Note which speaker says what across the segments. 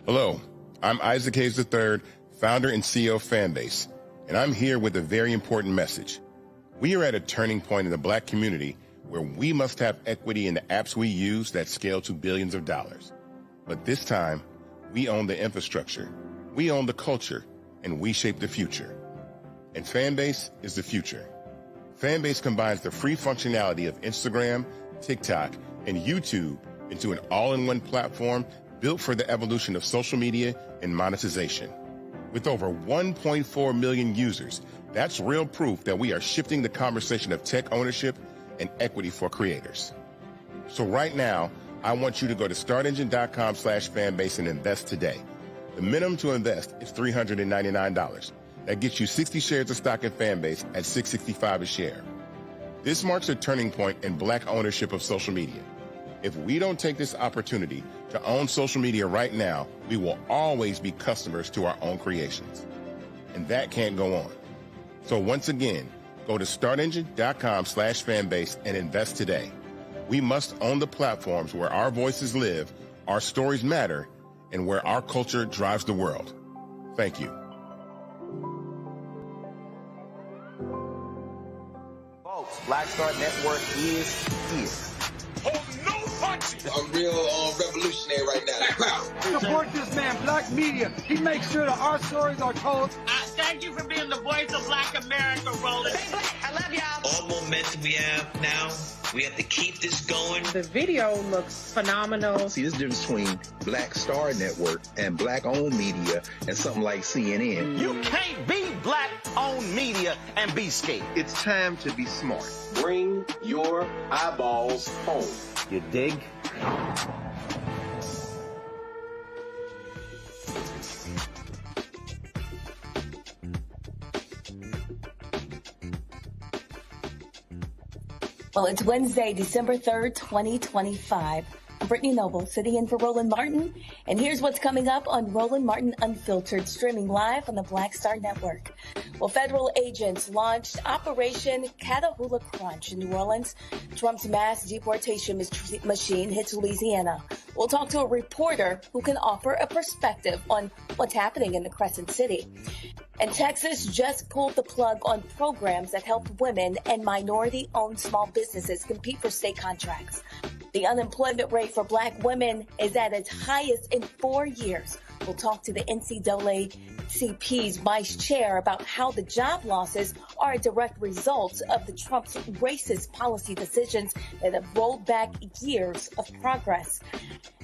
Speaker 1: Hello, I'm Isaac Hayes III, founder and CEO of Fanbase, and I'm here with a very important message. We are at a turning point in the Black community where we must have equity in the apps we use that scale to billions of dollars. But this time, we own the infrastructure, we own the culture, and we shape the future. And Fanbase is the future. Fanbase combines the free functionality of Instagram, TikTok, and YouTube into an all-in-one platform built for the evolution of social media and monetization. With over 1.4 million users, that's real proof that we are shifting the conversation of tech ownership and equity for creators. So right now, I want you to go to startengine.com/fanbase and invest today. The minimum to invest is $399. That gets you 60 shares of stock in Fanbase at $665 a share. This marks a turning point in Black ownership of social media. If we don't take this opportunity to own social media right now, we will always be customers to our own creations. And that can't go on. So once again, go to startengine.com/fanbase and invest today. We must own the platforms where our voices live, our stories matter, and where our culture drives the world. Thank you.
Speaker 2: Folks, Black Star Network is here.
Speaker 3: Hold no punches!
Speaker 4: I'm real revolutionary right now.
Speaker 5: Support this man, Black Media. He makes sure that our stories are told.
Speaker 6: Thank you for being the voice of Black America, Roland.
Speaker 7: Stay black. I love y'all.
Speaker 8: All momentum we have now, we have to keep this going.
Speaker 9: The video looks phenomenal.
Speaker 10: See, this difference between Black Star Network and Black-owned media and something like CNN.
Speaker 2: You can't be Black-owned media and be scared.
Speaker 10: It's time to be smart.
Speaker 4: Bring your eyeballs home.
Speaker 2: You dig?
Speaker 11: Well, it's Wednesday, December 3rd, 2025. I'm Brittany Noble, sitting in for Roland Martin. And here's what's coming up on Roland Martin Unfiltered, streaming live on the Black Star Network. Well, federal agents launched Operation Catahoula Crunch in New Orleans. Trump's mass deportation machine hits Louisiana. We'll talk to a reporter who can offer a perspective on what's happening in the Crescent City. And Texas just pulled the plug on programs that help women and minority-owned small businesses compete for state contracts. The unemployment rate for Black women is at its highest in 4 years. We'll talk to the NAACP's vice chair about how the job losses are a direct result of the Trump's racist policy decisions that have rolled back years of progress.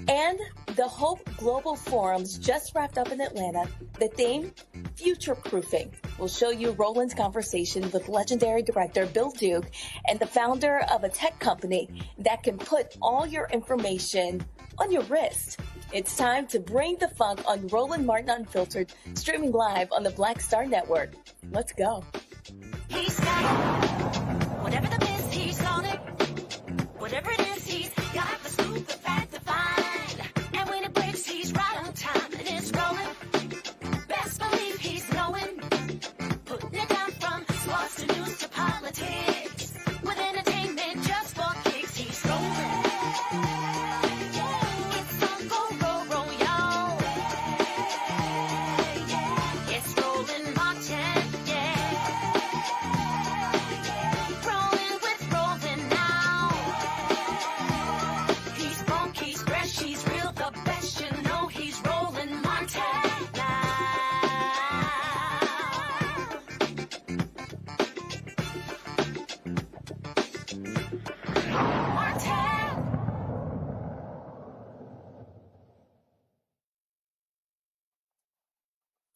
Speaker 11: And the Hope Global Forums just wrapped up in Atlanta. The theme, future-proofing. We'll show you Roland's conversation with legendary director Bill Duke and the founder of a tech company that can put all your information on your wrist. It's time to bring the funk on Roland Martin Unfiltered, streaming live on the Black Star Network. Let's go.
Speaker 12: He's got it. Whatever the miss, he's on it. Whatever it is, he's got the scoop, the fact to find. And when it breaks, he's right on time and it's rolling. Best believe he's knowing. Putting it down from sports to news to politics. With entertainment just for kicks, he's rolling.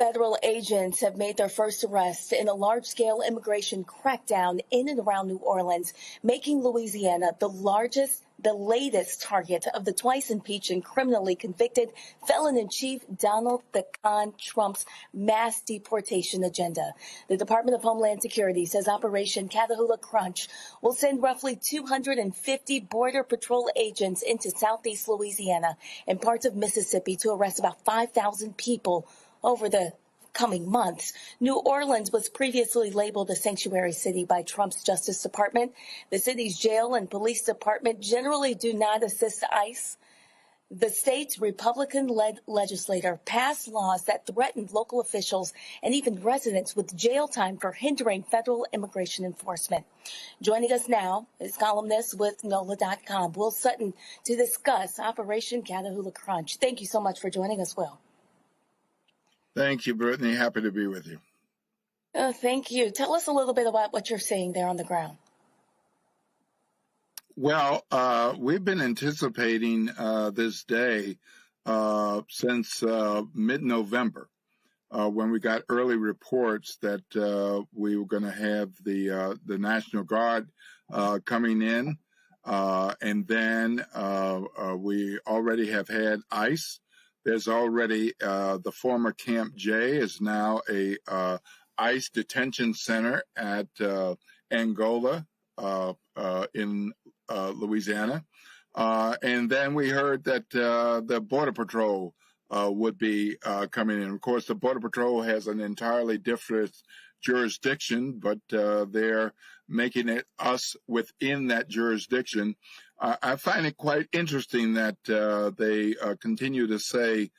Speaker 11: Federal agents have made their first arrest in a large-scale immigration crackdown in and around New Orleans, making Louisiana the latest target of the twice impeached and criminally convicted felon-in-chief Donald the Con Trump's mass deportation agenda. The Department of Homeland Security says Operation Catahoula Crunch will send roughly 250 Border Patrol agents into southeast Louisiana and parts of Mississippi to arrest about 5,000 people over the coming months. New Orleans was previously labeled a sanctuary city by Trump's Justice Department. The city's jail and police department generally do not assist ICE. The state's Republican-led legislature passed laws that threatened local officials and even residents with jail time for hindering federal immigration enforcement. Joining us now is columnist with NOLA.com, Will Sutton, to discuss Operation Catahoula Crunch. Thank you so much for joining us, Will.
Speaker 7: Thank you, Brittany. Happy to be with you.
Speaker 11: Thank you. Tell us a little bit about what you're seeing there on the ground.
Speaker 7: Well, we've been anticipating this day since mid-November, when we got early reports that we were going to have the National Guard coming in, and then we already have had ICE. There's already the former Camp J is now a ICE detention center at Angola in Louisiana. And then we heard that the Border Patrol would be coming in. Of course, the Border Patrol has an entirely different jurisdiction, but they're making it us within that jurisdiction. I find it quite interesting that they continue to say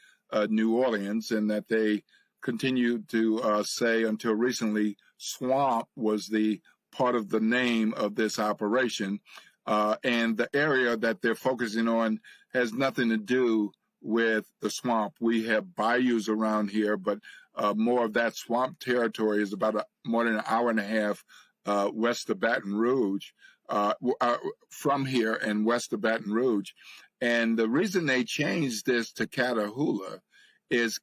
Speaker 7: New Orleans, and that they continue to say until recently Swamp was the part of the name of this operation. And the area that they're focusing on has nothing to do with the swamp. We have bayous around here, but more of that swamp territory is about more than an hour and a half west of Baton Rouge, from here and west of Baton Rouge. And the reason they changed this to Catahoula is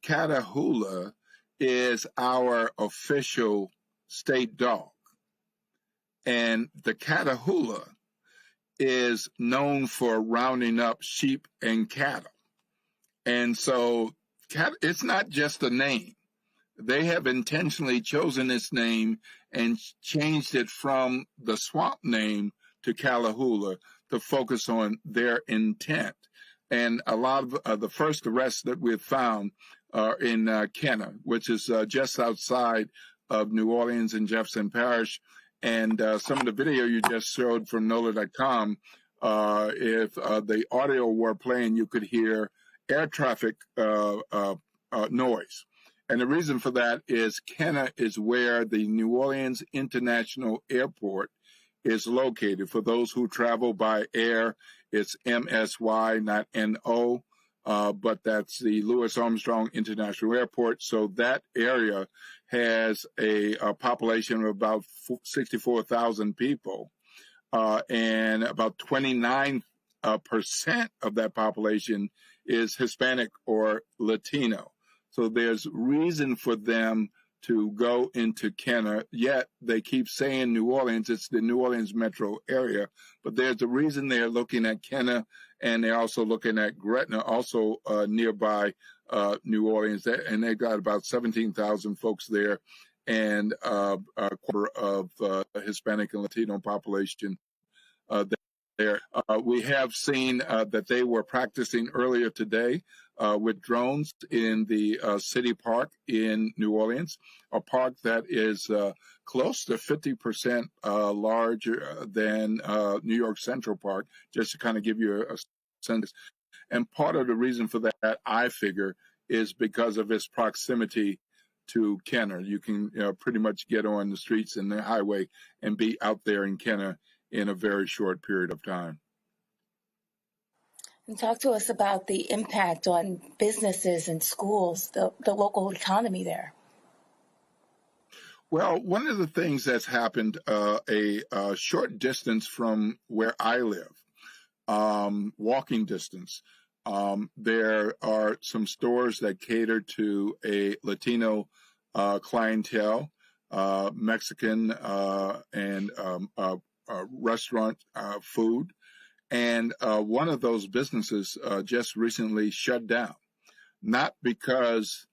Speaker 7: our official state dog. And the Catahula is known for rounding up sheep and cattle. And so it's not just a name. They have intentionally chosen this name and changed it from the swamp name to Catahoula to focus on their intent. And a lot of the first arrests that we've found are in Kenner, which is just outside of New Orleans in Jefferson Parish. And some of the video you just showed from NOLA.com, if the audio were playing, you could hear air traffic noise. And the reason for that is Kenner is where the New Orleans International Airport is located. For those who travel by air, it's MSY, not NO, but that's the Louis Armstrong International Airport. So that area has a population of about 64,000 people, and about 29% of that population is Hispanic or Latino. So there's reason for them to go into Kenner, yet they keep saying New Orleans. It's the New Orleans metro area, but there's a reason they're looking at Kenner, and they're also looking at Gretna, also nearby New Orleans, and they've got about 17,000 folks there, and a quarter of Hispanic and Latino population there. We have seen that they were practicing earlier today with drones in the city park in New Orleans, a park that is close to 50% larger than New York Central Park, just to kind of give you a sense. And part of the reason for that, I figure, is because of its proximity to Kenner. You can pretty much get on the streets and the highway and be out there in Kenner in a very short period of time.
Speaker 11: And talk to us about the impact on businesses and schools, the local economy there.
Speaker 7: Well, one of the things that's happened a short distance from where I live, walking distance, there are some stores that cater to a Latino clientele, Mexican and restaurant food. And one of those businesses just recently shut down, not because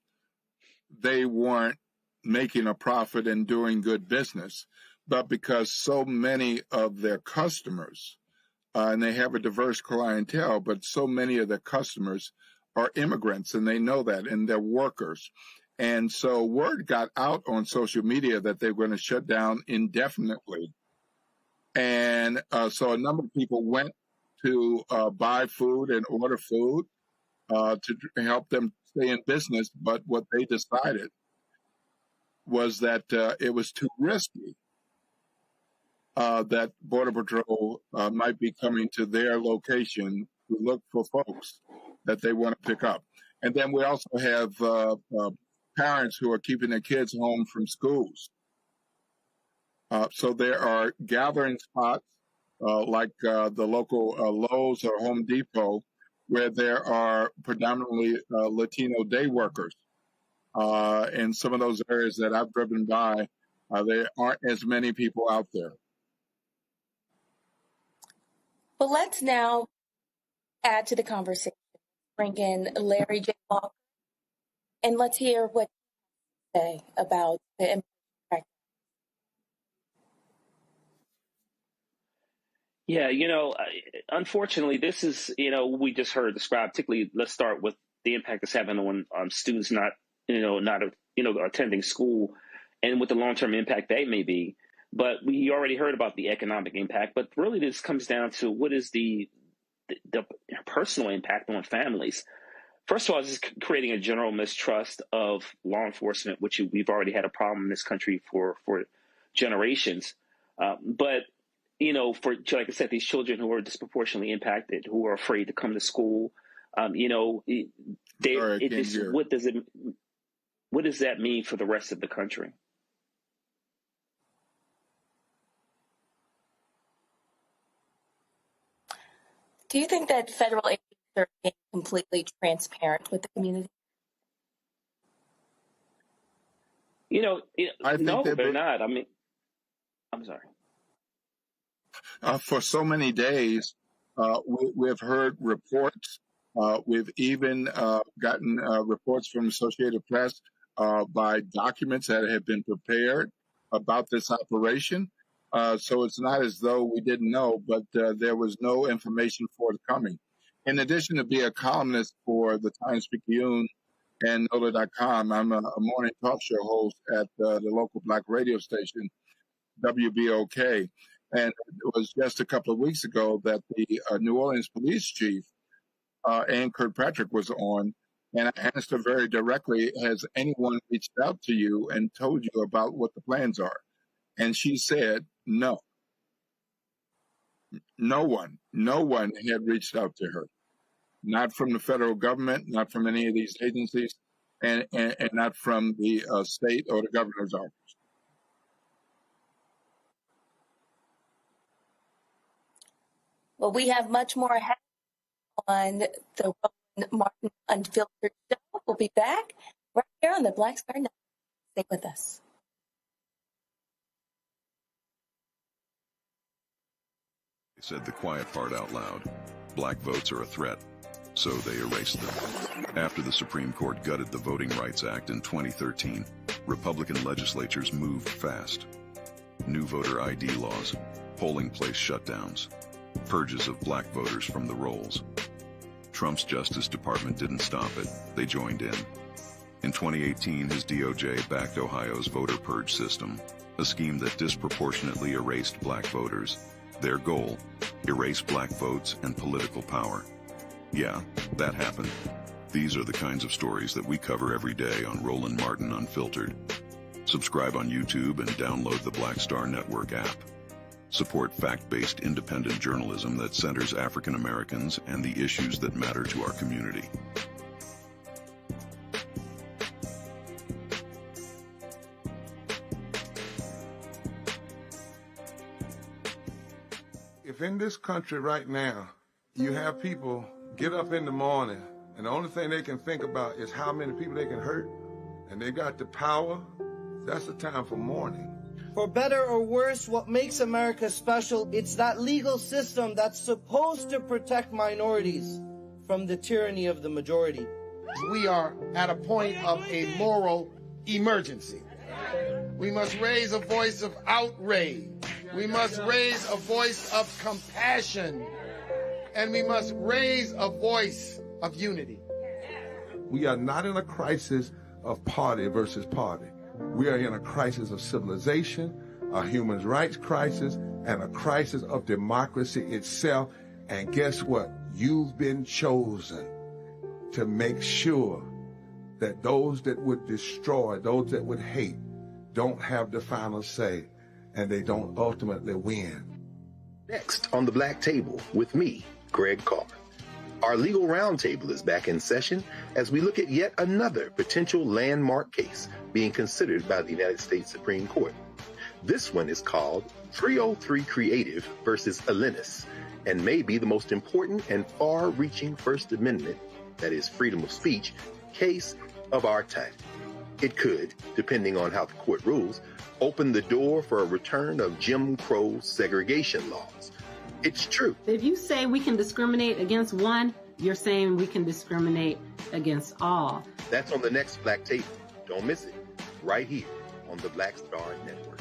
Speaker 7: they weren't making a profit and doing good business, but because so many of their customers, and they have a diverse clientele, but so many of their customers are immigrants, and they know that, and they're workers. And so word got out on social media that they were going to shut down indefinitely. And so a number of people went to buy food and order food, to help them stay in business. But what they decided was that it was too risky, that Border Patrol might be coming to their location to look for folks that they want to pick up. And then we also have parents who are keeping their kids home from schools. So there are gathering spots like the local Lowe's or Home Depot, where there are predominantly Latino day workers. In some of those areas that I've driven by, there aren't as many people out there.
Speaker 11: Well, let's now add to the conversation. Bring in Larry J. Walker, and let's hear what you say about the immigration practice.
Speaker 13: Yeah, unfortunately, this is, we just heard described, particularly, let's start with the impact it's having on students not attending school, and what the long-term impact they may be. But we already heard about the economic impact, but really this comes down to what is the personal impact on families. First of all, it's just creating a general mistrust of law enforcement, which we've already had a problem in this country for generations. But for, like I said, these children who are disproportionately impacted, who are afraid to come to school, what does that mean for the rest of the country?
Speaker 11: Do you think that federal agents are being completely transparent with the community?
Speaker 7: I think
Speaker 13: no, they're not. I mean, I'm sorry.
Speaker 7: For so many days, we've heard reports. We've even gotten reports from Associated Press by documents that have been prepared about this operation. So it's not as though we didn't know, but there was no information forthcoming. In addition to being a columnist for the Times-Picayune and NOLA.com, I'm a morning talk show host at the local black radio station, WBOK. And it was just a couple of weeks ago that the New Orleans police chief, Ann Kirkpatrick, was on. And I asked her very directly, has anyone reached out to you and told you about what the plans are? And she said, no. No one had reached out to her. Not from the federal government, not from any of these agencies, and not from the state or the governor's office.
Speaker 11: Well, we have much more ahead on the Roland Martin Unfiltered Show. We'll be back right here on the Black Star Network. Stay with us.
Speaker 14: They said the quiet part out loud. Black votes are a threat, so they erased them. After the Supreme Court gutted the Voting Rights Act in 2013, Republican legislatures moved fast. New voter ID laws, polling place shutdowns, purges of black voters from the rolls. Trump's Justice Department didn't stop it. They joined in. In 2018, his DOJ backed Ohio's voter purge system, a scheme that disproportionately erased black voters. Their goal, erase black votes and political power. Yeah, that happened. These are the kinds of stories that we cover every day on Roland Martin Unfiltered. Subscribe on YouTube and download the Black Star Network app. Support fact-based independent journalism that centers African Americans and the issues that matter to our community.
Speaker 15: If in this country right now, you have people get up in the morning and the only thing they can think about is how many people they can hurt, and they got the power, that's the time for mourning.
Speaker 16: For better or worse, what makes America special, it's that legal system that's supposed to protect minorities from the tyranny of the majority.
Speaker 17: We are at a point of a moral emergency. We must raise a voice of outrage. We must raise a voice of compassion. And we must raise a voice of unity.
Speaker 15: We are not in a crisis of party versus party. We are in a crisis of civilization, a human rights crisis, and a crisis of democracy itself. And guess what? You've been chosen to make sure that those that would destroy, those that would hate, don't have the final say, and they don't ultimately win.
Speaker 10: Next on the Black Table with me, Greg Carr. Our legal roundtable is back in session as we look at yet another potential landmark case being considered by the United States Supreme Court. This one is called 303 Creative versus Alennis, and may be the most important and far-reaching First Amendment, that is freedom of speech, case of our time. It could, depending on how the court rules, open the door for a return of Jim Crow segregation laws. It's true.
Speaker 18: If you say we can discriminate against one, you're saying we can discriminate against all.
Speaker 10: That's on the next Black Table. Don't miss it. Right here on the Black Star Network.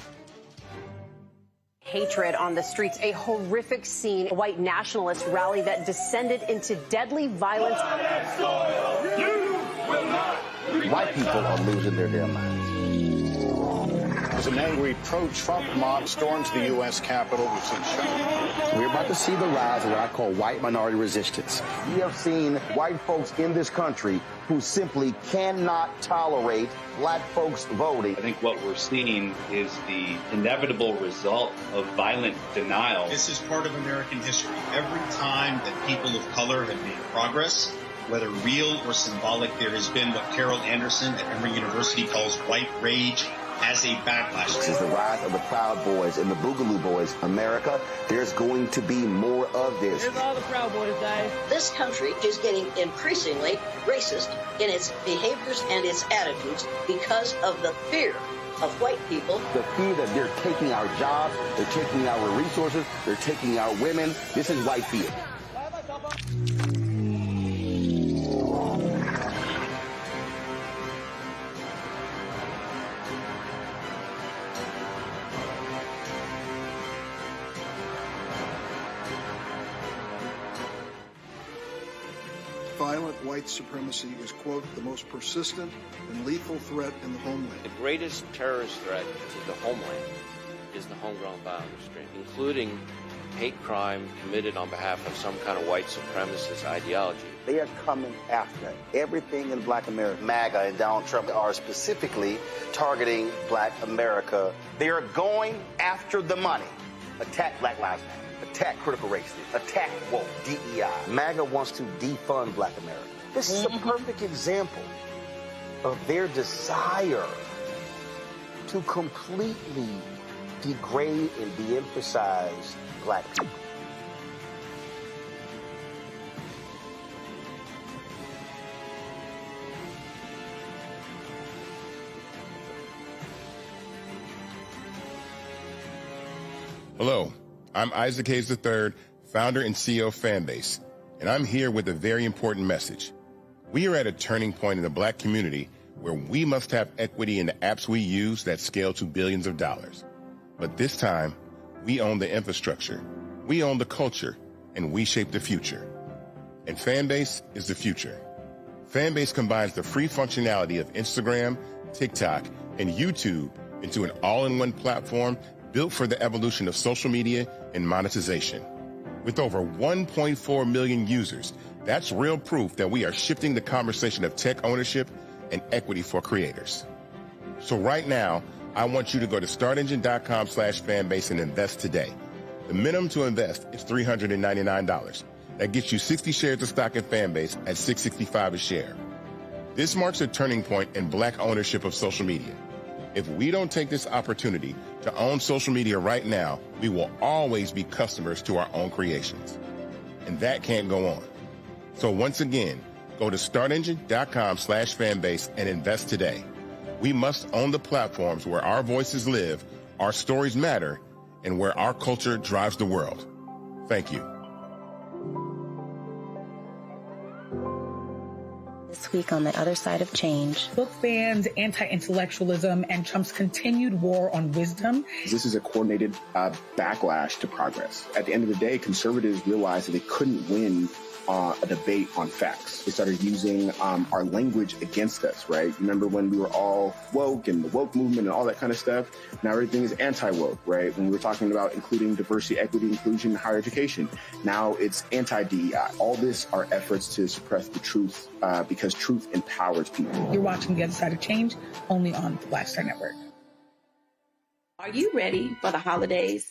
Speaker 19: Hatred on the streets, a horrific scene, a white nationalist rally that descended into deadly violence.
Speaker 2: White people are losing their damn minds.
Speaker 20: As an angry pro-Trump mob storms the U.S. Capitol, we've seen shootings.
Speaker 2: We're about to see the rise of what I call white minority resistance. We have seen white folks in this country who simply cannot tolerate black folks voting.
Speaker 21: I think what we're seeing is the inevitable result of violent denial.
Speaker 22: This is part of American history. Every time that people of color have made progress, whether real or symbolic, there has been what Carol Anderson at Emory University calls white rage as a backlash.
Speaker 2: This is the rise of the Proud Boys and the Boogaloo Boys. America, there's going to be more of this.
Speaker 23: Here's all the Proud Boys, guys.
Speaker 24: This country is getting increasingly racist in its behaviors and its attitudes because of the fear of white people.
Speaker 2: The fear that they're taking our jobs, they're taking our resources, they're taking our women. This is white fear.
Speaker 25: Violent white supremacy is, quote, the most persistent and lethal threat in the homeland.
Speaker 26: The greatest terrorist threat to the homeland is the homegrown violence stream, including hate crime committed on behalf of some kind of white supremacist ideology.
Speaker 2: They are coming after everything in black America. MAGA and Donald Trump are specifically targeting black America. They are going after the money. Attack Black Lives Matter. Attack critical race theory, attack woke, DEI. MAGA wants to defund black America. This is a perfect example of their desire to completely degrade and de-emphasize black people.
Speaker 1: Hello. I'm Isaac Hayes III, founder and CEO of Fanbase, and I'm here with a very important message. We are at a turning point in the black community where we must have equity in the apps we use that scale to billions of dollars. But this time, we own the infrastructure, we own the culture, and we shape the future. And Fanbase is the future. Fanbase combines the free functionality of Instagram, TikTok, and YouTube into an all-in-one platform built for the evolution of social media and monetization. With over 1.4 million users, that's real proof that we are shifting the conversation of tech ownership and equity for creators. So right now, I want you to go to startengine.com/fanbase and invest today. The minimum to invest is $399. That gets you 60 shares of stock in Fanbase at $665 a share. This marks a turning point in black ownership of social media. If we don't take this opportunity to own social media right now, we will always be customers to our own creations. And that can't go on. So once again, go to startengine.com/fanbase and invest today. We must own the platforms where our voices live, our stories matter, and where our culture drives the world. Thank you.
Speaker 3: This week on the other side of change.
Speaker 5: Book bans, anti-intellectualism, and Trump's continued war on wisdom.
Speaker 6: This is a coordinated backlash to progress. At the end of the day, conservatives realized that they couldn't win a debate on facts. They started using our language against us, right? Remember when we were all woke and the woke movement and all that kind of stuff? Now everything is anti-woke, right? When we were talking about including diversity, equity, inclusion, higher education, now it's anti-DEI. All this are efforts to suppress the truth because truth empowers people.
Speaker 5: You're watching The Other Side of Change only on the Black Star Network.
Speaker 8: Are you ready for the holidays?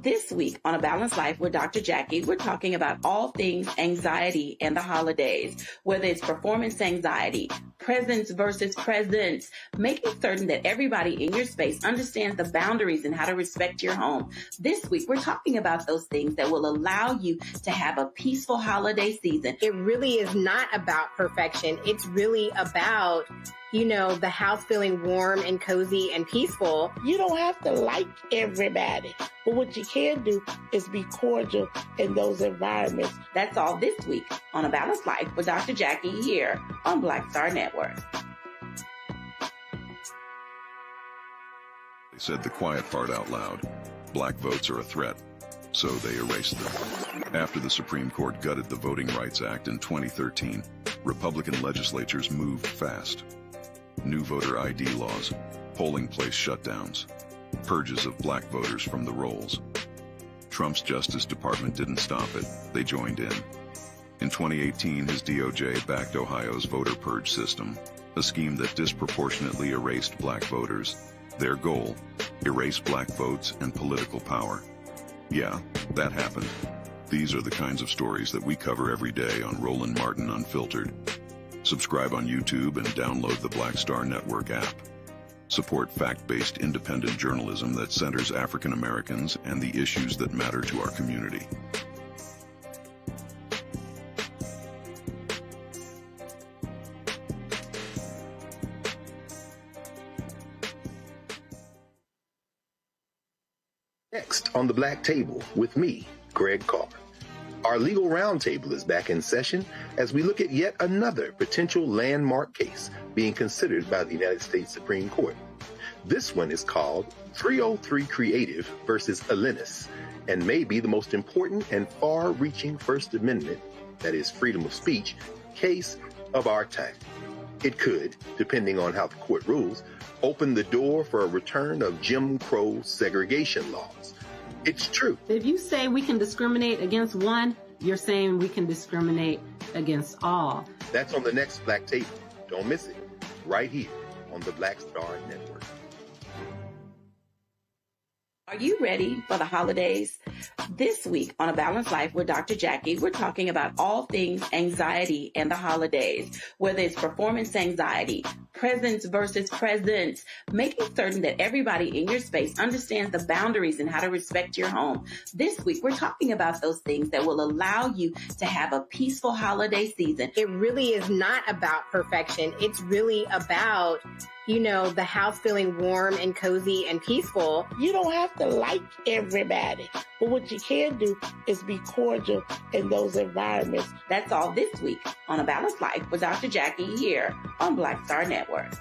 Speaker 8: This week on A Balanced Life with Dr. Jackie, we're talking about all things anxiety and the holidays, whether it's performance anxiety, presence versus presence, making certain that everybody in your space understands the boundaries and how to respect your home. This week, we're talking about those things that will allow you to have a peaceful holiday season.
Speaker 9: It really is not about perfection. It's really about, you know, the house feeling warm and cozy and peaceful.
Speaker 23: You don't have to like everybody, but what you can do is be cordial in those environments.
Speaker 8: That's all this week on A Balanced Life with Dr. Jackie here on Black Star Network.
Speaker 14: They said the quiet part out loud. Black votes are a threat, so they erased them. After the Supreme Court gutted the Voting Rights Act in 2013, Republican legislatures moved fast. New voter ID laws, polling place shutdowns, purges of black voters from the rolls. Trump's Justice Department didn't stop it, they joined in. In 2018, his DOJ backed Ohio's voter purge system, a scheme that disproportionately erased black voters. Their goal, erase black votes and political power. Yeah, that happened. These are the kinds of stories that we cover every day on Roland Martin Unfiltered. Subscribe on YouTube and download the Black Star Network app. Support fact-based independent journalism that centers African Americans and the issues that matter to our community.
Speaker 10: Next on the Black Table with me, Greg Carr. Our legal roundtable is back in session as we look at yet another potential landmark case being considered by the United States Supreme Court. This one is called 303 Creative versus Alennis and may be the most important and far-reaching First Amendment, that is freedom of speech, case of our time. It could, depending on how the court rules, open the door for a return of Jim Crow segregation laws. It's true.
Speaker 18: If you say we can discriminate against one, you're saying we can discriminate against all.
Speaker 10: That's on the next Black Table. Don't miss it. Right here on the Black Star Network.
Speaker 8: Are you ready for the holidays? This week on A Balanced Life with Dr. Jackie, we're talking about all things anxiety and the holidays, whether it's performance anxiety, presence versus presence, making certain that everybody in your space understands the boundaries and how to respect your home. This week, we're talking about those things that will allow you to have a peaceful holiday season.
Speaker 9: It really is not about perfection. It's really about, you know, the house feeling warm and cozy and peaceful.
Speaker 23: You don't have to like everybody, but what you can do is be cordial in those environments.
Speaker 8: That's all this week on A Balanced Life with Dr. Jackie here on Black Star Network.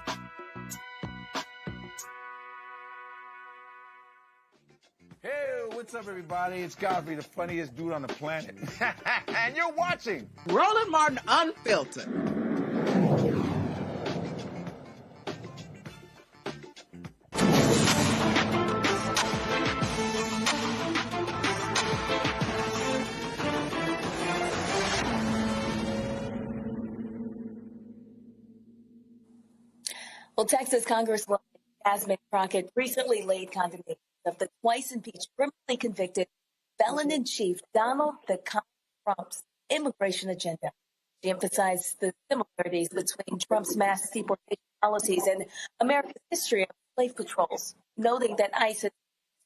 Speaker 27: Hey, what's up, everybody? It's Godfrey, the funniest dude on the planet. And you're watching
Speaker 28: Roland Martin Unfiltered.
Speaker 11: Well, Texas Congresswoman Jasmine Crockett recently laid condemnation of the twice impeached, criminally convicted felon-in-chief Donald Trump's immigration agenda. She emphasized the similarities between Trump's mass deportation policies and America's history of slave patrols, noting that ICE has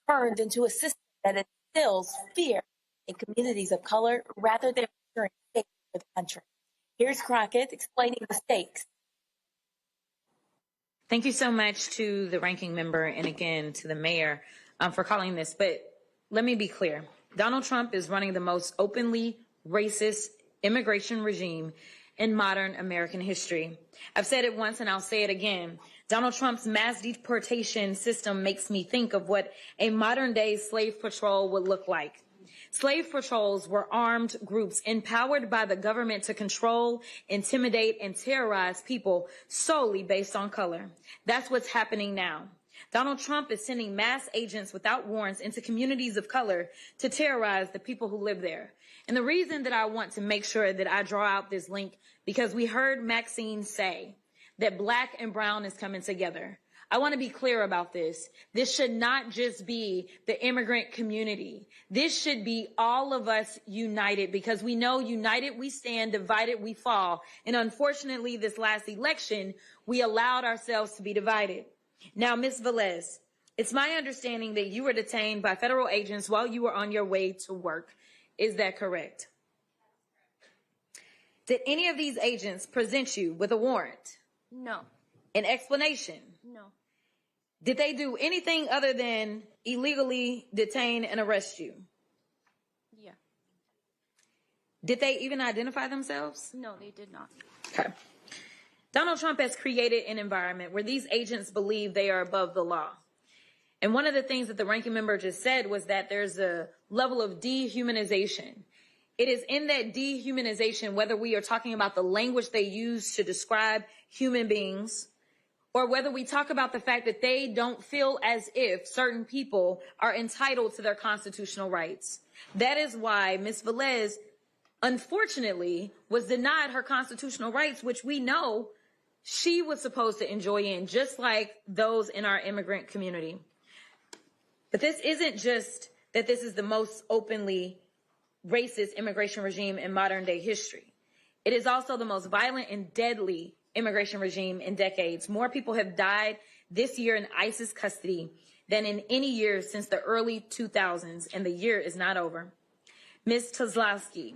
Speaker 11: turned into a system that instills fear in communities of color rather than ensuring safety for the country. Here's Crockett explaining the stakes.
Speaker 29: Thank you so much to the ranking member and again to the mayor for calling this. But let me be clear. Donald Trump is running the most openly racist immigration regime in modern American history. I've said it once and I'll say it again. Donald Trump's mass deportation system makes me think of what a modern day slave patrol would look like. Slave patrols were armed groups empowered by the government to control, intimidate, and terrorize people solely based on color. That's what's happening now. Donald Trump is sending mass agents without warrants into communities of color to terrorize the people who live there. And the reason that I want to make sure that I draw out this link, because we heard Maxine say that black and brown is coming together. I want to be clear about this. This should not just be the immigrant community. This should be all of us united, because we know united we stand, divided we fall. And unfortunately, this last election, we allowed ourselves to be divided. Now, Ms. Velez, it's my understanding that you were detained by federal agents while you were on your way to work. Is that correct? Did any of these agents present you with a warrant?
Speaker 4: No.
Speaker 29: An explanation?
Speaker 4: No.
Speaker 29: Did they do anything other than illegally detain and arrest you?
Speaker 4: Yeah.
Speaker 29: Did they even identify themselves?
Speaker 4: No, they did not.
Speaker 29: Okay. Donald Trump has created an environment where these agents believe they are above the law. And one of the things that the ranking member just said was that there's a level of dehumanization. It is in that dehumanization, whether we are talking about the language they use to describe human beings, or whether we talk about the fact that they don't feel as if certain people are entitled to their constitutional rights. That is why Ms. Velez, unfortunately, was denied her constitutional rights, which we know she was supposed to enjoy in, just like those in our immigrant community. But this isn't just that this is the most openly racist immigration regime in modern day history. It is also the most violent and deadly immigration regime in decades. More people have died this year in ISIS custody than in any year since the early 2000s, and the year is not over. Ms. Kozlowski,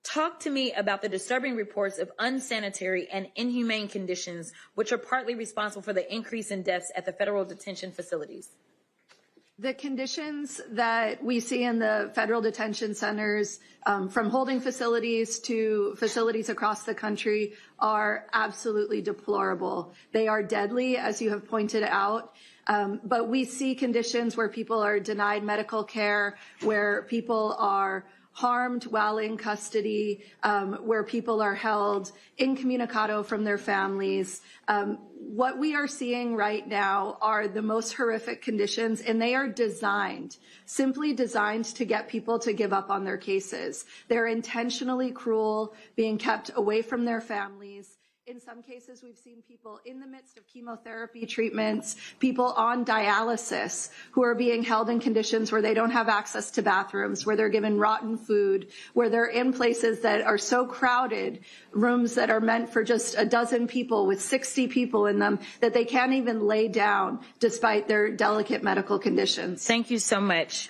Speaker 29: talk to me about the disturbing reports of unsanitary and inhumane conditions, which are partly responsible for the increase in deaths at the federal detention facilities.
Speaker 7: The conditions that we see in the federal detention centers, from holding facilities to facilities across the country, are absolutely deplorable. They are deadly, as you have pointed out. But we see conditions where people are denied medical care, where people are harmed while in custody, where people are held incommunicado from their families. What we are seeing right now are the most horrific conditions, and they are simply designed to get people to give up on their cases. They're intentionally cruel, being kept away from their families. In some cases, we've seen people in the midst of chemotherapy treatments, people on dialysis who are being held in conditions where they don't have access to bathrooms, where they're given rotten food, where they're in places that are so crowded, rooms that are meant for just a dozen people with 60 people in them, that they can't even lay down despite their delicate medical conditions.
Speaker 29: Thank you so much.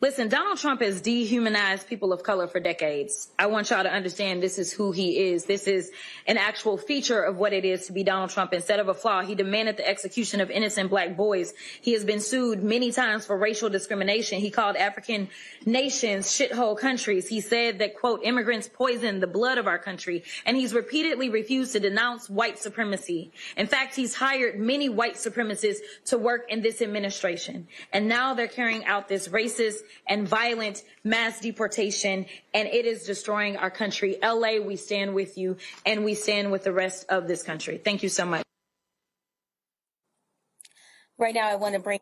Speaker 29: Listen, Donald Trump has dehumanized people of color for decades. I want y'all to understand this is who he is. This is an actual feature of what it is to be Donald Trump. Instead of a flaw, he demanded the execution of innocent black boys. He has been sued many times for racial discrimination. He called African nations shithole countries. He said that, quote, immigrants poison the blood of our country. And he's repeatedly refused to denounce white supremacy. In fact, he's hired many white supremacists to work in this administration. And now they're carrying out this racist and violent mass deportation, and it is destroying our country. LA, we stand with you, and we stand with the rest of this country. Thank you so much.
Speaker 11: Right now, I want to bring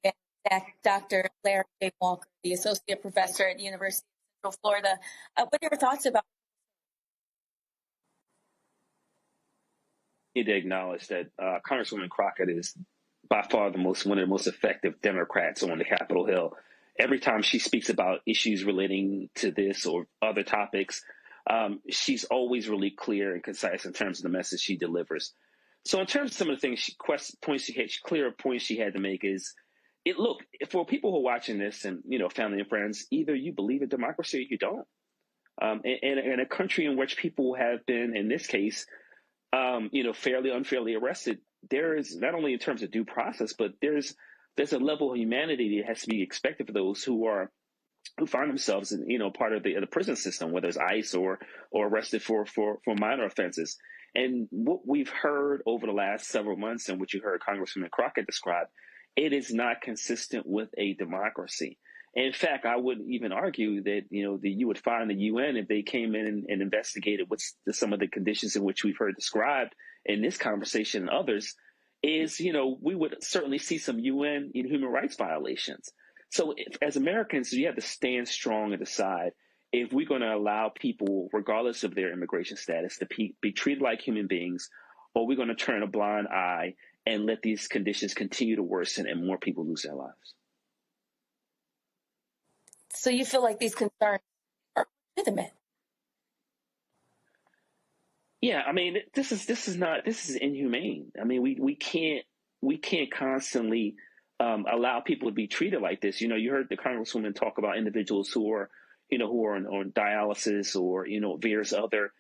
Speaker 11: back Dr. Larry J. Walker, the associate professor at the University of Central Florida. What are your thoughts about?
Speaker 12: I need to acknowledge that Congresswoman Crockett is by far one of the most effective Democrats on the Capitol Hill. Every time she speaks about issues relating to this or other topics, she's always really clear and concise in terms of the message she delivers. So in terms of some of the things clear points she had to make is, look, for people who are watching this and, family and friends, either you believe in democracy or you don't. In a country in which people have been, in this case, fairly, unfairly arrested, there is not only in terms of due process, but there's a level of humanity that has to be expected for those who are who find themselves in, part of the prison system, whether it's ICE or arrested for minor offenses. And what we've heard over the last several months, and what you heard Congresswoman Crockett describe, it is not consistent with a democracy. And in fact, I would even argue that, you would find the UN, if they came in and investigated what's some of the conditions in which we've heard described in this conversation and others, is, we would certainly see some UN human rights violations. So as Americans, you have to stand strong and decide if we're going to allow people, regardless of their immigration status, to be treated like human beings, or we're going to turn a blind eye and let these conditions continue to worsen and more people lose their lives.
Speaker 11: So you feel like these concerns are legitimate?
Speaker 12: Yeah, I mean, this is inhumane. I mean, we can't constantly allow people to be treated like this. You heard the Congresswoman talk about individuals who are on dialysis or, various other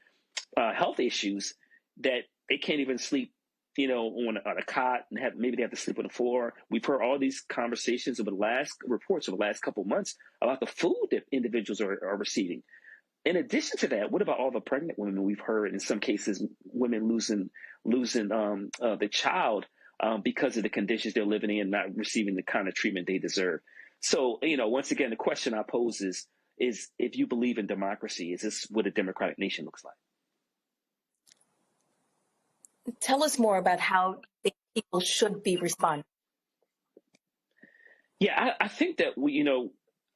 Speaker 12: health issues that they can't even sleep, on a cot, and maybe they have to sleep on the floor. We've heard all these conversations over the last couple of months about the food that individuals are receiving. In addition to that, what about all the pregnant women we've heard, in some cases, women losing the child because of the conditions they're living in and not receiving the kind of treatment they deserve. So, once again, the question I pose is if you believe in democracy, is this what a democratic nation looks like?
Speaker 11: Tell us more about how people should be responding.
Speaker 12: Yeah, I think that we,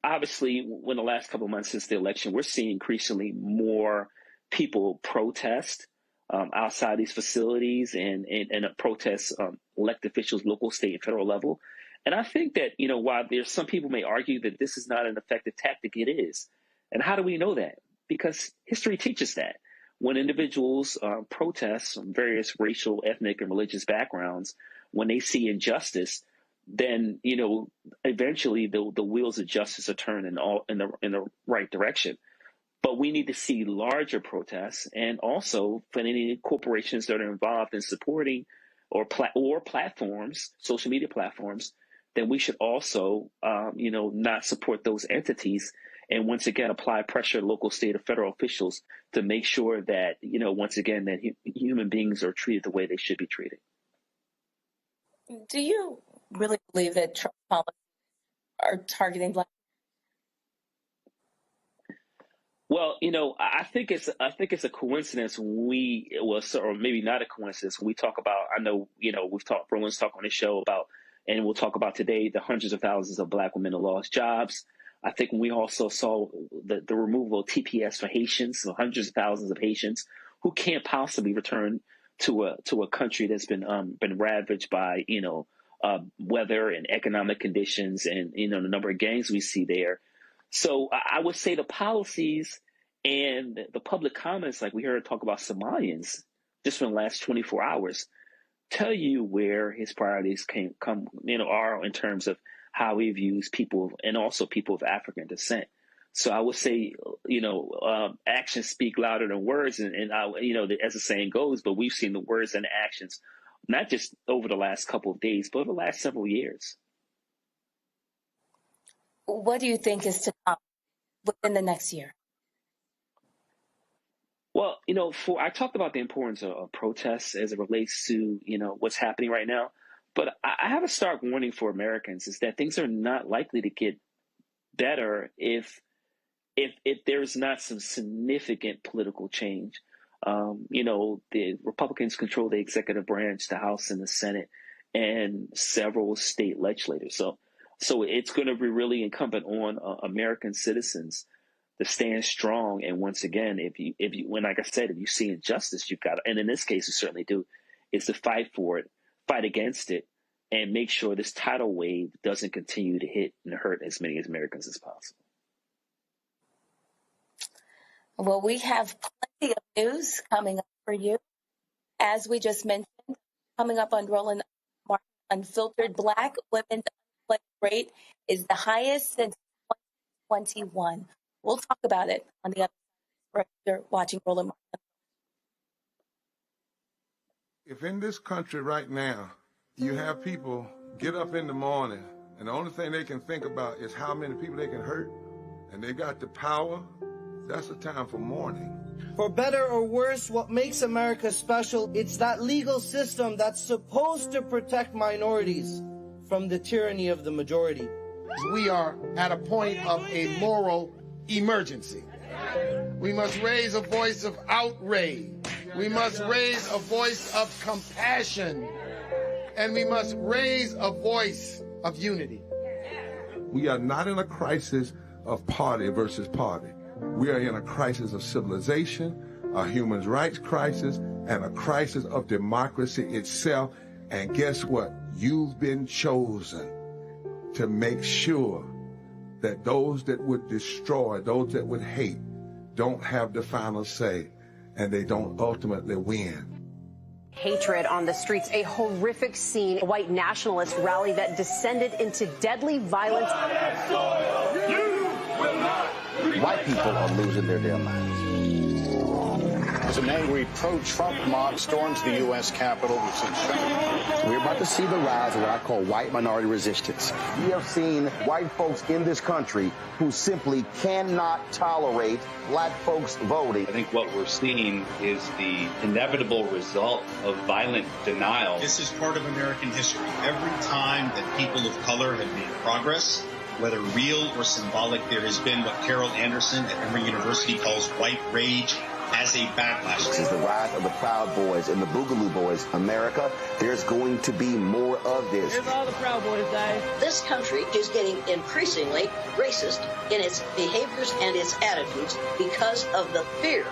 Speaker 12: obviously, in the last couple of months since the election, we're seeing increasingly more people protest outside these facilities and protest elected officials, local, state, and federal level. And I think that, while there's some people may argue that this is not an effective tactic, it is. And how do we know that? Because history teaches that. When individuals protest from various racial, ethnic, and religious backgrounds, when they see injustice, then eventually the wheels of justice are turned in the right direction. But we need to see larger protests, and also for any corporations that are involved in supporting or platforms, social media platforms, then we should also not support those entities. And once again, apply pressure to local, state, or federal officials to make sure that, once again, that human beings are treated the way they should be treated.
Speaker 11: Do you really believe that Trump policies are targeting Black?
Speaker 12: Well, I think it's a coincidence or maybe not a coincidence. When we talk about, I know, Roland's talk on this show about, and we'll talk about today, the hundreds of thousands of Black women who lost jobs. I think we also saw the removal of TPS for Haitians, so hundreds of thousands of Haitians who can't possibly return to a country that's been ravaged by weather and economic conditions and the number of gangs we see there. So I would say the policies and the public comments, like we heard talk about Somalians just in the last 24 hours, tell you where his priorities are in terms of how he views people and also people of African descent. So I would say, actions speak louder than words. And as the saying goes, but we've seen the words and the actions, not just over the last couple of days, but over the last several years.
Speaker 11: What do you think is to come within the next year?
Speaker 12: Well, I talked about the importance of protests as it relates to, what's happening right now. But I have a stark warning for Americans is that things are not likely to get better if there's not some significant political change. The Republicans control the executive branch, the House and the Senate, and several state legislators. So it's going to be really incumbent on American citizens to stand strong. And once again, if you, like I said, if you see injustice, you've got to, and in this case, you certainly do, is to fight for it, fight against it, and make sure this tidal wave doesn't continue to hit and hurt as many Americans as possible.
Speaker 11: Well, we have plenty of news coming up for you. As we just mentioned, coming up on Roland Martin Unfiltered, Black women's unemployment rate is the highest since 2021. We'll talk about it on the other side. You're watching Roland Martin.
Speaker 27: If in this country right now, you have people get up in the morning and the only thing they can think about is how many people they can hurt,
Speaker 13: and they got the power, that's a time for mourning.
Speaker 15: For better or worse, what makes America special, it's that legal system that's supposed to protect minorities from the tyranny of the majority.
Speaker 27: We are at a point of a moral emergency. We must raise a voice of outrage. We must raise a voice of compassion. And we must raise a voice of unity.
Speaker 13: We are not in a crisis of party versus party. We are in a crisis of civilization, a human rights crisis, and a crisis of democracy itself. And guess what? You've been chosen to make sure that those that would destroy, those that would hate, don't have the final say, and they don't ultimately win.
Speaker 16: Hatred on the streets, a horrific scene, a white nationalist rally that descended into deadly violence.
Speaker 2: White people are losing their damn minds.
Speaker 17: An angry pro-Trump mob storms the U.S. Capitol.
Speaker 2: We're about to see the rise of what I call white minority resistance. We have seen white folks in this country who simply cannot tolerate black folks voting.
Speaker 19: I think what we're seeing is the inevitable result of violent denial.
Speaker 20: This is part of American history. Every time that people of color have made progress, whether real or symbolic, there has been what Carol Anderson at Emory University calls white rage as a backlash.
Speaker 2: This is the rise of the Proud Boys and the Boogaloo Boys. America, there's going to be more of this.
Speaker 16: Here's all the Proud Boys, guys.
Speaker 21: This country is getting increasingly racist in its behaviors and its attitudes because of the fear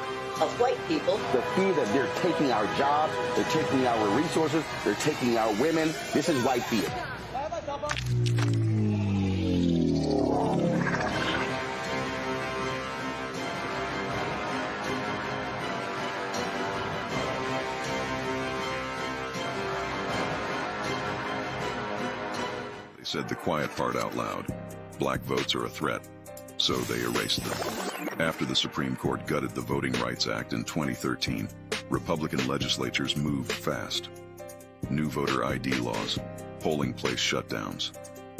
Speaker 21: of white people.
Speaker 2: The fear that they're taking our jobs, they're taking our resources, they're taking our women. This is white fear.
Speaker 14: Said the quiet part out loud. Black votes are a threat, so they erased them. After the Supreme Court gutted the Voting Rights Act in 2013, Republican legislatures moved fast. New voter ID laws, polling place shutdowns,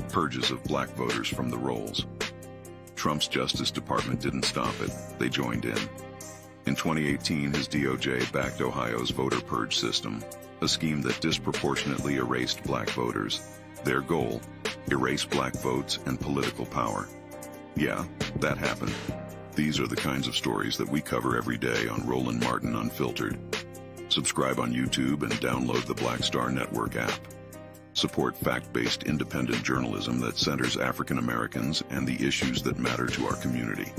Speaker 14: purges of black voters from the rolls. Trump's Justice Department didn't stop it, they joined in. In 2018, his DOJ backed Ohio's voter purge system, a scheme that disproportionately erased black voters. Their goal, erase black votes and political power. Yeah, that happened. These are the kinds of stories that we cover every day on Roland Martin Unfiltered. Subscribe on YouTube and download the Black Star Network app. Support fact-based independent journalism that centers African Americans and the issues that matter to our community.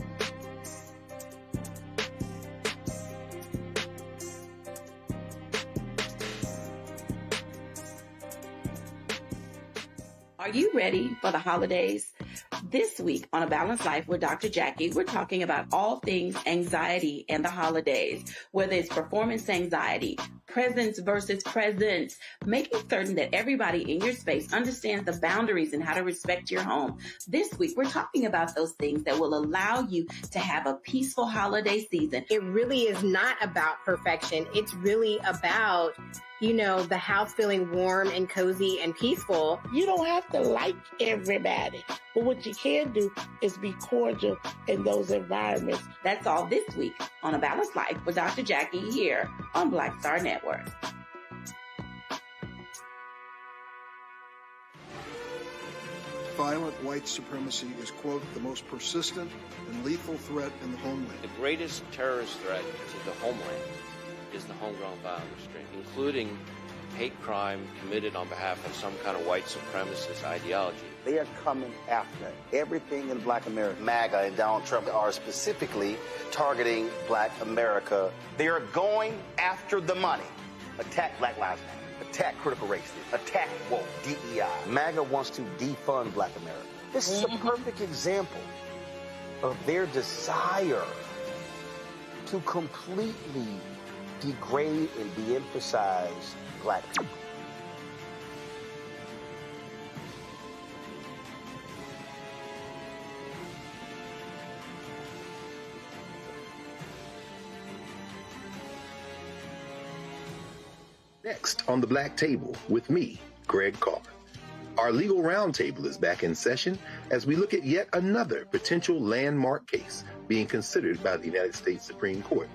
Speaker 8: Are you ready for the holidays? This week on A Balanced Life with Dr. Jackie, we're talking about all things anxiety and the holidays, whether it's performance anxiety, presence versus presence, making certain that everybody in your space understands the boundaries and how to respect your home. This week, we're talking about those things that will allow you to have a peaceful holiday season.
Speaker 9: It really is not about perfection. It's really about, you know, the house feeling warm and cozy and peaceful.
Speaker 23: You don't have to like everybody, but what you can do is be cordial in those environments.
Speaker 8: That's all this week on A Balanced Life with Dr. Jackie here on Black Star Network.
Speaker 25: Violent white supremacy is, quote, the most persistent and lethal threat in the homeland.
Speaker 26: The greatest terrorist threat to the homeland is the homegrown violence stream, including hate crime committed on behalf of some kind of white supremacist ideology.
Speaker 2: They are coming after everything in black America. MAGA and Donald Trump are specifically targeting black America. They are going after the money. Attack Black Lives Matter. Attack critical race theory. Attack woke, DEI. MAGA wants to defund black America. This is a perfect example of their desire to completely degrade and de-emphasize black people.
Speaker 10: Next on the Black Table with me, Greg Carr. Our legal roundtable is back in session as we look at yet another potential landmark case being considered by the United States Supreme Court.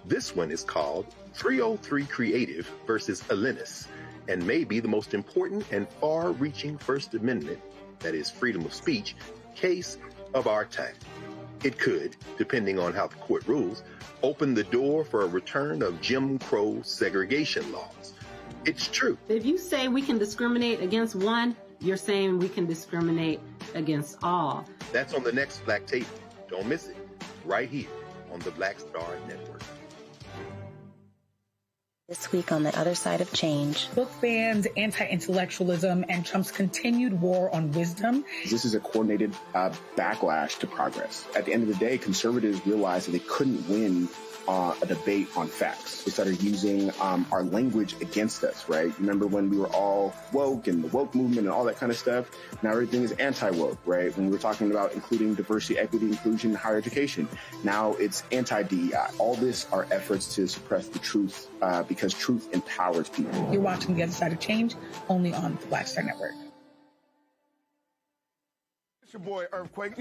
Speaker 10: This one is called 303 Creative versus Alennis, and may be the most important and far-reaching First Amendment, that is freedom of speech, case of our time. It could, depending on how the court rules, open the door for a return of Jim Crow segregation laws. It's true.
Speaker 1: If you say we can discriminate against one, you're saying we can discriminate against all.
Speaker 10: That's on the next Black Table. Don't miss it. Right here on the Black Star Network.
Speaker 3: This week on The Other Side of Change.
Speaker 4: Book bans, anti-intellectualism, and Trump's continued war on wisdom.
Speaker 5: This is a coordinated backlash to progress. At the end of the day, conservatives realized that they couldn't win a debate on facts. They started using our language against us, right? Remember when we were all woke and the woke movement and all that kind of stuff? Now everything is anti-woke, right? When we were talking about including diversity, equity, inclusion, and higher education, now it's anti-DEI. All this are efforts to suppress the truth because truth empowers people.
Speaker 4: You're watching The Other Side of Change only on the Black Star Network.
Speaker 27: Your boy Earthquake,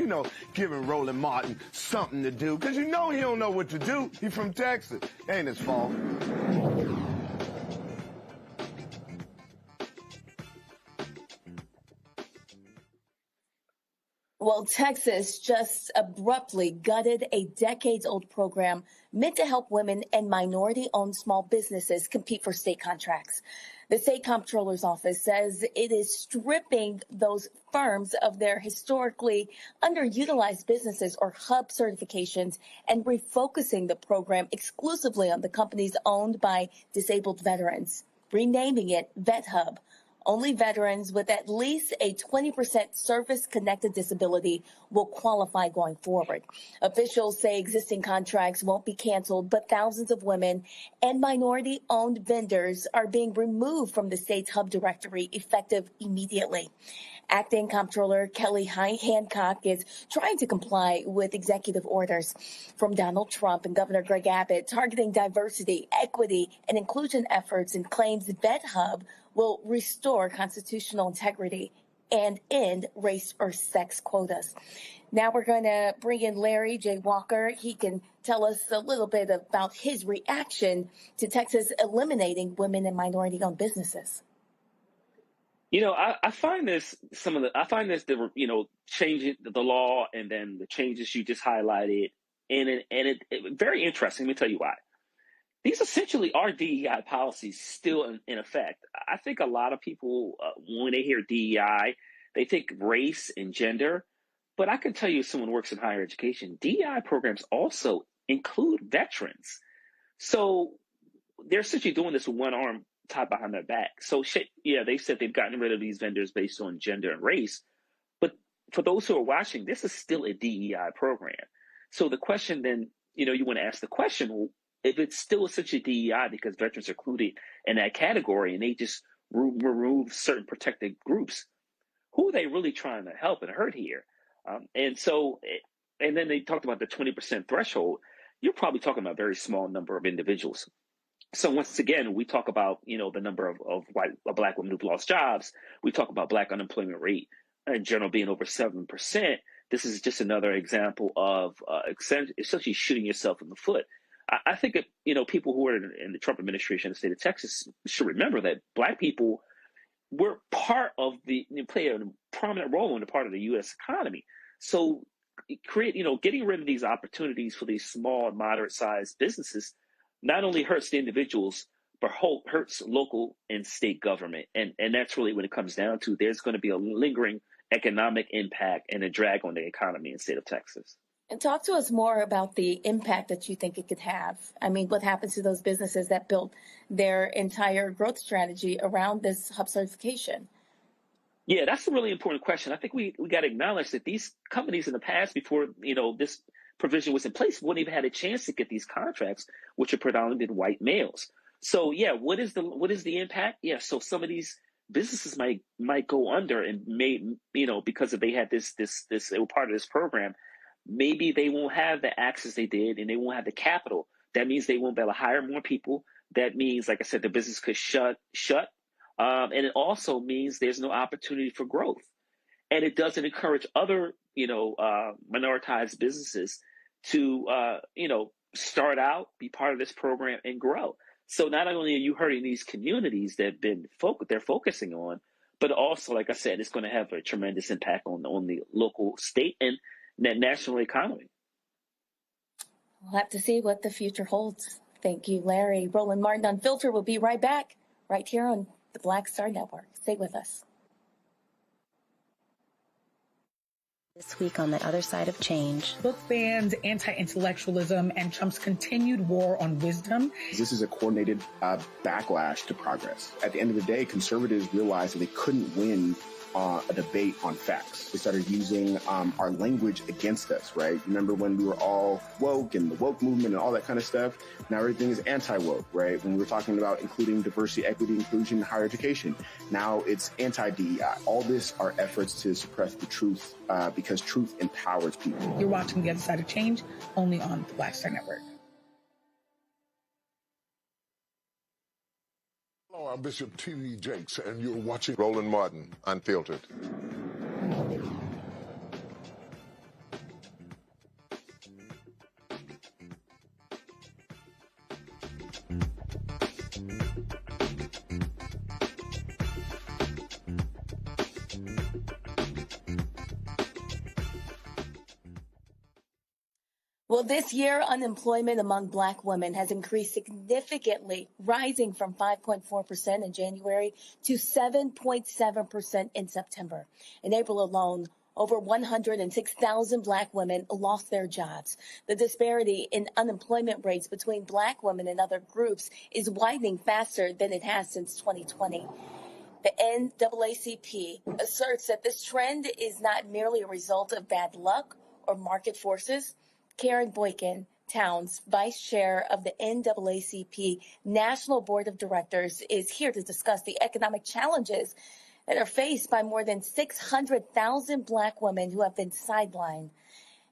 Speaker 27: giving Roland Martin something to do, because he don't know what to do. He's from Texas. Ain't his fault.
Speaker 11: Well, Texas just abruptly gutted a decades-old program meant to help women and minority-owned small businesses compete for state contracts. The state comptroller's office says it is stripping those firms of their historically underutilized businesses or hub certifications and refocusing the program exclusively on the companies owned by disabled veterans, renaming it Vet Hub. Only veterans with at least a 20% service-connected disability will qualify going forward. Officials say existing contracts won't be canceled, but thousands of women and minority-owned vendors are being removed from the state's hub directory effective immediately. Acting Comptroller Kelly Hancock is trying to comply with executive orders from Donald Trump and Governor Greg Abbott targeting diversity, equity, and inclusion efforts, and claims Vet Hub will restore constitutional integrity and end race or sex quotas. Now we're going to bring in Larry J. Walker. He can tell us a little bit about his reaction to Texas eliminating women and minority-owned businesses.
Speaker 12: I find this changing the law and then the changes you just highlighted, and it very interesting. Let me tell you why. These essentially are DEI policies still in effect. I think a lot of people, when they hear DEI, they think race and gender. But I can tell you, as someone who works in higher education, DEI programs also include veterans. So they're essentially doing this with one arm tied behind their back. So, they said they've gotten rid of these vendors based on gender and race. But for those who are watching, this is still a DEI program. So the question then, you want to ask the question, well, if it's still essentially DEI because veterans are included in that category and they just remove certain protected groups, who are they really trying to help and hurt here? And then they talked about the 20% threshold. You're probably talking about a very small number of individuals. So once again, we talk about, the number of Black women who've lost jobs. We talk about Black unemployment rate in general being over 7%. This is just another example of essentially shooting yourself in the foot. I think that, people who are in the Trump administration in the state of Texas should remember that Black people were play a prominent role in the part of the U.S. economy. So getting rid of these opportunities for these small and moderate sized businesses not only hurts the individuals, but hurts local and state government. And that's really what it comes down to. There's going to be a lingering economic impact and a drag on the economy in the state of Texas.
Speaker 11: And talk to us more about the impact that you think it could have. I mean, what happens to those businesses that built their entire growth strategy around this hub certification?
Speaker 12: Yeah, that's a really important question. I think we got to acknowledge that these companies in the past, before this provision was in place, wouldn't even had a chance to get these contracts, which are predominantly white males. So yeah, what is the impact? Yeah, so some of these businesses might go under and because if they had this they were part of this program, maybe they won't have the access they did and they won't have the capital. That means they won't be able to hire more people. That means, like I said, the business could shut. And it also means there's no opportunity for growth. And it doesn't encourage other, minoritized businesses to, start out, be part of this program, and grow. So not only are you hurting these communities that they're focusing on, but also, like I said, it's going to have a tremendous impact on the local, state, and national economy.
Speaker 11: We'll have to see what the future holds. Thank you, Larry. Roland Martin Unfiltered will be right back, right here on the Black Star Network. Stay with us.
Speaker 3: This week on the other side of change.
Speaker 4: Book bans, anti-intellectualism, and Trump's continued war on wisdom.
Speaker 5: This is a coordinated backlash to progress. At the end of the day, conservatives realized that they couldn't win a debate on facts. They started using our language against us, right? Remember when we were all woke and the woke movement and all that kind of stuff? Now everything is anti-woke, right? When we were talking about including diversity, equity, inclusion, and higher education, now it's anti-DEI. All this are efforts to suppress the truth because truth empowers people.
Speaker 4: You're watching The Other Side of Change only on the Black Star Network.
Speaker 6: Hello, I'm Bishop T.D. Jakes, and you're watching Roland Martin Unfiltered.
Speaker 11: Well, this year, unemployment among Black women has increased significantly, rising from 5.4% in January to 7.7% in September. In April alone, over 106,000 Black women lost their jobs. The disparity in unemployment rates between Black women and other groups is widening faster than it has since 2020. The NAACP asserts that this trend is not merely a result of bad luck or market forces. Karen Boykin Towns, Vice Chair of the NAACP National Board of Directors, is here to discuss the economic challenges that are faced by more than 600,000 Black women who have been sidelined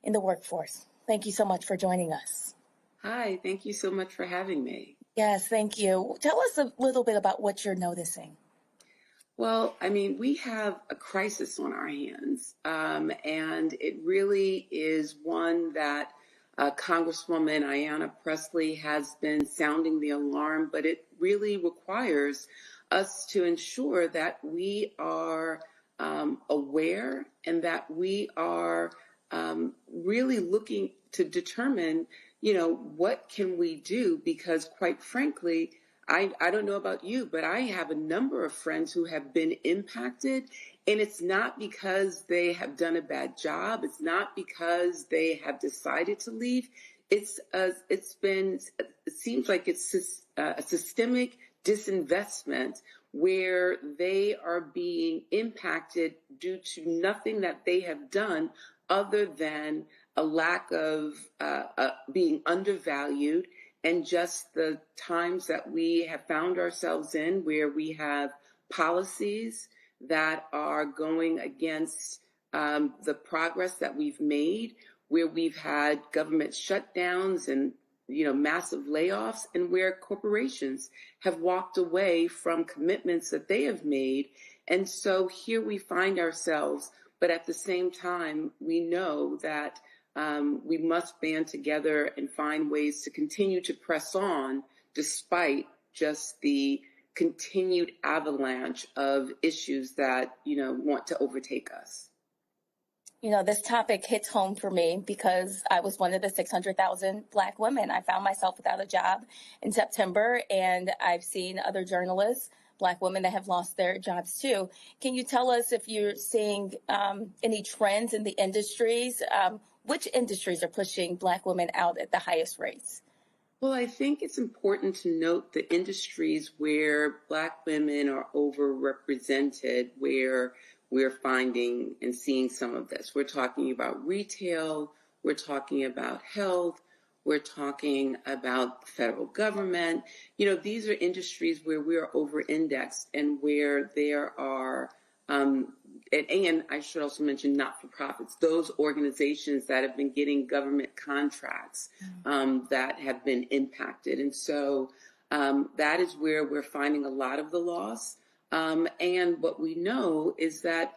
Speaker 11: in the workforce. Thank you so much for joining us.
Speaker 8: Hi, thank you so much for having me.
Speaker 11: Yes, thank you. Tell us a little bit about what you're noticing.
Speaker 8: Well, I mean, we have a crisis on our hands, and it really is one that Congresswoman Ayanna Pressley has been sounding the alarm, but it really requires us to ensure that we are aware and that we are really looking to determine, what can we do? Because quite frankly, I don't know about you, but I have a number of friends who have been impacted, and it's not because they have done a bad job. It's not because they have decided to leave. It seems like it's a systemic disinvestment where they are being impacted due to nothing that they have done other than a lack of being undervalued. And just the times that we have found ourselves in where we have policies that are going against the progress that we've made, where we've had government shutdowns and, massive layoffs, and where corporations have walked away from commitments that they have made. And so here we find ourselves, but at the same time, we know that we must band together and find ways to continue to press on despite just the continued avalanche of issues that, want to overtake us.
Speaker 11: This topic hits home for me because I was one of the 600,000 Black women. I found myself without a job in September, and I've seen other journalists, Black women, that have lost their jobs too. Can you tell us if you're seeing any trends in the industries? Which industries are pushing Black women out at the highest rates?
Speaker 8: Well, I think it's important to note the industries where Black women are overrepresented, where we're finding and seeing some of this. We're talking about retail, we're talking about health, we're talking about the federal government. These are industries where we are over-indexed and where there are and I should also mention not-for-profits, those organizations that have been getting government contracts that have been impacted. And so that is where we're finding a lot of the loss. And what we know is that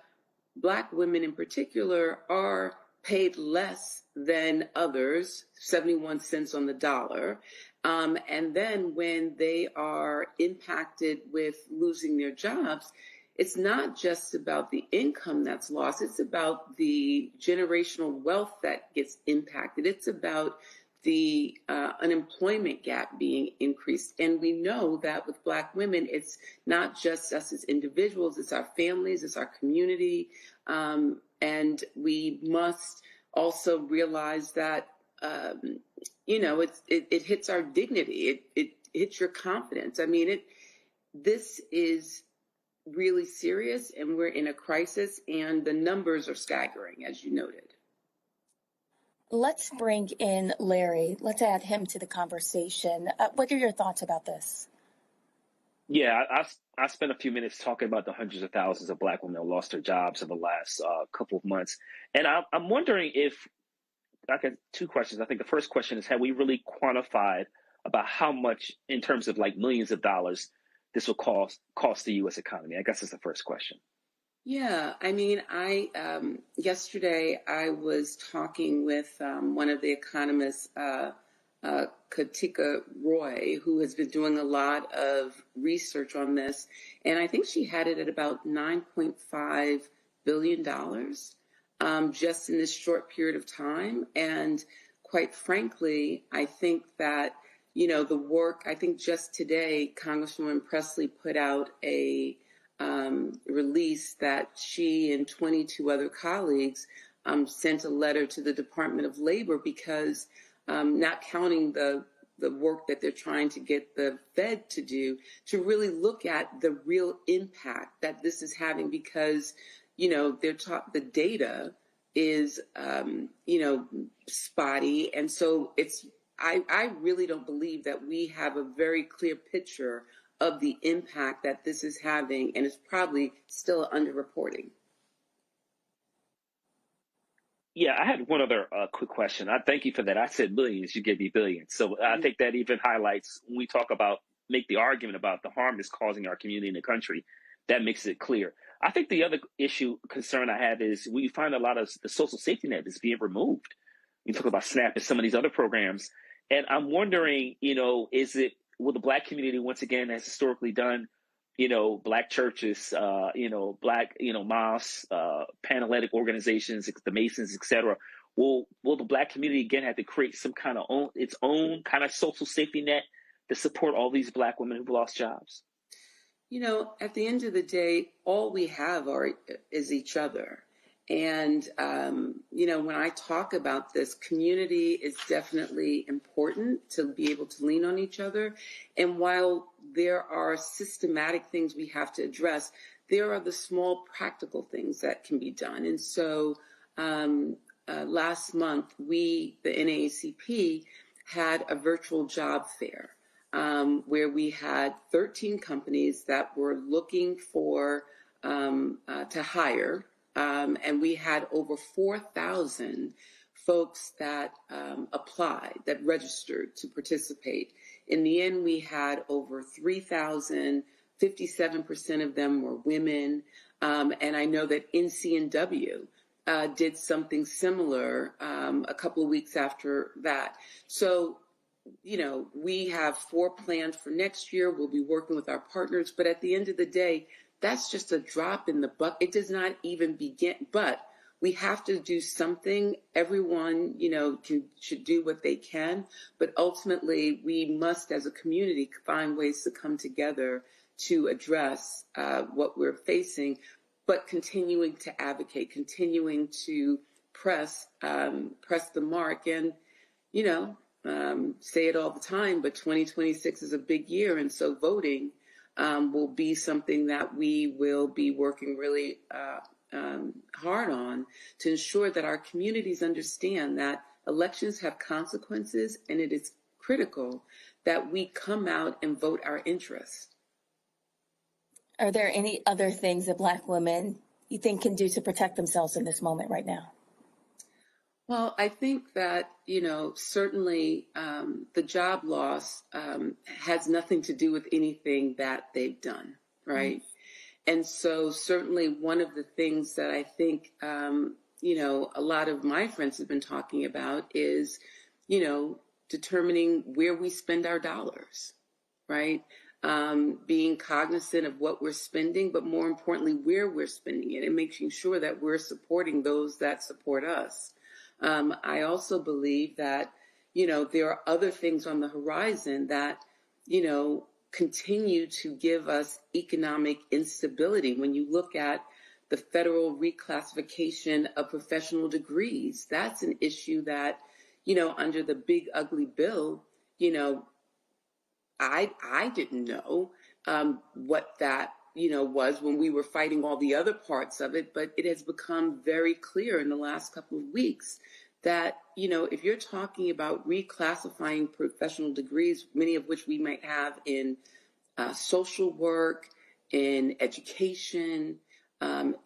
Speaker 8: Black women in particular are paid less than others, 71 cents on the dollar. And then when they are impacted with losing their jobs, it's not just about the income that's lost. It's about the generational wealth that gets impacted. It's about the unemployment gap being increased. And we know that with Black women, it's not just us as individuals, it's our families, it's our community. And we must also realize that, it hits our dignity. It hits your confidence. I mean, this is really serious, and we're in a crisis, and the numbers are staggering, as you noted.
Speaker 11: Let's bring in Larry. Let's add him to the conversation. What are your thoughts about this?
Speaker 12: Yeah, I spent a few minutes talking about the hundreds of thousands of Black women who lost their jobs in the last couple of months. And I'm wondering if, I got two questions. I think the first question is, have we really quantified about how much, in terms of like millions of dollars, this will cost the U.S. economy? I guess that's the first question.
Speaker 8: Yeah, I mean, yesterday I was talking with one of the economists, Katika Roy, who has been doing a lot of research on this, and I think she had it at about $9.5 billion just in this short period of time. And quite frankly, I think that, the work, I think just today, Congresswoman Presley put out a release that she and 22 other colleagues sent a letter to the Department of Labor because not counting the work that they're trying to get the Fed to do, to really look at the real impact that this is having, because, the data is, spotty. And so I really don't believe that we have a very clear picture of the impact that this is having, and it's probably still underreporting.
Speaker 12: Yeah, I had one other quick question. I thank you for that. I said millions, you gave me billions. So I think that even highlights, when we talk about, make the argument about the harm it's causing our community and the country, that makes it clear. I think the other concern I have is we find a lot of the social safety net is being removed. You talk about SNAP and some of these other programs. And I'm wondering, will the Black community, once again, has historically done, Black churches, Black, mosques, Panhellenic organizations, the Masons, et cetera. Will the Black community again have to create some kind of its own kind of social safety net to support all these Black women who've lost jobs?
Speaker 8: At the end of the day, all we have is each other. And, when I talk about this, community is definitely important to be able to lean on each other. And while there are systematic things we have to address, there are the small practical things that can be done. And so last month, the NAACP, had a virtual job fair where we had 13 companies that were looking for to hire. And we had over 4,000 folks that applied, that registered to participate. In the end, we had over 3,000, 57% of them were women. And I know that NCNW did something similar a couple of weeks after that. So, we have 4 planned for next year. We'll be working with our partners. But at the end of the day, that's just a drop in the bucket. It does not even begin, but we have to do something. Everyone, should do what they can, but ultimately we must, as a community, find ways to come together to address what we're facing, but continuing to advocate, continuing to press the mark, and say it all the time, but 2026 is a big year, and so voting will be something that we will be working really hard on to ensure that our communities understand that elections have consequences, and it is critical that we come out and vote our interests.
Speaker 11: Are there any other things that Black women you think can do to protect themselves in this moment right now?
Speaker 8: Well, I think that, certainly the job loss has nothing to do with anything that they've done, right?
Speaker 7: And so certainly one of the things that I think, a lot of my friends have been talking about is, determining where we spend our dollars, right? Being cognizant of what we're spending, but more importantly, where we're spending it and making sure that we're supporting those that support us. I also believe that, there are other things on the horizon that, continue to give us economic instability. When you look at the federal reclassification of professional degrees, that's an issue that, under the big ugly bill, I didn't know what that, was when we were fighting all the other parts of it, but it has become very clear in the last couple of weeks that, if you're talking about reclassifying professional degrees, many of which we might have in social work, in education,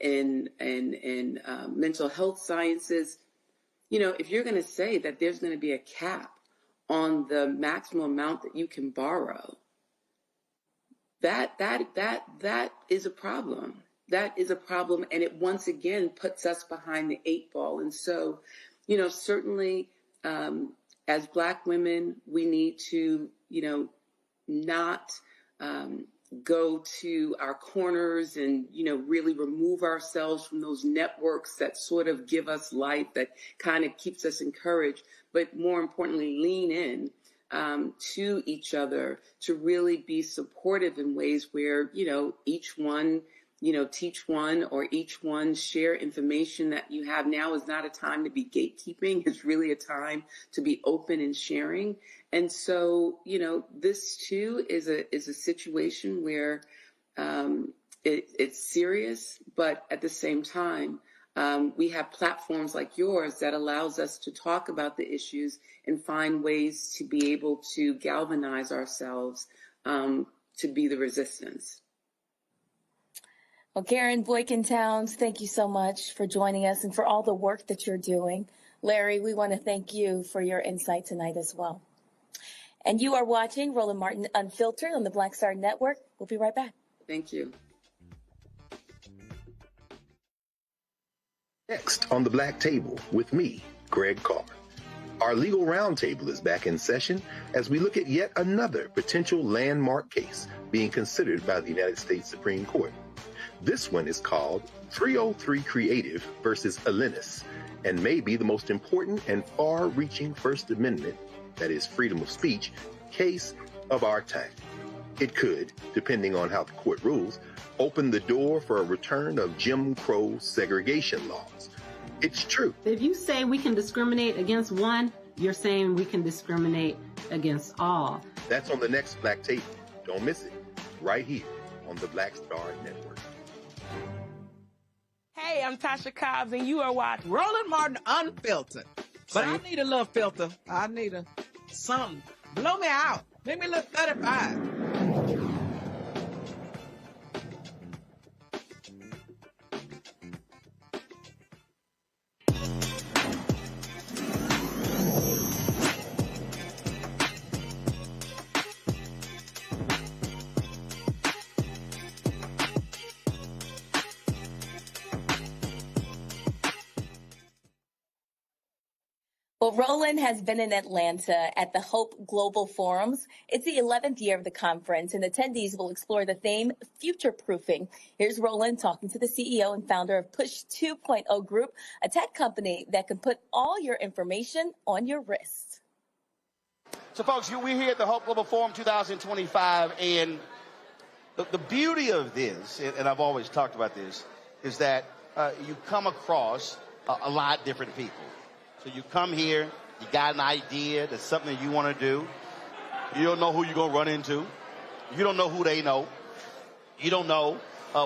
Speaker 7: in mental health sciences, if you're going to say that there's going to be a cap on the maximum amount that you can borrow, that is a problem. That is a problem, and it once again puts us behind the 8 ball. And so, certainly as Black women, we need to, not go to our corners and, really remove ourselves from those networks that sort of give us life, that kind of keeps us encouraged, but more importantly, lean in to each other to really be supportive in ways where, each one, teach one, or each one share information that you have. Now is not a time to be gatekeeping. It's really a time to be open and sharing. And so, this too is a situation where it's serious, but at the same time, we have platforms like yours that allows us to talk about the issues and find ways to be able to galvanize ourselves to be the resistance.
Speaker 11: Well, Karen Boykin-Towns, thank you so much for joining us and for all the work that you're doing. Larry, we want to thank you for your insight tonight as well. And you are watching Roland Martin Unfiltered on the Black Star Network. We'll be right back.
Speaker 7: Thank you.
Speaker 10: Next on the Black Table with me, Greg Carr. Our legal roundtable is back in session as we look at yet another potential landmark case being considered by the United States Supreme Court. This one is called 303 Creative versus Alennis, and may be the most important and far-reaching First Amendment, that is freedom of speech, case of our time. It could, depending on how the court rules, open the door for a return of Jim Crow segregation laws. It's true.
Speaker 1: If you say we can discriminate against one, you're saying we can discriminate against all.
Speaker 10: That's on the next Black Table. Don't miss it. Right here on the Black Star Network.
Speaker 13: Hey, I'm Tasha Cobbs, and you are watching Roland Martin Unfiltered. But I need a little filter. I need something. Blow me out. Make me look 35.
Speaker 11: Well, Roland has been in Atlanta at the Hope Global Forums. It's the 11th year of the conference, and attendees will explore the theme future-proofing. Here's Roland talking to the CEO and founder of Push 2.0 Group, a tech company that can put all your information on your wrist.
Speaker 2: So, folks, we're here at the Hope Global Forum 2025, and the beauty of this, and I've always talked about this, is that you come across a lot of different people. So you come here, you got an idea, there's something that you want to do. You don't know who you're going to run into. You don't know who they know. You don't know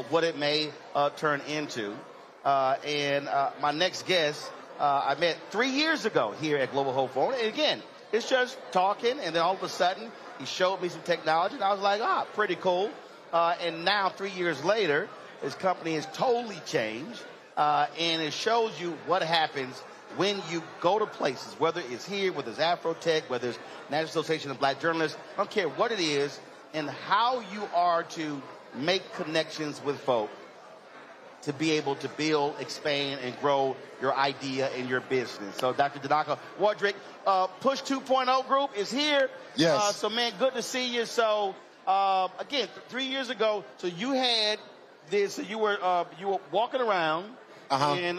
Speaker 2: what it may turn into. And my next guest, I met 3 years ago here at Global Hope Forum. And again, it's just talking, and then all of a sudden, he showed me some technology, and I was like, pretty cool. And now, 3 years later, his company has totally changed, and it shows you what happens when you go to places, whether it's here, whether it's Afrotech, whether it's National Association of Black Journalists, I don't care what it is, and how you are to make connections with folk to be able to build, expand, and grow your idea and your business. So Dr. Janaka Wardrick, Push 2.0 group is here.
Speaker 27: Yes.
Speaker 2: So, man, good to see you. So, again, 3 years ago, so you had this, you were walking around, and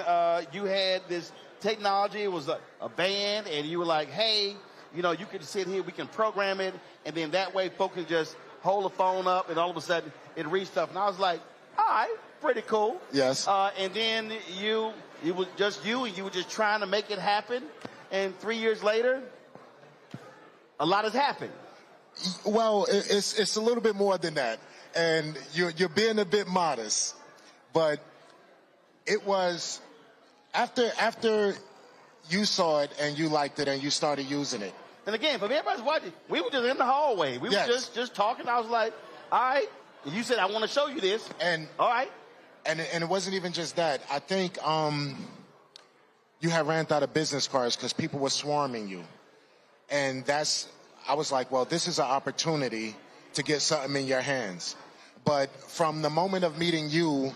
Speaker 2: you had this technology. It was a band, and you were like, hey, you know, you can sit here, we can program it, and then that way folks can just hold the phone up, and all of a sudden it reads stuff. And I was like, all right, pretty cool.
Speaker 27: Yes.
Speaker 2: And then it was just you, and you were just trying to make it happen. And 3 years later, a lot has happened.
Speaker 27: Well, it's a little bit more than that. And you're being a bit modest. But it was after you saw it and you liked it and you started using it.
Speaker 2: And again, for everybody's watching, we were just in the hallway. We were just talking. I was like, all right. And you said, I want to show you this.
Speaker 27: And
Speaker 2: all right.
Speaker 27: And it wasn't even just that. I think you had ran out of business cards because people were swarming you. And I was like, well, this is an opportunity to get something in your hands. But from the moment of meeting you,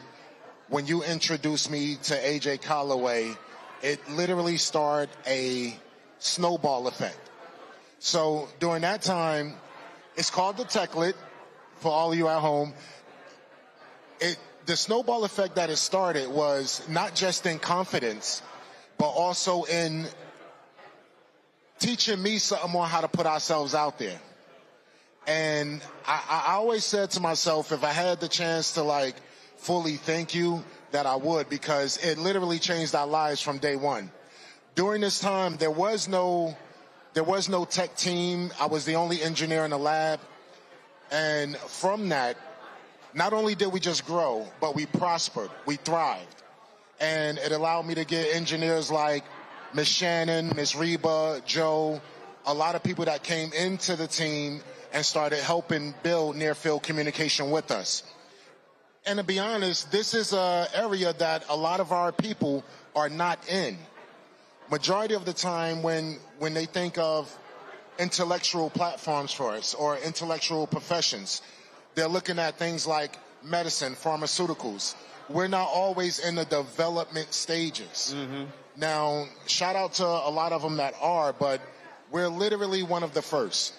Speaker 27: when you introduced me to AJ Calloway, it literally started a snowball effect. So during that time, it's called the Techlet for all of you at home. The snowball effect that it started was not just in confidence, but also in teaching me something more how to put ourselves out there. And I always said to myself, if I had the chance to like fully thank you, that I would, because it literally changed our lives from day one. During this time, there was no tech team. I was the only engineer in the lab. And from that, not only did we just grow, but we prospered, we thrived. And it allowed me to get engineers like Miss Shannon, Miss Reba, Joe, a lot of people that came into the team and started helping build near-field communication with us. And to be honest, this is an area that a lot of our people are not in. Majority of the time when they think of intellectual platforms for us or intellectual professions, they're looking at things like medicine, pharmaceuticals. We're not always in the development stages. Mm-hmm. Now, shout out to a lot of them that are, but we're literally one of the first.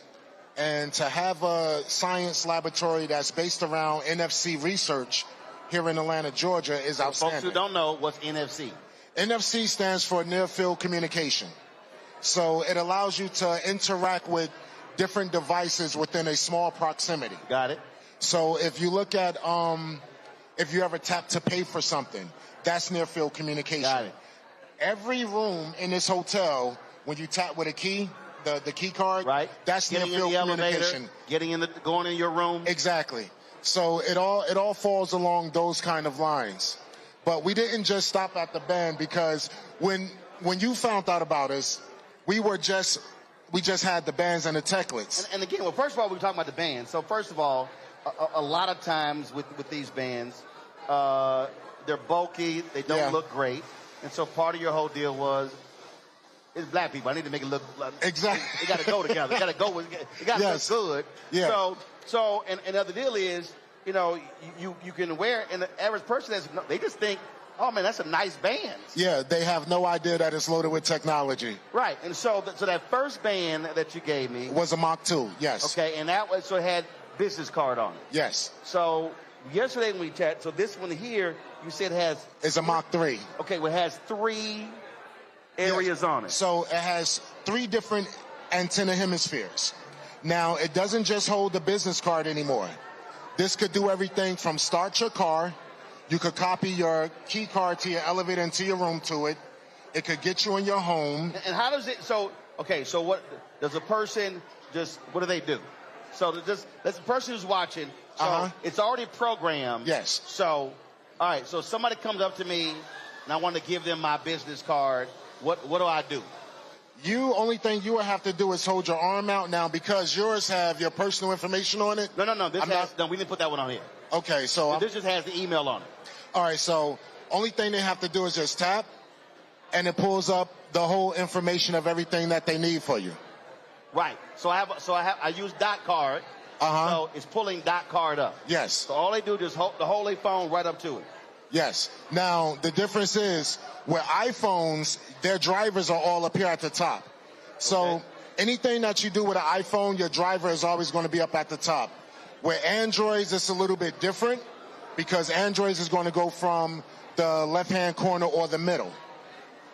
Speaker 27: And to have a science laboratory that's based around NFC research here in Atlanta, Georgia is outstanding.
Speaker 2: Folks who don't know, what's NFC?
Speaker 6: NFC stands for near field communication. So it allows you to interact with different devices within a small proximity.
Speaker 2: Got it.
Speaker 6: So if you look at, if you ever tap to pay for something, that's near field communication.
Speaker 2: Got it.
Speaker 6: Every room in this hotel, when you tap with a key, the key card,
Speaker 2: right?
Speaker 6: That's near field communication.
Speaker 2: Going in your room.
Speaker 6: Exactly. So it all falls along those kind of lines. But we didn't just stop at the band, because when you found out about us, we just had the bands and the Techlets.
Speaker 2: And again, well, first of all, we're talking about the bands. So first of all, a lot of times with these bands, they're bulky, they don't look great. And so part of your whole deal was, it's black people, I need to make it look like,
Speaker 6: exactly.
Speaker 2: It got to go together. It got to go. It got to look good.
Speaker 6: Yeah.
Speaker 2: So and the other deal is, you know, you can wear, and the average person they just think, oh man, that's a nice band.
Speaker 6: Yeah, they have no idea that it's loaded with technology.
Speaker 2: Right, and so that first band that you gave me
Speaker 6: was a Mach 2. Yes.
Speaker 2: Okay, and that was, so it had business card on it.
Speaker 6: Yes.
Speaker 2: So yesterday when we chat, so this one here, you said has
Speaker 6: it's a Mach 3.
Speaker 2: Okay, well, it has 3 areas on it.
Speaker 6: So it has 3 different antenna hemispheres. Now, it doesn't just hold the business card anymore. This could do everything from start your car. You could copy your key card to your elevator and to your room to it. It could get you in your home.
Speaker 2: And how does it, so what does a person what do they do? So that's the person who's watching, so it's already programmed.
Speaker 6: Yes.
Speaker 2: So, all right, so somebody comes up to me and I want to give them my business card. What do I do?
Speaker 6: Only thing you would have to do is hold your arm out now, because yours have your personal information on it.
Speaker 2: No, we didn't put that one on here.
Speaker 6: Okay, so
Speaker 2: this just has the email on it.
Speaker 6: All right, so only thing they have to do is just tap, and it pulls up the whole information of everything that they need for you.
Speaker 2: Right. So I use dot card. So it's pulling that card up.
Speaker 27: Yes.
Speaker 2: So all they do is just hold their phone right up to it.
Speaker 27: Yes. Now, the difference is where iPhones, their drivers are all up here at the top. So anything that you do with an iPhone, your driver is always going to be up at the top. Where Androids, it's a little bit different because Androids is going to go from the left-hand corner or the middle.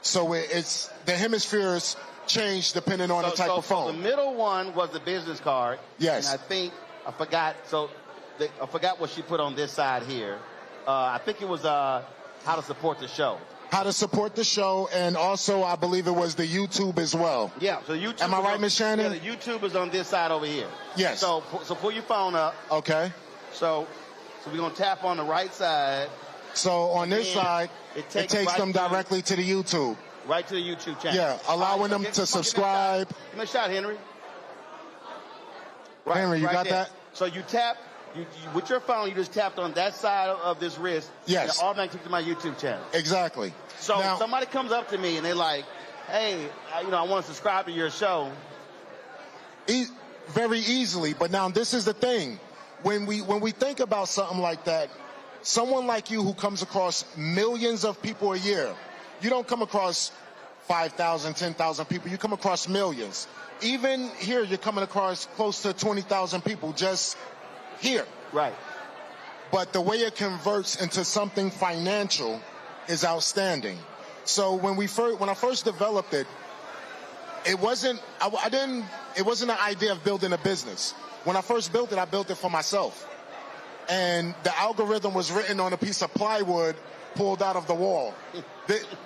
Speaker 27: So it's the hemispheres change depending on the type of phone.
Speaker 2: So the middle one was the business card.
Speaker 27: Yes.
Speaker 2: And I forgot what she put on this side here. I think it was how to support the show.
Speaker 27: How to support the show, and also I believe it was the YouTube as well.
Speaker 2: Yeah, so YouTube.
Speaker 27: Am I right, Ms. Shannon?
Speaker 2: Yeah, the YouTube is on this side over here.
Speaker 27: Yes.
Speaker 2: So pull your phone up.
Speaker 27: Okay.
Speaker 2: So we're gonna tap on the right side.
Speaker 27: So on this side, it takes them directly to the YouTube.
Speaker 2: Right to the YouTube channel.
Speaker 27: Yeah, allowing them to subscribe.
Speaker 2: Give me a shot, Henry.
Speaker 27: Right, Henry, you got that?
Speaker 2: So you tap. You, with your phone, you just tapped on that side of this wrist.
Speaker 27: Yes.
Speaker 2: And it automatically took to my YouTube channel.
Speaker 27: Exactly.
Speaker 2: So if somebody comes up to me and they're like, hey, I want to subscribe to your show.
Speaker 27: Very easily. But now this is the thing. When we think about something like that, someone like you who comes across millions of people a year, you don't come across 5,000, 10,000 people. You come across millions. Even here, you're coming across close to 20,000 people just here.
Speaker 2: Right.
Speaker 27: But the way it converts into something financial is outstanding. So when I first developed it, it wasn't an idea of building a business. When I first built it, I built it for myself. And the algorithm was written on a piece of plywood pulled out of the wall.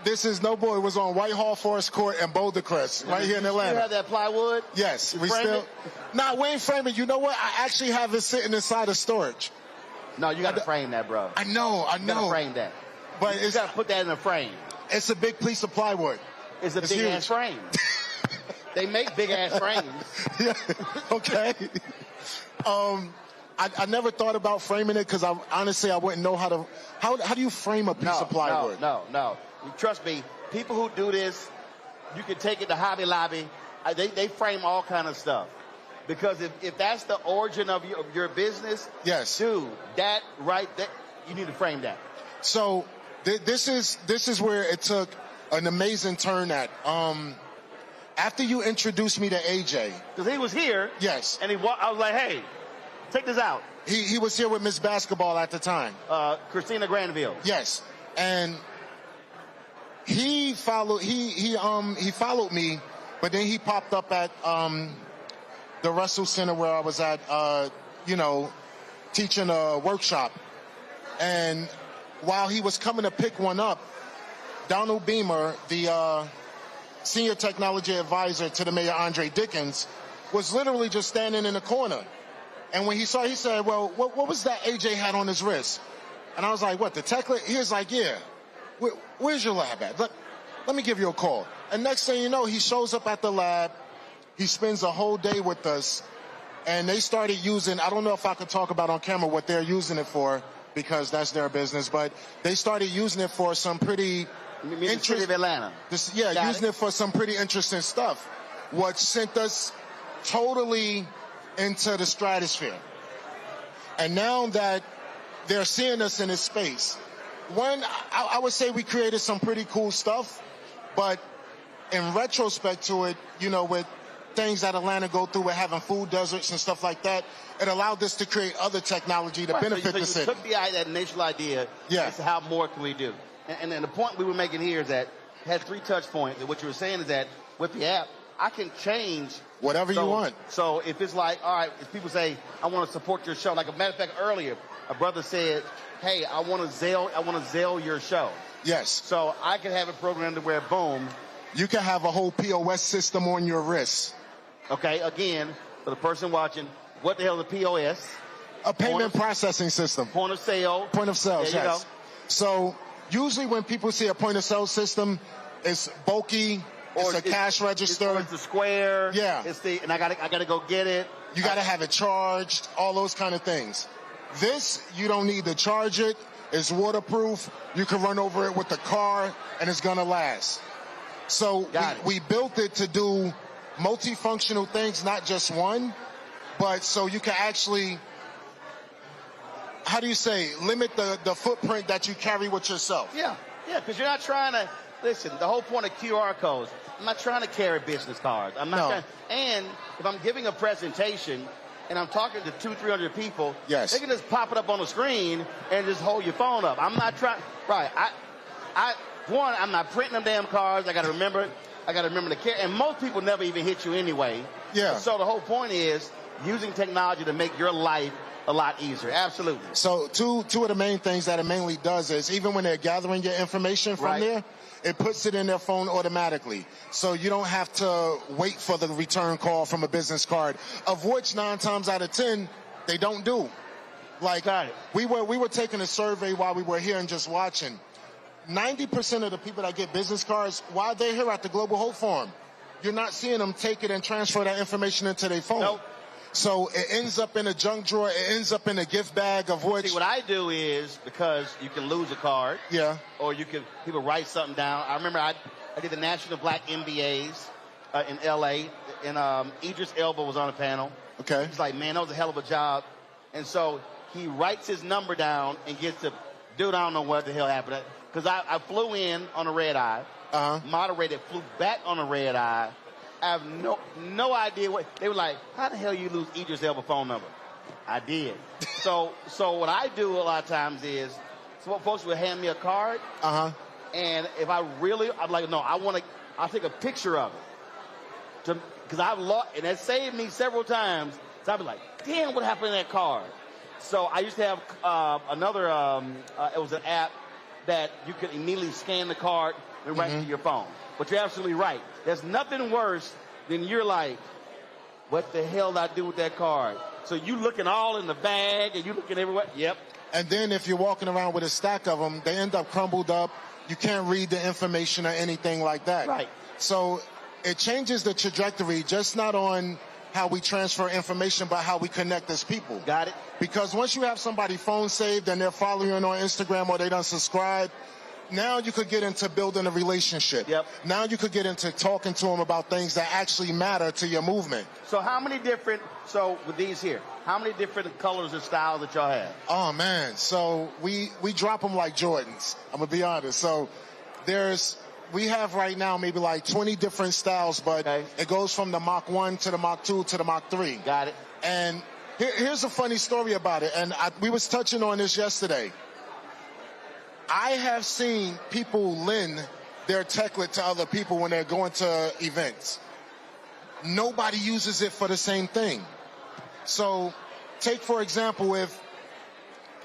Speaker 27: This is it was on Whitehall Forest Court and Boulder Crest, right here in Atlanta.
Speaker 2: You have that plywood?
Speaker 27: Yes.
Speaker 2: We still.
Speaker 27: Nah, we ain't framing. You know what? I actually have it sitting inside of storage.
Speaker 2: No, you got to frame that, bro.
Speaker 27: I know.
Speaker 2: You got to frame that.
Speaker 27: But
Speaker 2: you got to put that in a frame.
Speaker 27: It's a big piece of plywood.
Speaker 2: It's a big ass frame. They make big ass frames.
Speaker 27: Yeah. Okay. I never thought about framing it because honestly I wouldn't know how do you frame a piece of plywood?
Speaker 2: No. Trust me, people who do this, you can take it to Hobby Lobby. They frame all kind of stuff. Because if that's the origin of your business,
Speaker 27: yes,
Speaker 2: dude, you need to frame that.
Speaker 27: So this is where it took an amazing turn at. After you introduced me to AJ,
Speaker 2: because he was here,
Speaker 27: yes,
Speaker 2: and I was like, hey, check this out.
Speaker 27: He was here with Miss Basketball at the time,
Speaker 2: Christina Granville.
Speaker 27: Yes, and he followed me, but then he popped up at the Russell Center where I was at, teaching a workshop. And while he was coming to pick one up, Donald Beamer, the senior technology advisor to the Mayor Andre Dickens, was literally just standing in the corner. And when he saw, he said, well, what was that AJ had on his wrist? And I was like, what, the tech? He was like, yeah. Where's your lab at? Let me give you a call. And next thing you know, he shows up at the lab. He spends a whole day with us. And they started using, I don't know if I could talk about on camera what they're using it for, because that's their business, but they started using it for some pretty
Speaker 2: interesting of Atlanta.
Speaker 27: Using it for some pretty interesting stuff, which sent us totally into the stratosphere. And now that they're seeing us in this space, I would say we created some pretty cool stuff, but in retrospect to it, with things that Atlanta go through with having food deserts and stuff like that, it allowed us to create other technology to benefit the city.
Speaker 2: So you took that initial idea and said, how more can we do? And then the point we were making here is that it has 3 touch points. And what you were saying is that with the app, I can change
Speaker 27: whatever you want.
Speaker 2: So if it's like, all right, if people say, I want to support your show, like a matter of fact, earlier, a brother said, hey, I want to Zelle your show.
Speaker 27: Yes.
Speaker 2: So I can have a program to where, boom.
Speaker 27: You can have a whole POS system on your wrist.
Speaker 2: Okay, again, for the person watching, what the hell is a POS?
Speaker 27: A payment processing system.
Speaker 2: Point of sale.
Speaker 27: Point of sale,
Speaker 2: there you
Speaker 27: yes.
Speaker 2: Go.
Speaker 27: So usually when people see a point of sale system, it's bulky, it's a cash register.
Speaker 2: It's the square.
Speaker 27: Yeah.
Speaker 2: And I gotta go get it.
Speaker 27: You gotta have it charged, all those kind of things. This, you don't need to charge it. It's waterproof. You can run over it with the car and it's gonna last. So we built it to do multifunctional things, not just one,
Speaker 6: but so you can actually, how do you say, limit the footprint that you carry with yourself.
Speaker 2: Yeah, because you're not trying to, listen, the whole point of QR codes, I'm not trying to carry business cards. I'm not trying, and if I'm giving a presentation and I'm talking to 200-300 people,
Speaker 6: yes,
Speaker 2: they can just pop it up on the screen and just hold your phone up. I'm not trying, right, I'm not printing them damn cards. I got to remember to carry, and most people never even hit you anyway.
Speaker 6: Yeah.
Speaker 2: So the whole point is using technology to make your life a lot easier. Absolutely.
Speaker 6: So two of the main things that it mainly does is even when they're gathering your information from there, it puts it in their phone automatically. So you don't have to wait for the return call from a business card, of which 9 times out of 10, they don't do. Like, we were taking a survey while we were here and just watching. 90% of the people that get business cards, while they're here at the Global Hope Forum, you're not seeing them take it and transfer that information into their phone.
Speaker 2: Nope.
Speaker 6: So it ends up in a junk drawer. It ends up in a gift bag, of which...
Speaker 2: See, what I do is, because you can lose a card.
Speaker 6: Yeah.
Speaker 2: Or people write something down. I remember I did the National Black MBAs in L.A., and Idris Elba was on the panel.
Speaker 6: Okay.
Speaker 2: He's like, man, that was a hell of a job. And so he writes his number down and gets to, dude, I don't know what the hell happened. Because I flew in on a red eye, moderated, flew back on a red eye. I have no idea what, they were like, how the hell you lose Idris Elba phone number? I did. So what I do a lot of times is, so folks will hand me a card, and if I'm like, no, I'll take a picture of it. Because I've lost, and that saved me several times. So I'll be like, damn, what happened to that card? So I used to have it was an app that you could immediately scan the card and write to your phone. But you're absolutely right. There's nothing worse than you're like, what the hell did I do with that card? So you looking all in the bag and you looking everywhere. Yep.
Speaker 6: And then if you're walking around with a stack of them, they end up crumbled up. You can't read the information or anything like that.
Speaker 2: Right.
Speaker 6: So it changes the trajectory, just not on how we transfer information, but how we connect as people.
Speaker 2: Got it.
Speaker 6: Because once you have somebody phone saved and they're following you on Instagram or they done subscribe, now you could get into building a relationship.
Speaker 2: Yep.
Speaker 6: Now you could get into talking to them about things that actually matter to your movement.
Speaker 2: So with these here, how many different colors and styles that y'all have?
Speaker 6: Oh man, so we drop them like Jordans. I'm gonna be honest. So we have right now maybe like 20 different styles, but it goes from the Mach 1 to the Mach 2 to the Mach 3.
Speaker 2: Got it.
Speaker 6: And here's a funny story about it, and we was touching on this yesterday. I have seen people lend their techlet to other people when they're going to events. Nobody uses it for the same thing. So take, for example, if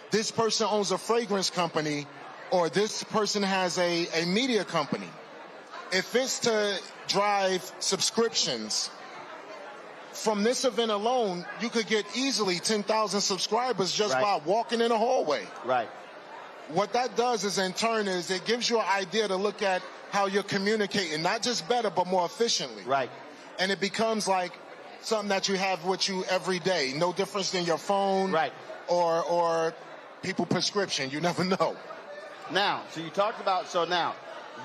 Speaker 6: this person owns a fragrance company or this person has a media company, if it's to drive subscriptions, from this event alone, you could get easily 10,000 subscribers just by walking in a hallway.
Speaker 2: Right.
Speaker 6: What that does is, in turn, is it gives you an idea to look at how you're communicating, not just better, but more efficiently.
Speaker 2: Right.
Speaker 6: And it becomes like something that you have with you every day. No difference than your phone or people's prescription. You never know.
Speaker 2: Now, so you talked about,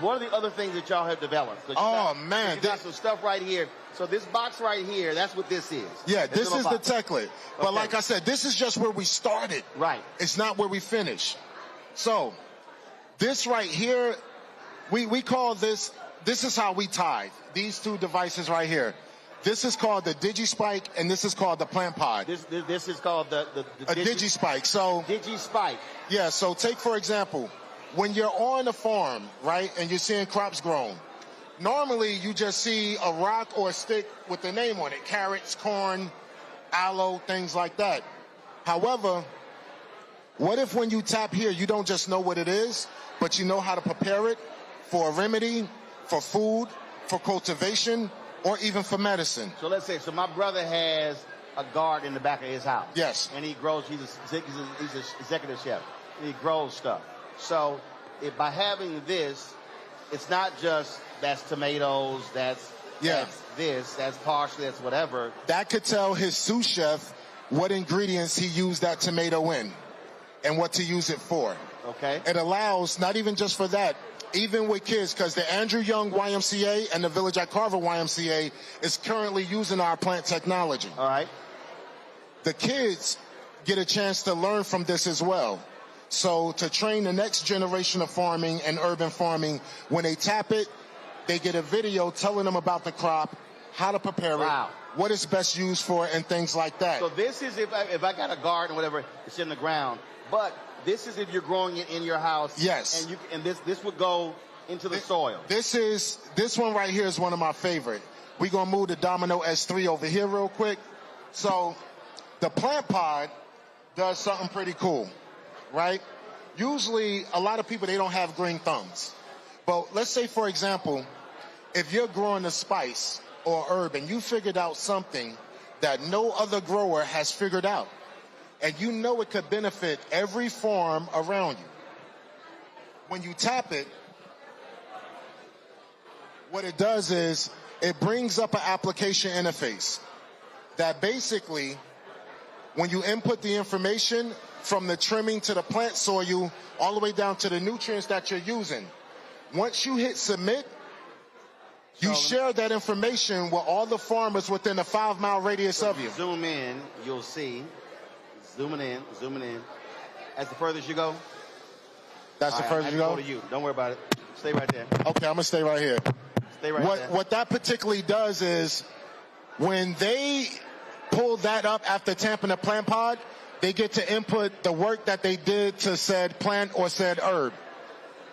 Speaker 2: what are the other things that y'all have developed?
Speaker 6: Man.
Speaker 2: You got some stuff right here. So this box right here, that's what this is.
Speaker 6: Yeah, this is the techlet. But like I said, this is just where we started.
Speaker 2: Right.
Speaker 6: It's not where we finish. So this right here, we call this is how we tithe. These two devices right here. This is called the DigiSpike, and this is called the Plant Pod.
Speaker 2: This is called the
Speaker 6: DigiSpike. So
Speaker 2: DigiSpike.
Speaker 6: Yeah, so take, for example, when you're on a farm, right, and you're seeing crops grown, normally you just see a rock or a stick with the name on it, carrots, corn, aloe, things like that. However, what if when you tap here, you don't just know what it is, but you know how to prepare it for a remedy, for food, for cultivation, or even for medicine?
Speaker 2: So let's say, my brother has a garden in the back of his house.
Speaker 6: Yes.
Speaker 2: And he grows, he's an executive chef. And he grows stuff. So by having this, it's not just that's tomatoes, that's this, that's parsley, that's whatever.
Speaker 6: That could tell his sous chef what ingredients he used that tomato in and what to use it for.
Speaker 2: Okay.
Speaker 6: It allows, not even just for that, even with kids, because the Andrew Young YMCA and the Village at Carver YMCA is currently using our plant technology.
Speaker 2: All right.
Speaker 6: the kids get a chance to learn from this as well. So to train the next generation of farming and urban farming, when they tap it, they get a video telling them about the crop, how to prepare it, what it's best used for, and things like that.
Speaker 2: So this is if I got a garden or whatever, it's in the ground. But this is if you're growing it in your house.
Speaker 6: Yes.
Speaker 2: And this would go into the soil.
Speaker 6: This one right here is one of my favorite. We're going to move the Domino S3 over here real quick. So the plant pod does something pretty cool, right? Usually a lot of people, they don't have green thumbs. But let's say, for example, if you're growing a spice or herb and you figured out something that no other grower has figured out, and you know it could benefit every farm around you, when you tap it, what it does is it brings up an application interface that basically, when you input the information from the trimming to the plant soil all the way down to the nutrients that you're using, once you hit submit, you share that information with all the farmers within a 5-mile radius of you.
Speaker 2: Zoom in, you'll see. Zooming in. As the furthest you go?
Speaker 6: That's the furthest you go?
Speaker 2: To you. Don't worry about it. Stay right there.
Speaker 6: Okay, I'm going to stay right here.
Speaker 2: Stay right there.
Speaker 6: What that particularly does is when they pull that up after tamping the plant pod, they get to input the work that they did to said plant or said herb.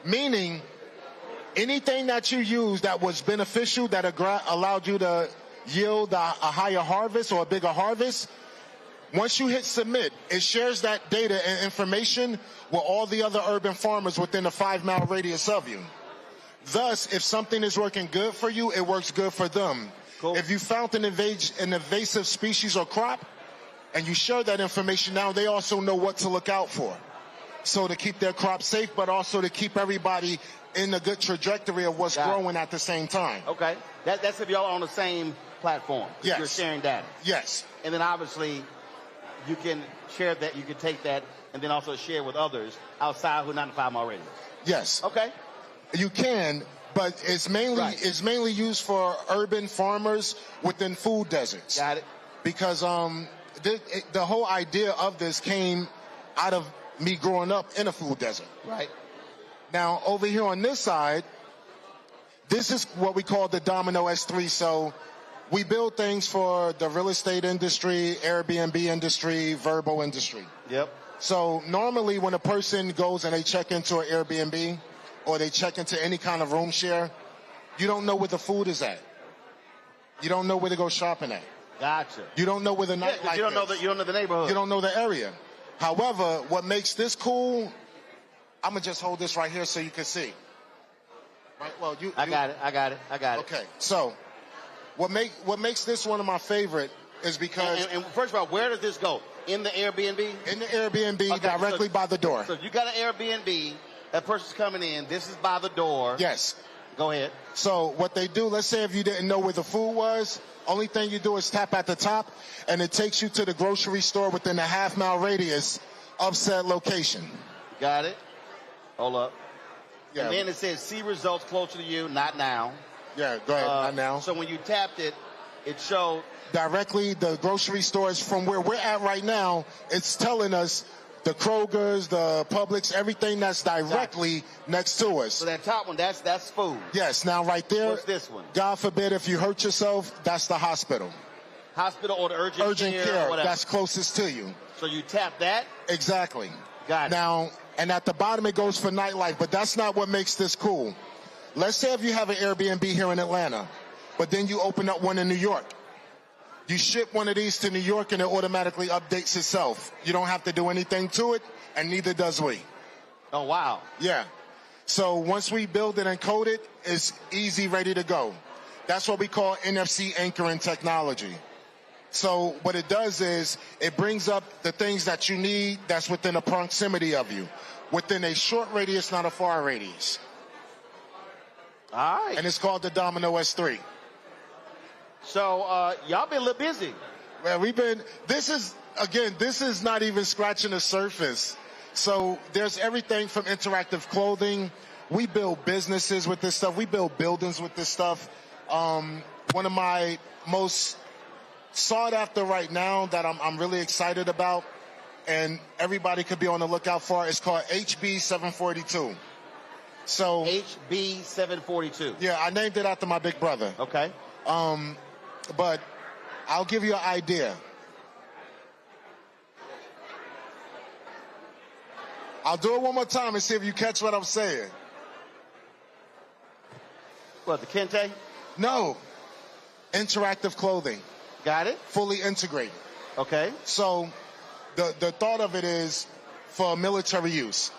Speaker 6: Meaning, anything that you used that was beneficial, that allowed you to yield a higher harvest or a bigger harvest, once you hit submit, it shares that data and information with all the other urban farmers within a 5-mile radius of you. Thus, if something is working good for you, it works good for them. Cool. If you found an invasive species or crop, and you share that information, now they also know what to look out for. So to keep their crop safe, but also to keep everybody in a good trajectory of what's growing at the same time.
Speaker 2: Okay. That's if y'all are on the same platform.
Speaker 6: Yes.
Speaker 2: You're sharing data.
Speaker 6: Yes.
Speaker 2: And then obviously, you can share that, you can take that, and then also share with others outside who are not in 5-mile radius.
Speaker 6: Yes.
Speaker 2: Okay.
Speaker 6: You can, but it's mainly used for urban farmers within food deserts.
Speaker 2: Got it.
Speaker 6: Because the whole idea of this came out of me growing up in a food desert.
Speaker 2: Right.
Speaker 6: Now, over here on this side, this is what we call the Domino S3. So we build things for the real estate industry, Airbnb industry, Verbo industry.
Speaker 2: Yep.
Speaker 6: So normally when a person goes and they check into an Airbnb or they check into any kind of room share, you don't know where the food is at. You don't know where to go shopping at.
Speaker 2: Gotcha.
Speaker 6: You don't know where the nightlife is.
Speaker 2: You don't know the neighborhood.
Speaker 6: You don't know the area. However, what makes this cool, I'm going to just hold this right here so you can see. Right? Well, I got it.
Speaker 2: Okay.
Speaker 6: So what makes this one of my favorite is because...
Speaker 2: And first of all, where does this go? In the Airbnb?
Speaker 6: In the Airbnb, directly by the door.
Speaker 2: So if you got an Airbnb, that person's coming in, this is by the door.
Speaker 6: Yes.
Speaker 2: Go ahead.
Speaker 6: So what they do, let's say if you didn't know where the food was, only thing you do is tap at the top, and it takes you to the grocery store within a 1/2-mile radius of said location.
Speaker 2: Got it. Hold up.
Speaker 6: Yeah.
Speaker 2: And then it says, see results closer to you, not now.
Speaker 6: Yeah, go ahead, not now.
Speaker 2: So when you tapped it, it showed...
Speaker 6: Directly, the grocery stores from where we're at right now, it's telling us the Kroger's, the Publix, everything that's directly next to us.
Speaker 2: So that top one, that's food.
Speaker 6: Yes, now right there.
Speaker 2: What's this one?
Speaker 6: God forbid if you hurt yourself, that's the hospital.
Speaker 2: Hospital or the urgent care, whatever.
Speaker 6: That's closest to you.
Speaker 2: So you tap that?
Speaker 6: Exactly.
Speaker 2: Got it.
Speaker 6: Now, and at the bottom it goes for nightlife, but that's not what makes this cool. Let's say if you have an Airbnb here in Atlanta, but then you open up one in New York. You ship one of these to New York and it automatically updates itself. You don't have to do anything to it, and neither does we.
Speaker 2: Oh, wow.
Speaker 6: Yeah. So once we build it and code it, it's easy, ready to go. That's what we call NFC anchoring technology. So what it does is it brings up the things that you need that's within a proximity of you, within a short radius, not a far radius.
Speaker 2: All right.
Speaker 6: And it's called the Domino S3.
Speaker 2: So y'all been a little busy.
Speaker 6: Well, this is not even scratching the surface. So there's everything from interactive clothing. We build businesses with this stuff. We build buildings with this stuff. One of my most sought after right now that I'm really excited about, and everybody could be on the lookout for. It's called HB 742. So
Speaker 15: HB 742.
Speaker 6: Yeah, I named it after my big brother.
Speaker 15: Okay.
Speaker 6: But I'll give you an idea. I'll do it one more time and see if you catch what I'm saying.
Speaker 15: What, the Kente?
Speaker 6: No. Interactive clothing.
Speaker 15: Got it.
Speaker 6: Fully integrated.
Speaker 15: Okay.
Speaker 6: So the thought of it is for military use.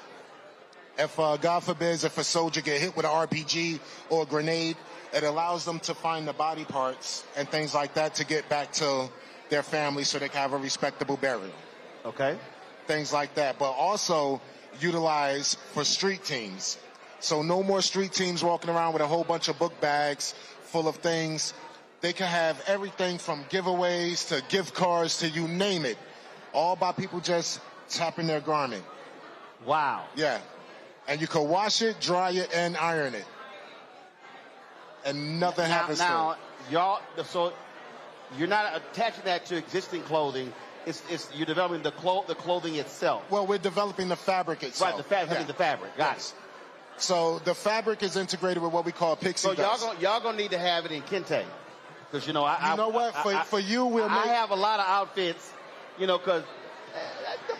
Speaker 6: If, God forbid, if a soldier get hit with an RPG or a grenade, it allows them to find the body parts and things like that to get back to their family so they can have a respectable burial.
Speaker 15: Okay.
Speaker 6: Things like that. But also utilize for street teams. So no more street teams walking around with a whole bunch of book bags full of things. They can have everything from giveaways to gift cards to you name it, all by people just tapping their garment.
Speaker 15: Wow.
Speaker 6: Yeah. And you can wash it, dry it, and iron it. And nothing happens
Speaker 15: now,
Speaker 6: to it.
Speaker 15: Y'all, so you're not attaching that to existing clothing. It's you're developing the clothing itself.
Speaker 6: Well, we're developing the fabric itself.
Speaker 15: Right, the fabric. Got it.
Speaker 6: So the fabric is integrated with what we call pixie dust.
Speaker 15: So y'all gonna need to have it in Kente, because you know
Speaker 6: for you we'll make.
Speaker 15: I have a lot of outfits, you know, because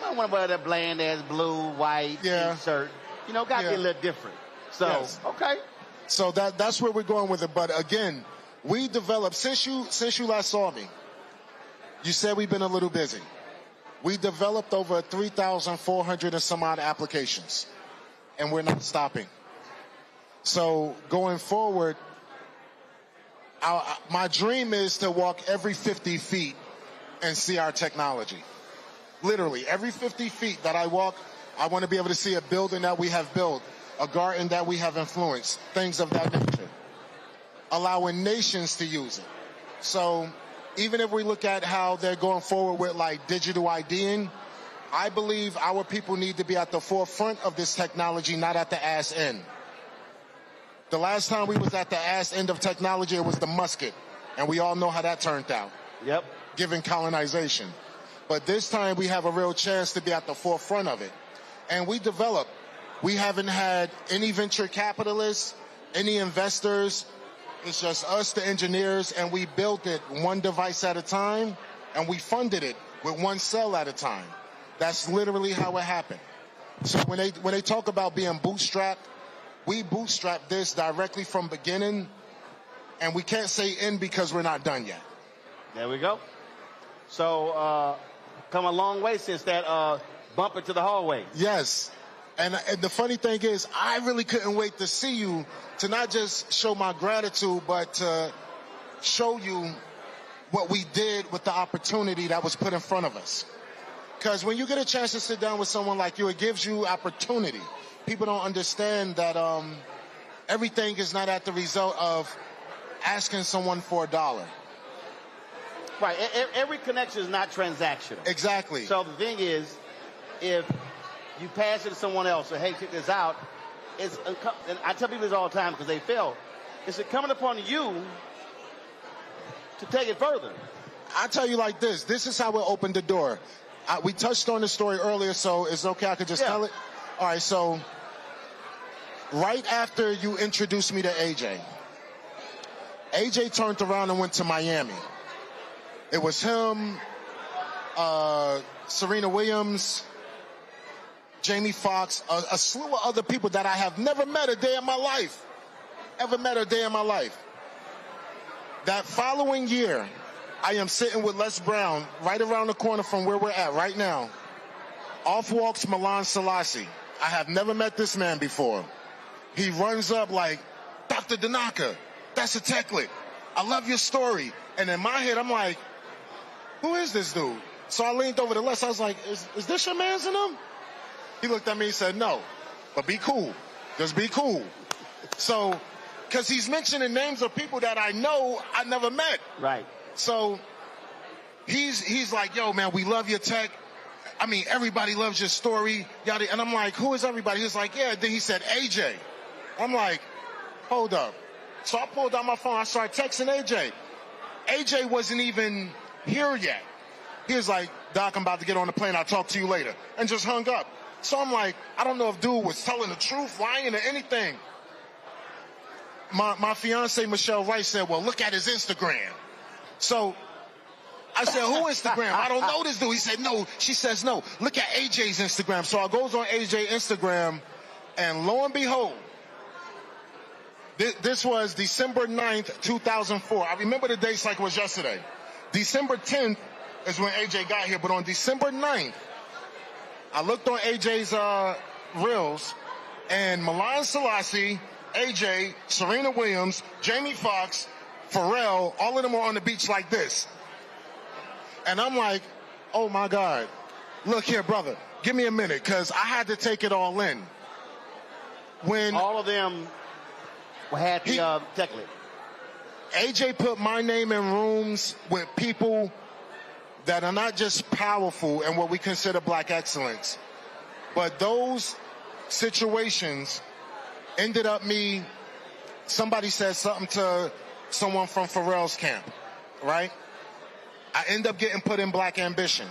Speaker 15: I want to wear that bland ass blue, white T-shirt. You know, got to be a little different. So okay.
Speaker 6: So that's where we're going with it. But again, we developed since you last saw me. You said we've been a little busy. We developed over 3,400 and some odd applications, and we're not stopping. So going forward, my dream is to walk every 50 feet and see our technology. Literally, every 50 feet that I walk, I want to be able to see a building that we have built, a garden that we have influenced, things of that nature, allowing nations to use it. So even if we look at how they're going forward with like digital IDing, I believe our people need to be at the forefront of this technology, not at the ass end. The last time we was at the ass end of technology, it was the musket, and we all know how that turned out.
Speaker 15: Yep.
Speaker 6: Given colonization. But this time we have a real chance to be at the forefront of it. And we develop. We haven't had any venture capitalists, any investors. It's just us, the engineers, and we built it one device at a time, and we funded it with one cell at a time. That's literally how it happened. So when they talk about being bootstrapped, we bootstrapped this directly from beginning, and we can't say end because we're not done yet.
Speaker 15: There we go. So come a long way since that bumper to the hallway.
Speaker 6: Yes. And the funny thing is, I really couldn't wait to see you, to not just show my gratitude, but to show you what we did with the opportunity that was put in front of us. Because when you get a chance to sit down with someone like you, it gives you opportunity. People don't understand that everything is not at the result of asking someone for $1.
Speaker 15: Right. Every connection is not transactional.
Speaker 6: Exactly.
Speaker 15: So the thing is, if you pass it to someone else, or hey, check this out, and I tell people this all the time because they fail, it's incumbent upon you to take it further.
Speaker 6: I tell you like this. This is how it opened the door. We touched on the story earlier, so it's okay. I could just tell it. All right. So right after you introduced me to AJ turned around and went to Miami. It was him, Serena Williams, Jamie Foxx, a slew of other people that I have never met a day in my life. That following year, I am sitting with Les Brown right around the corner from where we're at right now. Off walks Milan Selassie. I have never met this man before. He runs up like, Dr. Danaka, that's a techlet. I love your story. And in my head, I'm like, who is this dude? So I leaned over to Les. I was like, is this your man's in him? He looked at me and said, no, but be cool. Just be cool. So, because he's mentioning names of people that I know I never met.
Speaker 15: Right.
Speaker 6: So he's like, yo, man, we love your tech. I mean, everybody loves your story. Yada. And I'm like, who is everybody? He's like, yeah. Then he said, AJ. I'm like, hold up. So I pulled out my phone. I started texting AJ. AJ wasn't even here yet. He was like, Doc, I'm about to get on the plane. I'll talk to you later. And just hung up. So I'm like, I don't know if dude was telling the truth, lying, or anything. My fiance, Michelle Rice, said, well, look at his Instagram. So I said, who Instagram? I don't know this dude. He said, no. She says, no. Look at AJ's Instagram. So I goes on AJ's Instagram, and lo and behold, this was December 9th, 2004. I remember the dates like it was yesterday. December 10th is when AJ got here, but on December 9th, I looked on AJ's reels, and Milan Selassie, AJ, Serena Williams, Jamie Foxx, Pharrell, all of them are on the beach like this. And I'm like, oh my God, look here, brother, give me a minute, because I had to take it all in. When
Speaker 15: all of them had the technically.
Speaker 6: AJ put my name in rooms with people that are not just powerful and what we consider black excellence, but those situations ended up somebody said something to someone from Pharrell's camp, right? I end up getting put in Black Ambition.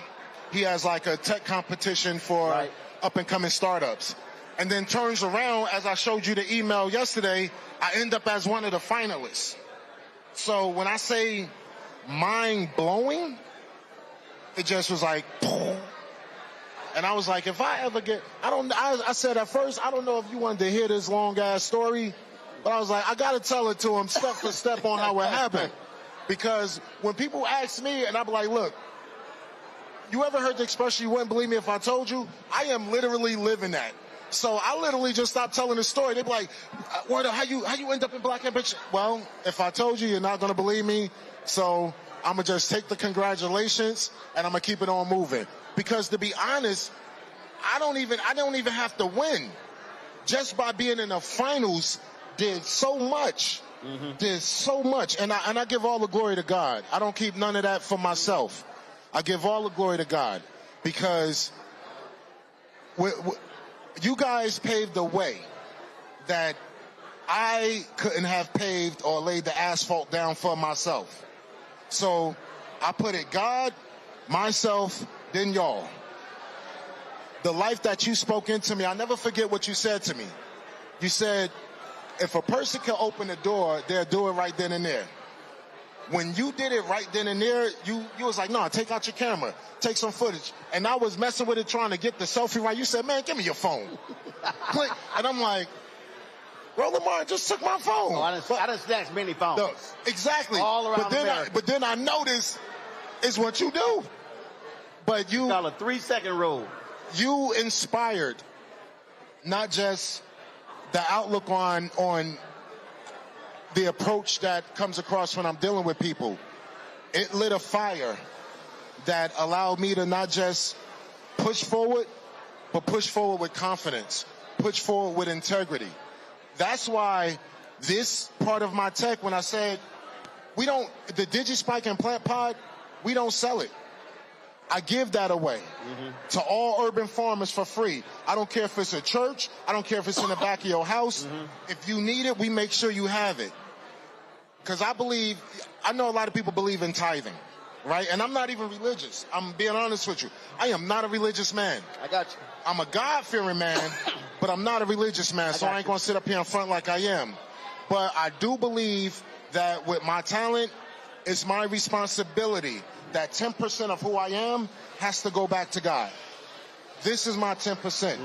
Speaker 6: He has like a tech competition for up and coming startups. And then turns around, as I showed you the email yesterday, I end up as one of the finalists. So when I say mind blowing, it just was like, boom. And I was like, if I ever get, I said at first, I don't know if you wanted to hear this long ass story, but I was like, I got to tell it to him step for step on how it happened. Because when people ask me, and I'm like, look, you ever heard the expression, you wouldn't believe me if I told you? I am literally living that. So I literally just stopped telling the story. They'd be like, how you end up in Black Ambition? Well, if I told you, you're not going to believe me. So I'm going to just take the congratulations and I'm going to keep it on moving. Because to be honest, I don't even have to win. Just by being in the finals did so much. Did so much. And I give all the glory to God. I don't keep none of that for myself. I give all the glory to God. Because you guys paved the way that I couldn't have paved or laid the asphalt down for myself. So I put it God, myself, then y'all. The life that you spoke into me, I'll never forget what you said to me. You said, if a person can open the door, they'll do it right then and there. When you did it right then and there, you was like, no, take out your camera, take some footage. And I was messing with it trying to get the selfie right. You said, man, give me your phone. Click. And I'm like, Roland Martin just took my phone.
Speaker 15: Oh, I done snatched many phones.
Speaker 6: No, exactly.
Speaker 15: All around America.
Speaker 6: But then I noticed it's what you do. But you
Speaker 15: call a 3-second rule.
Speaker 6: You inspired not just the outlook on the approach that comes across when I'm dealing with people. It lit a fire that allowed me to not just push forward, but push forward with confidence, push forward with integrity. That's why this part of my tech, when I said, the DigiSpike and Plant Pod, we don't sell it. I give that away to all urban farmers for free. I don't care if it's a church. I don't care if it's in the back of your house. If you need it, we make sure you have it. Because I know a lot of people believe in tithing, right? And I'm not even religious. I'm being honest with you. I am not a religious man.
Speaker 15: I got you.
Speaker 6: I'm a God-fearing man, but I'm not a religious man, so I ain't going to sit up here in front like I am. But I do believe that with my talent, it's my responsibility that 10% of who I am has to go back to God. This is my 10%.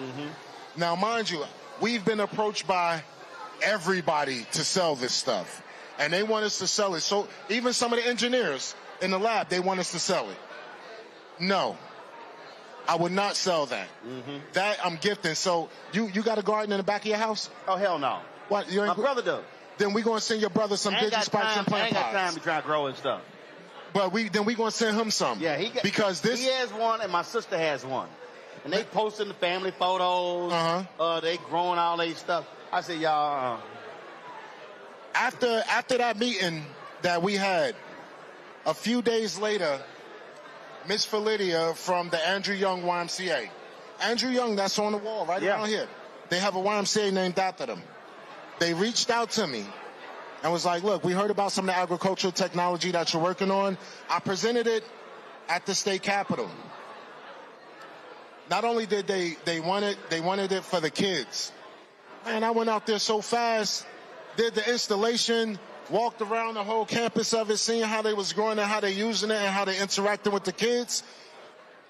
Speaker 6: Now, mind you, we've been approached by everybody to sell this stuff. And they want us to sell it. So even some of the engineers in the lab, they want us to sell it. No, I would not sell that. That I'm gifting. So you got a garden in the back of your house?
Speaker 15: Oh, hell no.
Speaker 6: What?
Speaker 15: My brother does.
Speaker 6: Then we're going to send your brother some DigiSpikes and Plant Pods.
Speaker 15: I ain't got time to try to grow and stuff.
Speaker 6: But we're going to send him some.
Speaker 15: Yeah, he has one and my sister has one. And they posting the family photos. They growing all their stuff. I said, y'all.
Speaker 6: After that meeting that we had, a few days later, Miss Felidia from the Andrew Young YMCA. Andrew Young, that's on the wall right around here. They have a YMCA named after them. They reached out to me and was like, look, we heard about some of the agricultural technology that you're working on. I presented it at the state capitol. Not only did they wanted it for the kids. Man, I went out there so fast, did the installation, walked around the whole campus of it, seeing how they was growing and how they using it and how they interacting with the kids.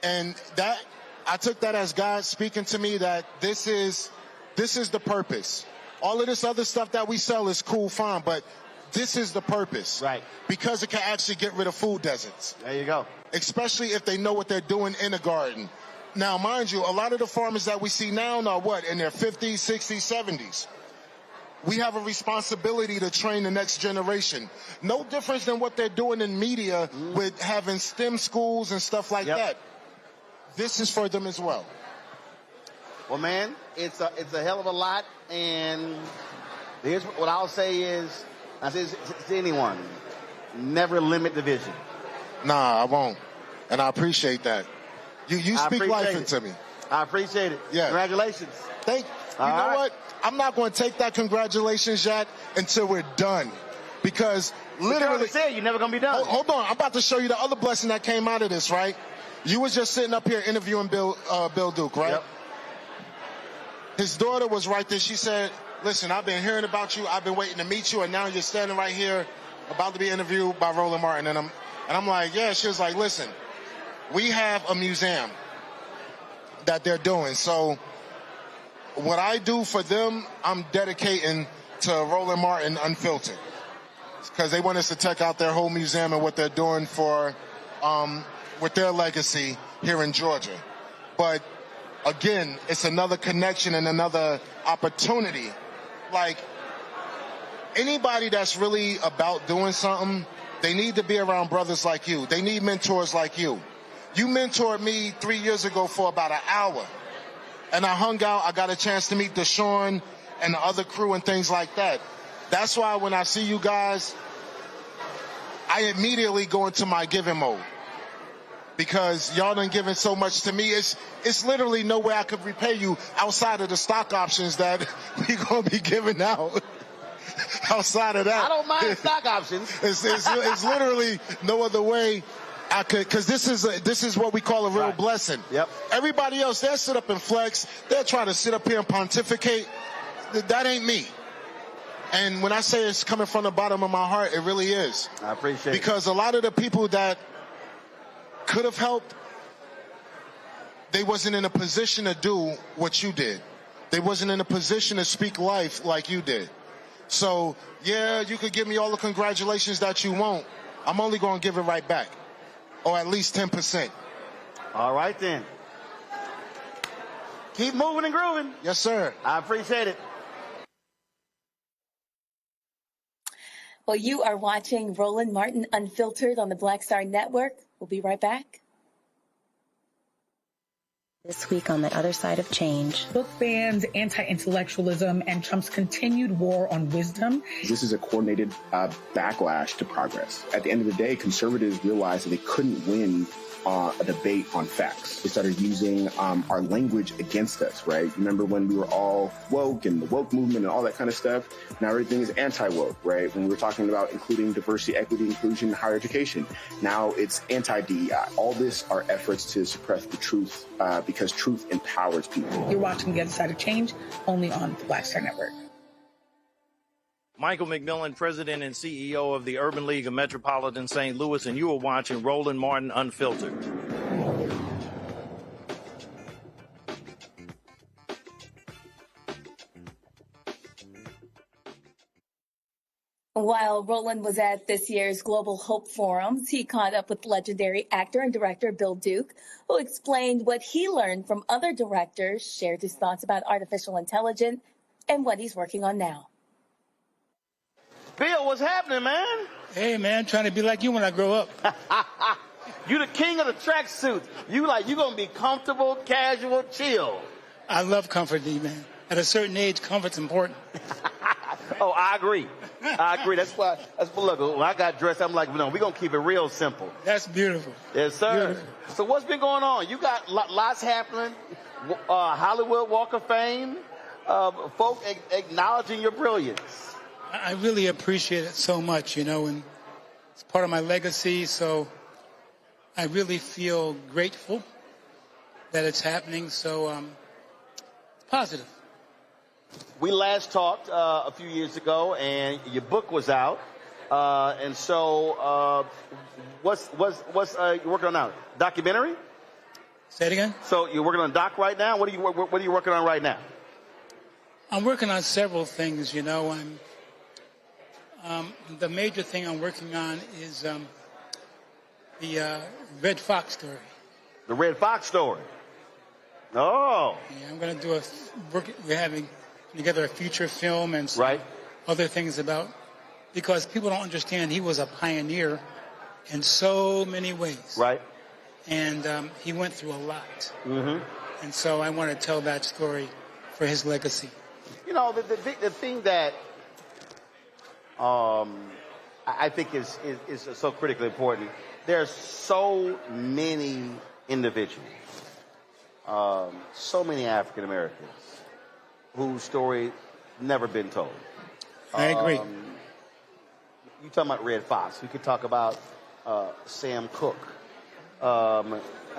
Speaker 6: And that, I took that as God speaking to me that this is the purpose. All of this other stuff that we sell is cool, fine, but this is the purpose.
Speaker 15: Right.
Speaker 6: Because it can actually get rid of food deserts.
Speaker 15: There you go.
Speaker 6: Especially if they know what they're doing in the garden. Now, mind you, a lot of the farmers that we see now are what, in their 50s, 60s, 70s. We have a responsibility to train the next generation. No difference than what they're doing in media with having STEM schools and stuff like that. This is for them as well.
Speaker 15: Well, man, it's a hell of a lot, and here's what I'll say is, I say to anyone, never limit the vision.
Speaker 6: Nah, I won't. And I appreciate that. You speak life into me.
Speaker 15: I appreciate it.
Speaker 6: Yeah.
Speaker 15: Congratulations.
Speaker 6: Thank you. You know what? I'm not going to take that congratulations yet until we're done. Because literally...
Speaker 15: said you're never going to be done.
Speaker 6: Hold on. I'm about to show you the other blessing that came out of this, right? You was just sitting up here interviewing Bill Duke, right?
Speaker 15: Yep.
Speaker 6: His daughter was right there. She said, listen, I've been hearing about you. I've been waiting to meet you. And now you're standing right here about to be interviewed by Roland Martin. And I'm like, yeah. She was like, listen, we have a museum that they're doing. So what I do for them, I'm dedicating to Roland Martin Unfiltered. Because they want us to check out their whole museum and what they're doing for with their legacy here in Georgia. But again, it's another connection and another opportunity. Like, anybody that's really about doing something, they need to be around brothers like you. They need mentors like you. You mentored me 3 years ago for about an hour. And I hung out. I got a chance to meet Deshaun and the other crew and things like that. That's why when I see you guys, I immediately go into my giving mode. Because y'all done given so much to me. It's literally no way I could repay you outside of the stock options that we going to be giving out. Outside of that.
Speaker 15: I don't mind stock options.
Speaker 6: It's literally no other way I could, because this is what we call a real blessing.
Speaker 15: Yep.
Speaker 6: Everybody else, they'll sit up and flex. They'll try to sit up here and pontificate. That ain't me. And when I say it's coming from the bottom of my heart, it really is.
Speaker 15: I appreciate it.
Speaker 6: Because a lot of the people that could have helped, they wasn't in a position to do what you did. They wasn't in a position to speak life like you did. So, yeah, you could give me all the congratulations that you want. I'm only going to give it right back. Or at least 10%.
Speaker 15: All right, then. Keep moving and grooving.
Speaker 6: Yes, sir.
Speaker 15: I appreciate it.
Speaker 11: Well, you are watching Roland Martin Unfiltered on the Black Star Network. We'll be right back.
Speaker 3: This week on the other side of change.
Speaker 4: Book bans, anti-intellectualism, and Trump's continued war on wisdom.
Speaker 5: This is a coordinated backlash to progress. At the end of the day, conservatives realized that they couldn't win a debate on facts. They started using our language against us, right? Remember when we were all woke and the woke movement and all that kind of stuff? Now everything is anti-woke, right? When we were talking about including diversity, equity, inclusion, higher education, now it's anti-DEI. All this are efforts to suppress the truth because truth empowers people.
Speaker 4: You're watching The Other Side of Change only on the Black Star Network.
Speaker 16: Michael McMillan, President and CEO of the Urban League of Metropolitan St. Louis, and you are watching Roland Martin Unfiltered.
Speaker 11: While Roland was at this year's Global Hope Forums, he caught up with legendary actor and director Bill Duke, who explained what he learned from other directors, shared his thoughts about artificial intelligence, and what he's working on now.
Speaker 15: Bill, what's happening, man?
Speaker 17: Hey, man, trying to be like you when I grow up.
Speaker 15: You the king of the tracksuit. You gonna be comfortable, casual, chill.
Speaker 17: I love comfort, man. At a certain age, comfort's important.
Speaker 15: Oh, I agree. That's why, look, when I got dressed, I'm like, no, we're gonna keep it real simple.
Speaker 17: That's beautiful.
Speaker 15: Yes, sir.
Speaker 17: Beautiful.
Speaker 15: So what's been going on? You got lots happening. Hollywood Walk of Fame. Folk acknowledging your brilliance.
Speaker 17: I really appreciate it so much, and it's part of my legacy. So I really feel grateful that it's happening, so positive.
Speaker 15: We last talked a few years ago, and your book was out. And so, what's you working on now? Documentary?
Speaker 17: Say it again.
Speaker 15: So you're working on a doc right now. What are you working on right now?
Speaker 17: I'm working on several things. You know, the major thing I'm working on is the Red Fox story.
Speaker 15: The Red Fox story. Oh.
Speaker 17: Yeah, I'm going to do we're having together a feature film and some other things about, because people don't understand he was a pioneer in so many ways.
Speaker 15: Right.
Speaker 17: And he went through a lot.
Speaker 15: Mm-hmm.
Speaker 17: And so I want to tell that story for his legacy.
Speaker 15: You know, the thing that I think is so critically important, there's so many individuals, so many African Americans whose story never been told.
Speaker 17: I agree.
Speaker 15: You talking about Red Fox? We could talk about Sam Cooke. I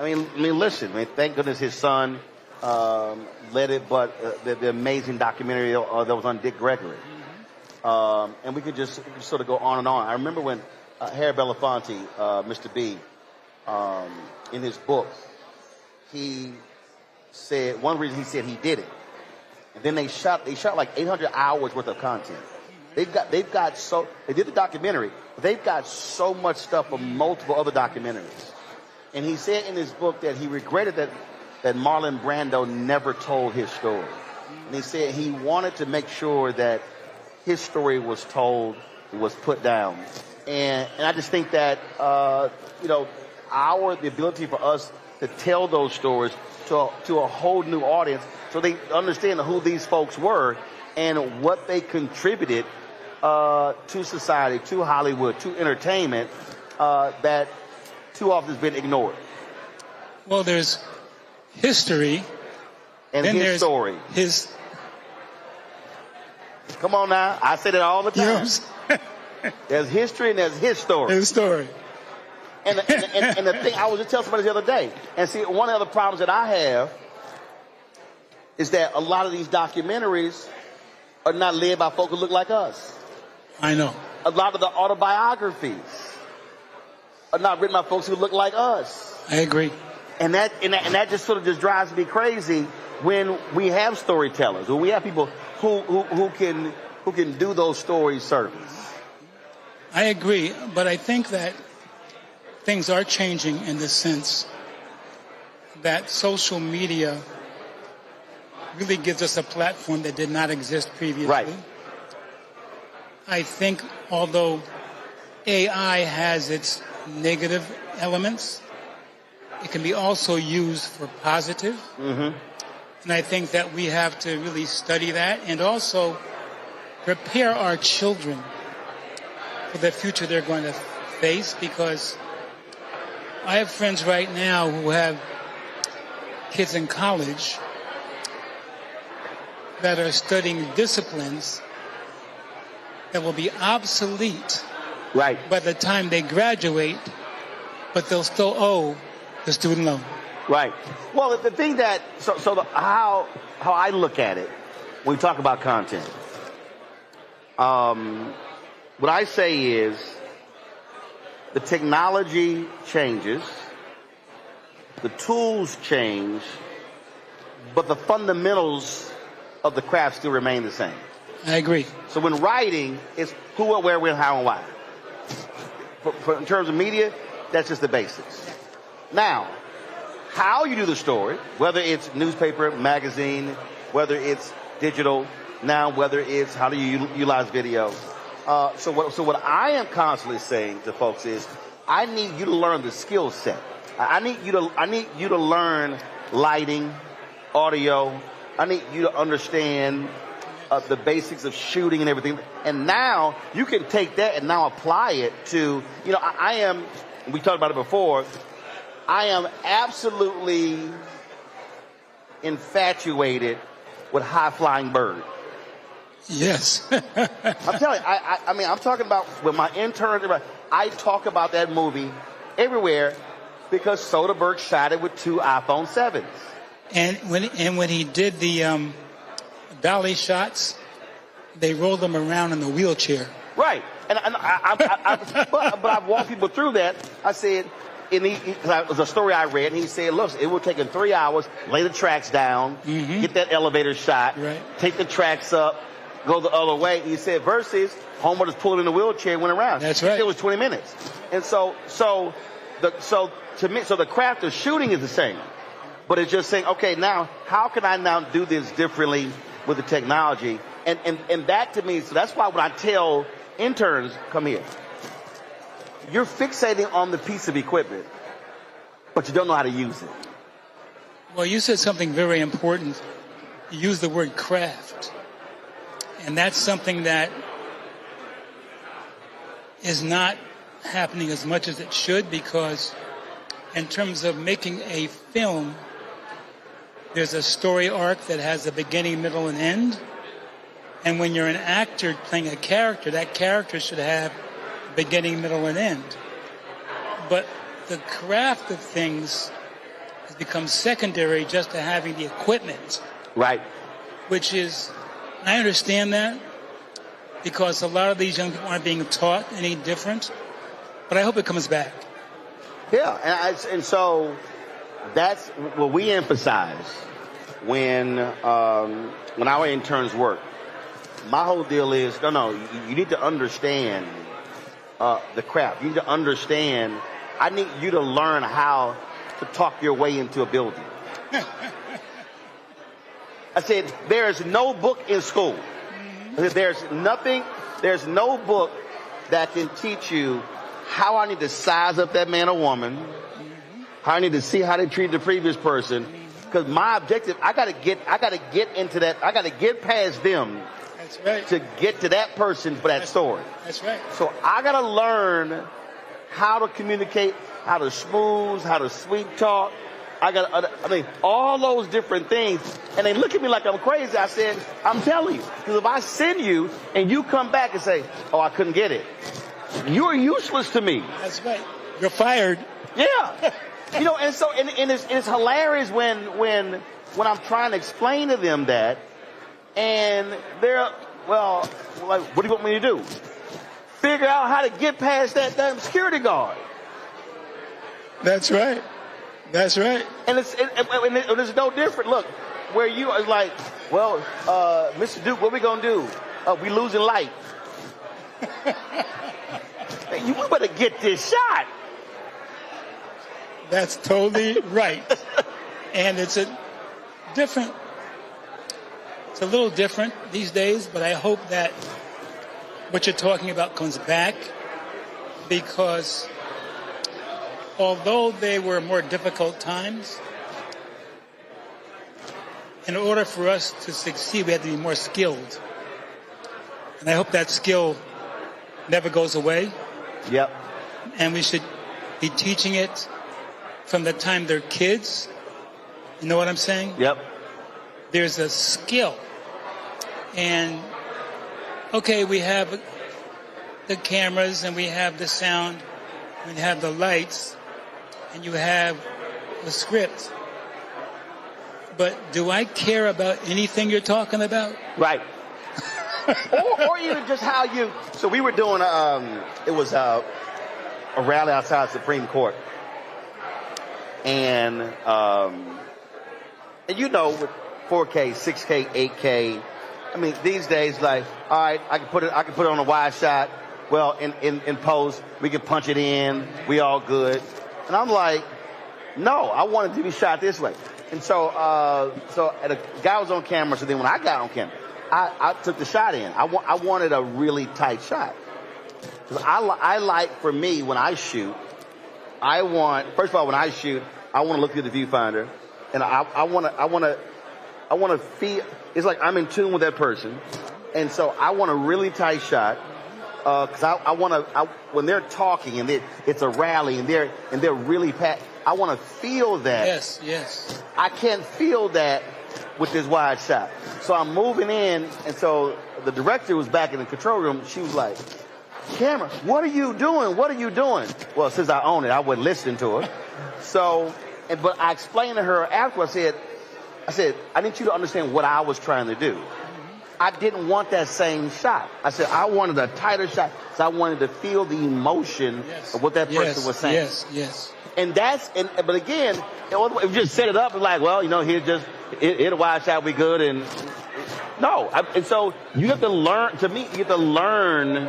Speaker 15: mean, listen. Thank goodness his son led it, but the amazing documentary that was on Dick Gregory, and we could just sort of go on and on. I remember when Harry Belafonte, Mr. B, in his book, he said one reason he said he did it, and then they shot like 800 hours worth of content. They did the documentary, but they've got so much stuff from multiple other documentaries. And he said in his book that he regretted that Marlon Brando never told his story. And he said he wanted to make sure that his story was told, was put down. And I just think that, the ability for us to tell those stories to a whole new audience so they understand who these folks were and what they contributed to society, to Hollywood, to entertainment, that too often has been ignored.
Speaker 17: Well, there's history.
Speaker 15: And
Speaker 17: then
Speaker 15: his story. Come on now. I say that all the time. There's history and there's his story.
Speaker 17: His story.
Speaker 15: And the thing, I was just telling somebody the other day, and see, one of the problems that I have is that a lot of these documentaries are not led by folk who look like us.
Speaker 17: I know.
Speaker 15: A lot of the autobiographies are not written by folks who look like us.
Speaker 17: I agree.
Speaker 15: And that just sort of just drives me crazy when we have storytellers, when we have people who can do those stories service.
Speaker 17: I agree, but I think that things are changing in the sense that social media really gives us a platform that did not exist previously.
Speaker 15: Right.
Speaker 17: I think although AI has its negative elements, it can be also used for positive.
Speaker 15: Mm-hmm.
Speaker 17: And I think that we have to really study that and also prepare our children for the future they're going to face, because I have friends right now who have kids in college that are studying disciplines that will be obsolete by the time they graduate, but they'll still owe the student loan.
Speaker 15: Right. Well, the thing that, how I look at it when we talk about content, what I say is the technology changes, the tools change, but the fundamentals of the craft still remain the same.
Speaker 17: I agree.
Speaker 15: So when writing, it's who, what, where, when, how, and why. In terms of media, that's just the basics. Now, how you do the story, whether it's newspaper, magazine, whether it's digital, now whether it's how do you utilize video. So what I am constantly saying to folks is, I need you to learn the skill set. I need you to learn lighting, audio. I need you to understand the basics of shooting and everything. And now you can take that and now apply it to, I am, we talked about it before, I am absolutely infatuated with High Flying Bird.
Speaker 17: Yes.
Speaker 15: I'm telling you, I'm talking about with my interns, I talk about that movie everywhere, because Soderbergh shot it with 2 iPhone 7s.
Speaker 17: And when he did the dolly shots, they rolled them around in the wheelchair.
Speaker 15: Right. And but I've walked people through that. I said, it was a story I read, and he said, look, it would take him 3 hours, lay the tracks down, get that elevator shot, take the tracks up, go the other way. He said, versus Homer just pulled in the wheelchair and went around.
Speaker 17: That's right.
Speaker 15: It was 20 minutes. And so the craft of shooting is the same. But it's just saying, okay, now, how can I now do this differently with the technology? And that to me, so that's why when I tell interns, come here, you're fixating on the piece of equipment, but you don't know how to use it.
Speaker 17: Well, you said something very important. You used the word craft. And that's something that is not happening as much as it should, because in terms of making a film, there's a story arc that has a beginning, middle, and end. And when you're an actor playing a character, that character should have beginning, middle, and end. But the craft of things has become secondary just to having the equipment.
Speaker 15: Right.
Speaker 17: Which is, I understand that, because a lot of these young people aren't being taught any different. But I hope it comes back.
Speaker 15: Yeah, and so that's what we emphasize when our interns work. My whole deal is, you need to understand the craft. You need to understand, I need you to learn how to talk your way into a building. I said, there's no book in school. There's no book that can teach you how I need to size up that man or woman, how I need to see how they treat the previous person. Because my objective, I gotta get into that, I gotta get past them.
Speaker 17: That's right.
Speaker 15: To get to that person for that story.
Speaker 17: That's right.
Speaker 15: So I gotta learn how to communicate, how to schmooze, how to sweet talk. All those different things. And they look at me like I'm crazy. I said, I'm telling you. Because if I send you and you come back and say, oh, I couldn't get it, you're useless to me.
Speaker 17: That's right. You're fired.
Speaker 15: Yeah. And so it's hilarious when I'm trying to explain to them that, and they're, well, like, what do you want me to do? Figure out how to get past that damn security guard.
Speaker 17: That's right. That's right.
Speaker 15: And it's no different. Look, where you are like, well, Mr. Duke, what we gonna do? We losing light. You better get this shot.
Speaker 17: That's totally right. And it's a little different these days, but I hope that what you're talking about comes back, because although they were more difficult times, in order for us to succeed, we had to be more skilled. And I hope that skill never goes away.
Speaker 15: Yep.
Speaker 17: And we should be teaching it from the time they're kids. You know what I'm saying?
Speaker 15: Yep.
Speaker 17: There's a skill. And, okay, we have the cameras and we have the sound, we have the lights, and you have the script. But do I care about anything you're talking about?
Speaker 15: Right. or even just how you... So we were doing, it was a rally outside the Supreme Court. And with 4K, 6K, 8K, I mean, these days, like, all right, I can put it on a wide shot. Well, in post, we can punch it in. We all good. And I'm like, no, I want it to be shot this way. And so the guy was on camera. So then when I got on camera, I took the shot in. I wanted a really tight shot. Because I like, for me, when I shoot, first of all, when I shoot, I want to look through the viewfinder, and I want to feel, it's like I'm in tune with that person. And so I want a really tight shot, because I want to, when they're talking and it's a rally and they're really packed, I want to feel that.
Speaker 17: Yes.
Speaker 15: I can't feel that with this wide shot. So I'm moving in, and so the director was back in the control room. She was like, camera, what are you doing? What are you doing? Well, since I own it, I wasn't listening to her. So, but I explained to her after, I said, I need you to understand what I was trying to do. I didn't want that same shot. I said, I wanted a tighter shot, so I wanted to feel the emotion of what that person was saying.
Speaker 17: Yes.
Speaker 15: And but again, if you just set it up and like, well, here's just, hit a wide shot, we good, and no. And so you have to learn, to me, you have to learn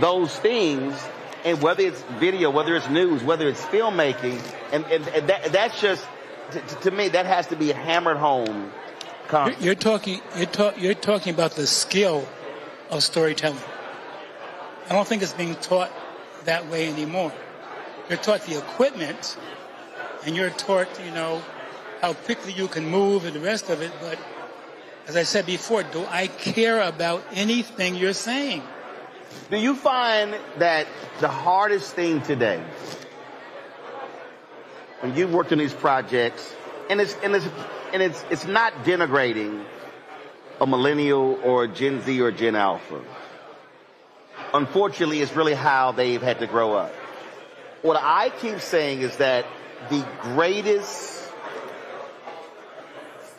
Speaker 15: those things, and whether it's video, whether it's news, whether it's filmmaking, and that's just, to me, that has to be hammered home.
Speaker 17: You're talking about the skill of storytelling. I don't think it's being taught that way anymore. You're taught the equipment, and you're taught, how quickly you can move and the rest of it. But as I said before, do I care about anything you're saying?
Speaker 15: Do you find that the hardest thing today, when you've worked on these projects, and it's not denigrating a millennial or a Gen Z or Gen Alpha. Unfortunately, it's really how they've had to grow up. What I keep saying is that the greatest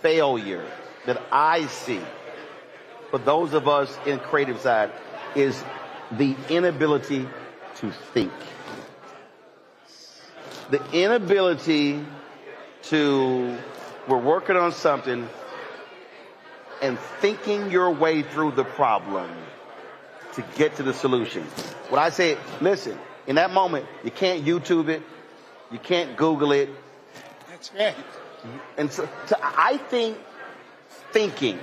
Speaker 15: failure that I see for those of us in creative side is the inability to think. The inability we're working on something and thinking your way through the problem to get to the solution. When I say, listen, in that moment, you can't YouTube it, you can't Google it.
Speaker 17: That's right.
Speaker 15: And so I think thinking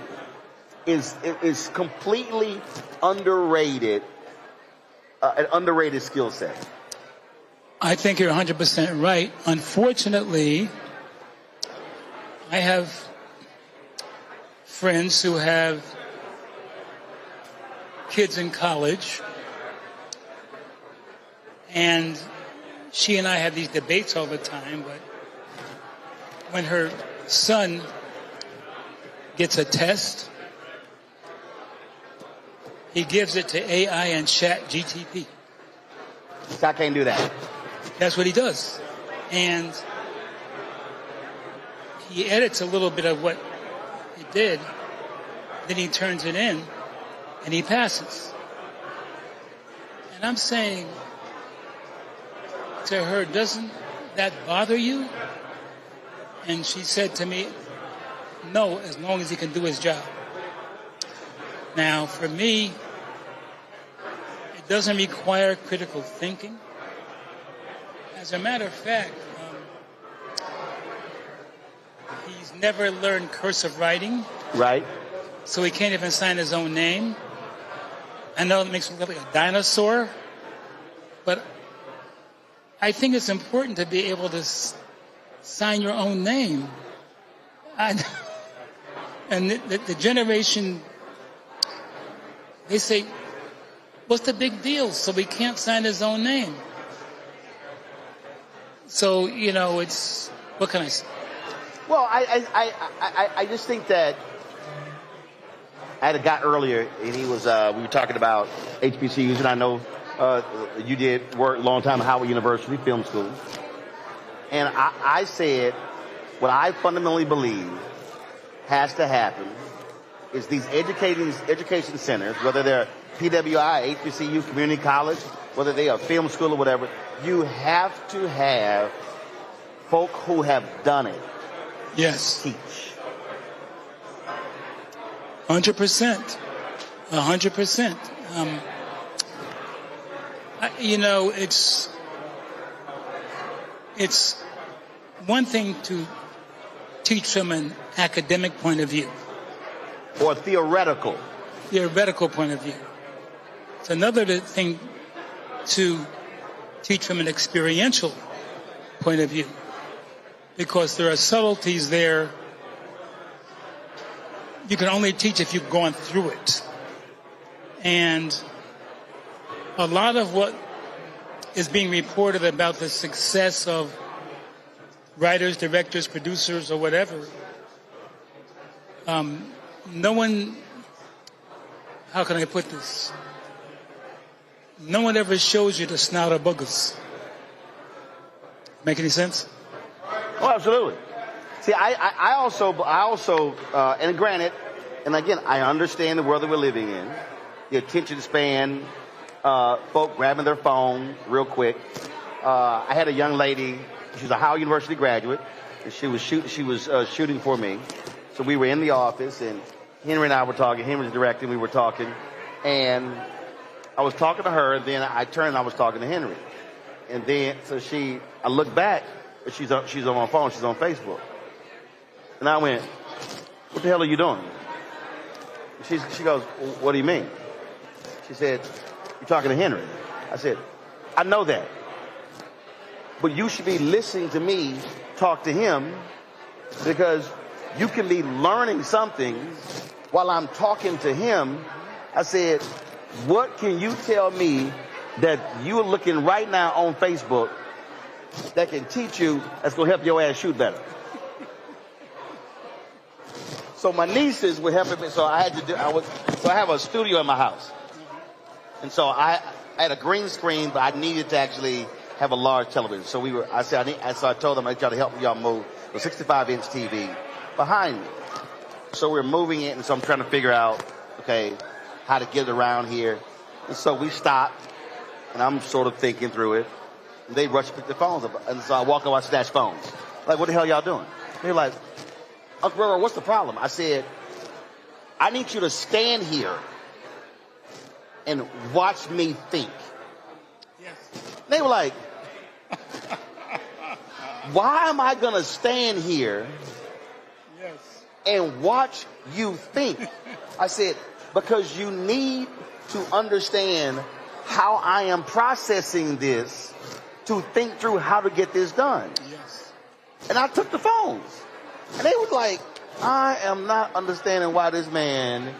Speaker 15: is completely underrated, an underrated skill set.
Speaker 17: I think you're 100% right. Unfortunately, I have friends who have kids in college, and she and I have these debates all the time, but when her son gets a test, he gives it to AI and ChatGPT.
Speaker 15: I can't do that.
Speaker 17: That's what he does. And he edits a little bit of what he did, then he turns it in, and he passes. And I'm saying to her, doesn't that bother you? And she said to me, no, as long as he can do his job. Now, for me, it doesn't require critical thinking. As a matter of fact, he's never learned cursive writing.
Speaker 15: Right.
Speaker 17: So he can't even sign his own name. I know it makes him look like a dinosaur, but I think it's important to be able to sign your own name. And the generation, they say, what's the big deal? So he can't sign his own name. So, it's, what can I say?
Speaker 15: Well, I just think that I had a guy earlier, and he was, we were talking about HBCUs, and I know you did work a long time at Howard University Film School. And I said, what I fundamentally believe has to happen is these education centers, whether they're PWI, HBCU, community college, whether they are film school or whatever, you have to have folk who have done it.
Speaker 17: Yes.
Speaker 15: Teach.
Speaker 17: 100%. 100%. It's one thing to teach from an academic point of view.
Speaker 15: Or theoretical.
Speaker 17: Theoretical point of view. It's another thing to teach from an experiential point of view. Because there are subtleties there you can only teach if you've gone through it. And a lot of what is being reported about the success of writers, directors, producers, or whatever, no one, how can I put this? No one ever shows you the snout of boogers. Make any sense?
Speaker 15: Oh, absolutely. See, I also, and granted, and again, I understand the world that we're living in, the attention span, folk grabbing their phone real quick. I had a young lady, she's a Howard University graduate, and she was shooting for me. So we were in the office, and Henry and I were talking. Henry was directing, we were talking, and I was talking to her, and then I turned and I was talking to Henry. And then, I looked back, and she's on my phone, she's on Facebook. And I went, what the hell are you doing? She goes, what do you mean? She said, you're talking to Henry. I said, I know that. But you should be listening to me talk to him, because you can be learning something while I'm talking to him. I said, what can you tell me that you're looking right now on Facebook that can teach you, that's going to help your ass shoot better? So my nieces were helping me. So I have a studio in my house. And so I had a green screen, but I needed to actually have a large television. So I told them I'd try to help y'all move the 65-inch TV behind me. So we're moving it, and so I'm trying to figure out, okay, how to get it around here. And so we stopped, and I'm sort of thinking through it. And they rush to pick the phones up. And so I walk over, I snatch phones. Like, what the hell y'all doing? They're like, Uncle Roro, what's the problem? I said, I need you to stand here and watch me think.
Speaker 17: Yes.
Speaker 15: They were like, why am I going to stand here and watch you think? I said, because you need to understand how I am processing this to think through how to get this done.
Speaker 17: Yes.
Speaker 15: And I took the phones. And they was like, I am not understanding why this man,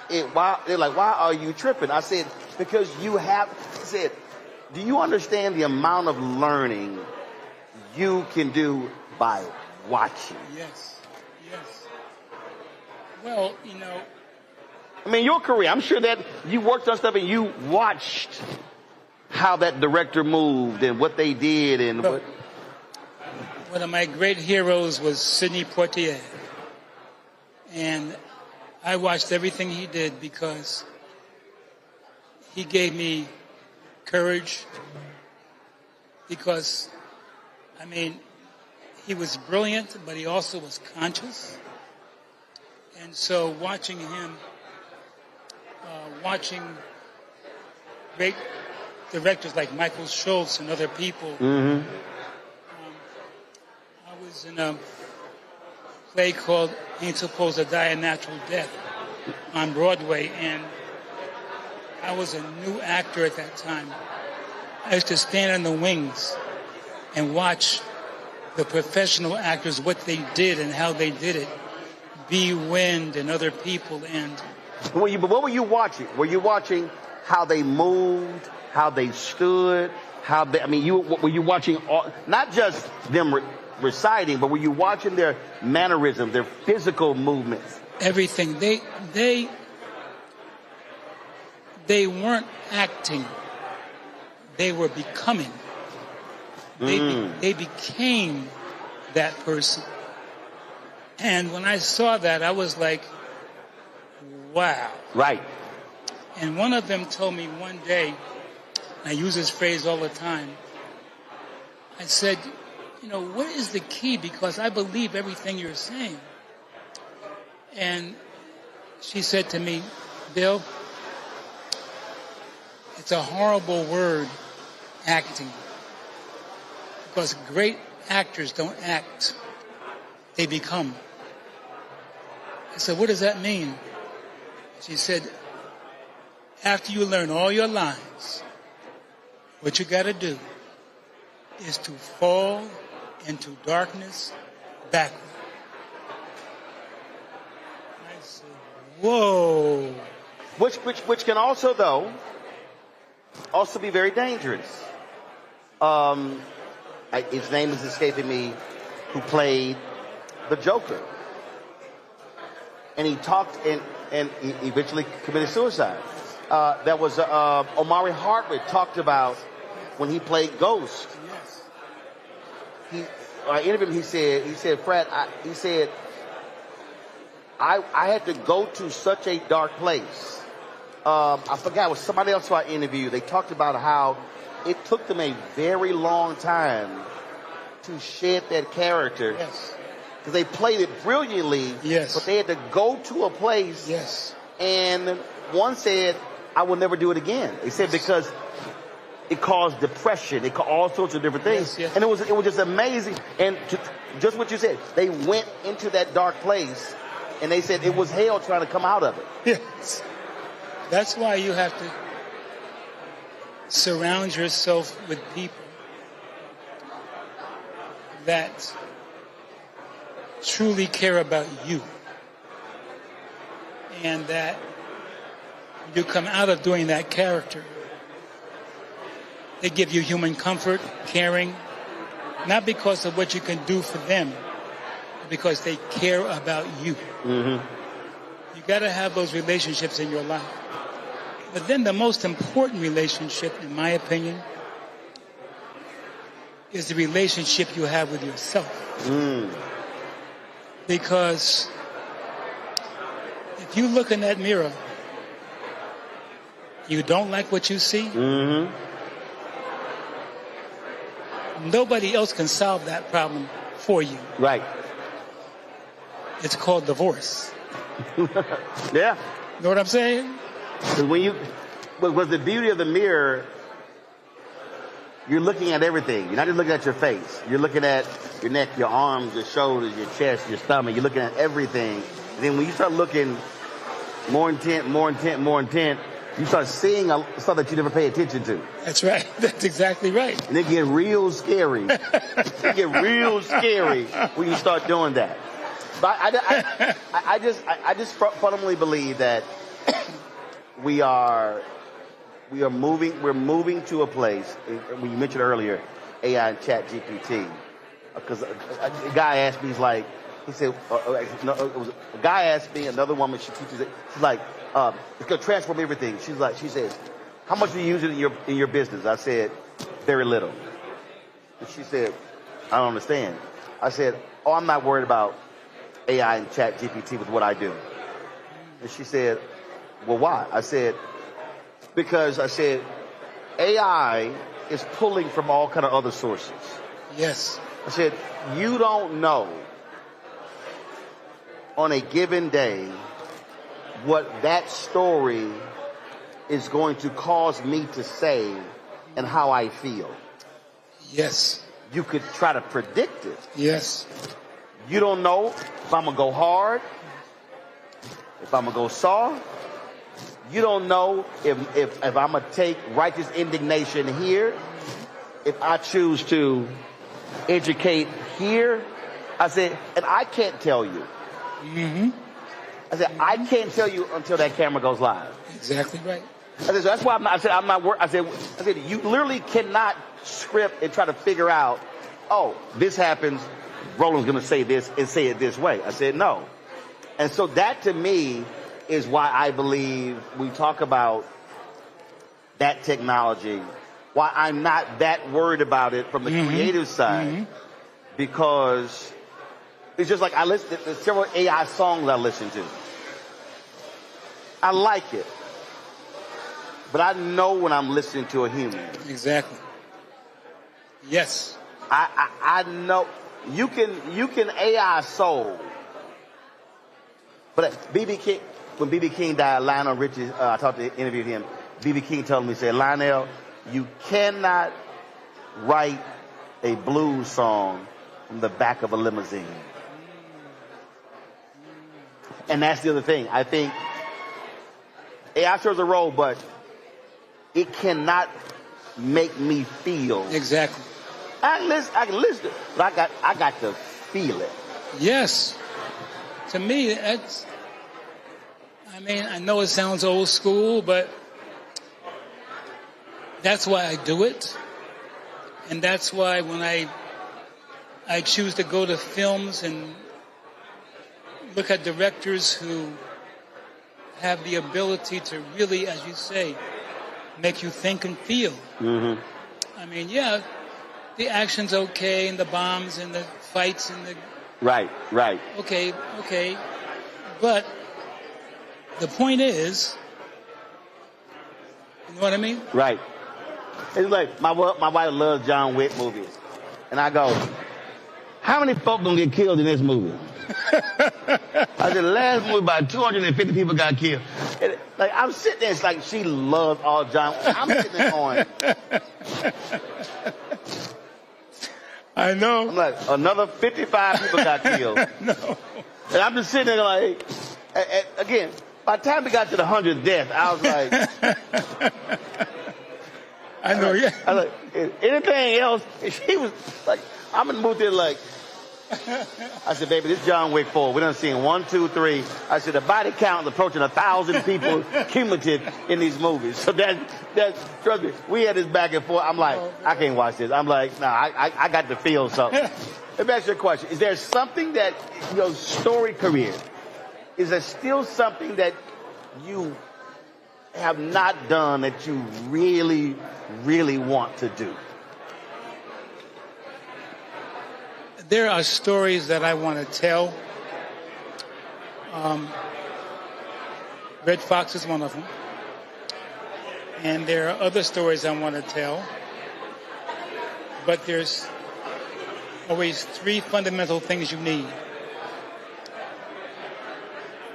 Speaker 15: they're like, why are you tripping? I said, because do you understand the amount of learning you can do by watching?
Speaker 17: Yes. Well,
Speaker 15: I mean, your career, I'm sure that you worked on stuff and you watched how that director moved and what they did and what.
Speaker 17: One of my great heroes was Sidney Poitier. And I watched everything he did because he gave me courage. Because, he was brilliant, but he also was conscious. And so watching him, watching great directors like Michael Schultz and other people, I was in a play called Ain't Supposed to Die a Natural Death on Broadway, and I was a new actor at that time. I used to stand in the wings and watch the professional actors, what they did and how they did it. B. Wind and other people. And
Speaker 15: what were you watching? Were you watching how they moved, how they stood, were you watching not just them reciting, but were you watching their mannerism, their physical movements?
Speaker 17: Everything. They weren't acting. They were becoming. They became that person. And when I saw that, I was like, wow.
Speaker 15: Right.
Speaker 17: And one of them told me one day, and I use this phrase all the time, I said, what is the key? Because I believe everything you're saying. And she said to me, Bill, it's a horrible word, acting. Because great actors don't act. They become. I said, what does that mean? She said, after you learn all your lines, what you got to do is to fall into darkness backward. I said, whoa.
Speaker 15: Which can also, though, be very dangerous. His name is escaping me, who played the Joker. And he talked and he eventually committed suicide. That was Omari Hardwick talked about when he played Ghost. I interviewed him. He said, Fred, I had to go to such a dark place. I forgot, it was somebody else who I interviewed. They talked about how it took them a very long time to shed that character.
Speaker 17: Yes.
Speaker 15: Because they played it brilliantly.
Speaker 17: Yes.
Speaker 15: But they had to go to a place.
Speaker 17: Yes.
Speaker 15: And one said, I will never do it again. They said because it caused depression. It caused all sorts of different things.
Speaker 17: Yes, yes.
Speaker 15: And it was just amazing. And just what you said, they went into that dark place, and they said it was hell trying to come out of it.
Speaker 17: Yes. That's why you have to surround yourself with people that truly care about you, and that you come out of doing that character. They give you human comfort, caring, not because of what you can do for them, but because they care about you.
Speaker 15: Mm-hmm.
Speaker 17: You got to have those relationships in your life. But then the most important relationship, in my opinion, is the relationship you have with yourself.
Speaker 15: Mm.
Speaker 17: Because if you look in that mirror, you don't like what you see,
Speaker 15: mm-hmm.
Speaker 17: Nobody else can solve that problem for you.
Speaker 15: Right.
Speaker 17: It's called divorce.
Speaker 15: Yeah.
Speaker 17: Know what I'm saying?
Speaker 15: Because with the beauty of the mirror, you're looking at everything. You're not just looking at your face. You're looking at your neck, your arms, your shoulders, your chest, your stomach. You're looking at everything. And then when you start looking more intent, you start seeing stuff that you never pay attention to.
Speaker 17: That's right. That's exactly right.
Speaker 15: And it get real scary. It get real scary when you start doing that. But I just fundamentally believe that we're moving to a place. When you mentioned earlier AI and Chat GPT, because a guy asked me, a guy asked me, another woman, she's like, it's gonna transform everything. She says, how much do you use it in your business? I said, very little. And she said, I don't understand. I said, I'm not worried about AI and Chat GPT with what I do. And she said, well, why? I said, because AI is pulling from all kind of other sources.
Speaker 17: Yes.
Speaker 15: I said, you don't know on a given day what that story is going to cause me to say and how I feel.
Speaker 17: Yes.
Speaker 15: You could try to predict it.
Speaker 17: Yes.
Speaker 15: You don't know if I'm going to go hard, if I'm going to go soft. You don't know if I'm going to take righteous indignation here, if I choose to educate here. I said, and I can't tell you.
Speaker 17: Mm-hmm.
Speaker 15: I said, I can't tell you until that camera goes live.
Speaker 17: Exactly right.
Speaker 15: I said, so that's why I'm not worried. I said, you literally cannot script and try to figure out, oh, this happens, Roland's going to say this and say it this way. I said, no. And so that to me is why I believe we talk about that technology, why I'm not that worried about it from the creative side, because it's just like there's several AI songs I listen to. I like it, but I know when I'm listening to a human.
Speaker 17: Exactly. Yes.
Speaker 15: I know you can AI soul, but BB King. When B.B. King died, Lionel Richie, I interviewed him. B.B. King told me, he said, Lionel, you cannot write a blues song from the back of a limousine. And that's the other thing. I think AI serves a role, but it cannot make me feel.
Speaker 17: Exactly.
Speaker 15: I can listen, but I got to feel it.
Speaker 17: Yes. To me, that's. I know it sounds old school, but that's why I do it. And that's why when I choose to go to films and look at directors who have the ability to really, as you say, make you think and feel.
Speaker 15: Mm-hmm.
Speaker 17: the action's okay and the bombs and the fights and the...
Speaker 15: Right.
Speaker 17: Okay. But the point is, you know what I mean?
Speaker 15: Right. It's like my wife loves John Wick movies. And I go, how many folk gonna get killed in this movie? I said, the last movie, about 250 people got killed. And, like, I'm sitting there, it's like she loves all John Wick. I'm sitting there going...
Speaker 17: I know.
Speaker 15: I'm like, another 55 people got killed.
Speaker 17: No.
Speaker 15: And I'm just sitting there like, again, by the time we got to the 100th death, I was like...
Speaker 17: I know, yeah.
Speaker 15: I was like, anything else? She was like, I'm in the mood there like... I said, baby, this is John Wick 4. We done seen 1, 2, 3. I said, the body count is approaching 1,000 people cumulative in these movies. So that trust me, we had this back and forth. I'm like, I can't watch this. I'm like, nah, I got to feel something. Let me ask you a question. Is there something that, your story career, is there still something that you have not done that you really, really want to do?
Speaker 17: There are stories that I want to tell. Red Fox is one of them. And there are other stories I want to tell. But there's always 3 fundamental things you need.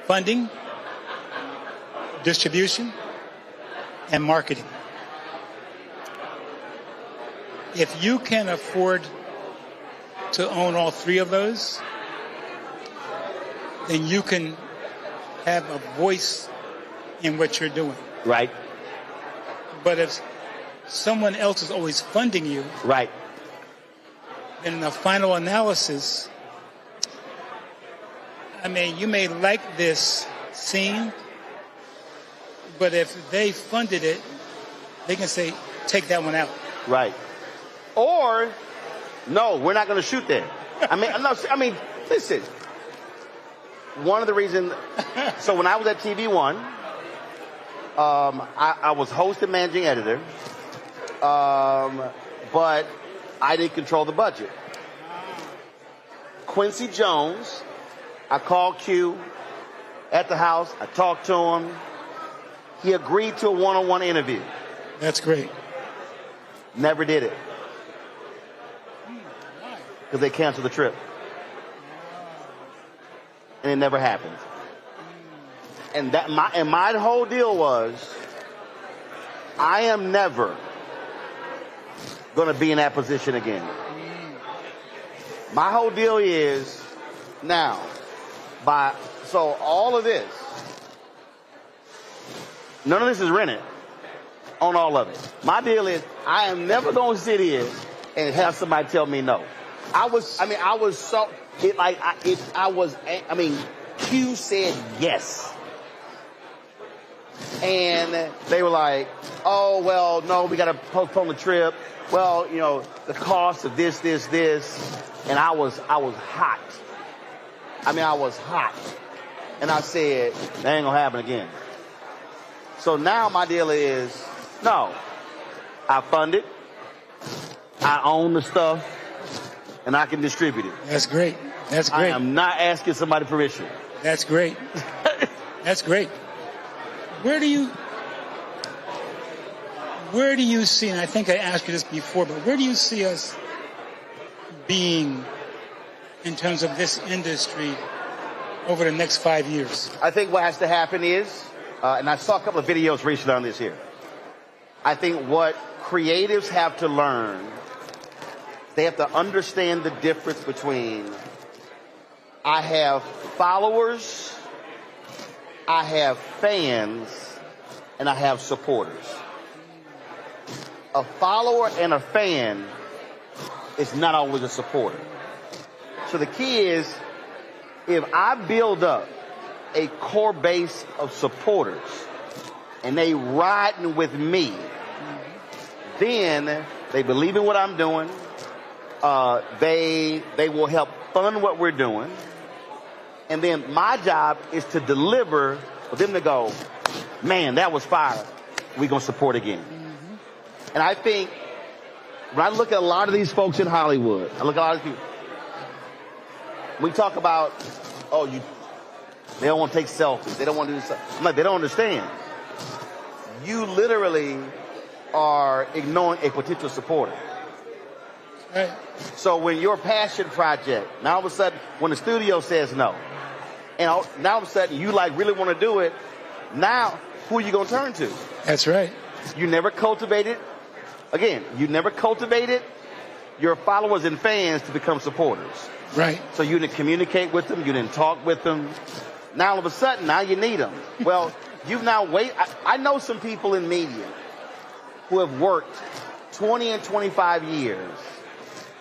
Speaker 17: Funding, distribution, and marketing. If you can afford to own all 3 of those, then you can have a voice in what you're doing.
Speaker 15: Right.
Speaker 17: But if someone else is always funding you,
Speaker 15: right,
Speaker 17: then in the final analysis, I mean, you may like this scene, but if they funded it, they can say, take that one out.
Speaker 15: Right. Or, no, we're not going to shoot there. I mean, listen. One of the reasons, so when I was at TV One, I was host and managing editor, but I didn't control the budget. Quincy Jones, I called Q at the house. I talked to him. He agreed to a one-on-one interview.
Speaker 17: That's great.
Speaker 15: Never did it. Because they canceled the trip. And it never happened. And my whole deal was, I am never going to be in that position again. My whole deal is, now, so all of this, none of this is rented on all of it. My deal is, I am never going to sit here and have somebody tell me no. Q said yes. And they were like, oh, well, no, we got to postpone the trip. Well, you know, the cost of this. And I was hot. I was hot. And I said, that ain't going to happen again. So now my deal is, no, I fund it. I own the stuff. And I can distribute it.
Speaker 17: That's great. That's great.
Speaker 15: I am not asking somebody permission.
Speaker 17: That's great. That's great. Where do you see, and I think I asked you this before, but where do you see us being in terms of this industry over the next 5 years?
Speaker 15: I think what has to happen is, and I saw a couple of videos recently on this here. I think what creatives have to learn, they have to understand the difference between, I have followers, I have fans, and I have supporters. A follower and a fan is not always a supporter. So the key is, if I build up a core base of supporters and they riding with me, then they believe in what I'm doing. They will help fund what we're doing. And then my job is to deliver for them to go, man, that was fire. We're going to support again. And I think when I look at a lot of these folks in Hollywood, I look at a lot of people. We talk about, they don't want to take selfies. They don't want to do this. I'm like, they don't understand. You literally are ignoring a potential supporter.
Speaker 17: Right.
Speaker 15: So when your passion project, now all of a sudden, when the studio says no, and now all of a sudden you like really want to do it, now who are you going to turn to?
Speaker 17: That's right.
Speaker 15: You never cultivated, you never cultivated your followers and fans to become supporters.
Speaker 17: Right.
Speaker 15: So you didn't communicate with them, you didn't talk with them. Now all of a sudden, now you need them. Well, you've now I know some people in media who have worked 20 and 25 years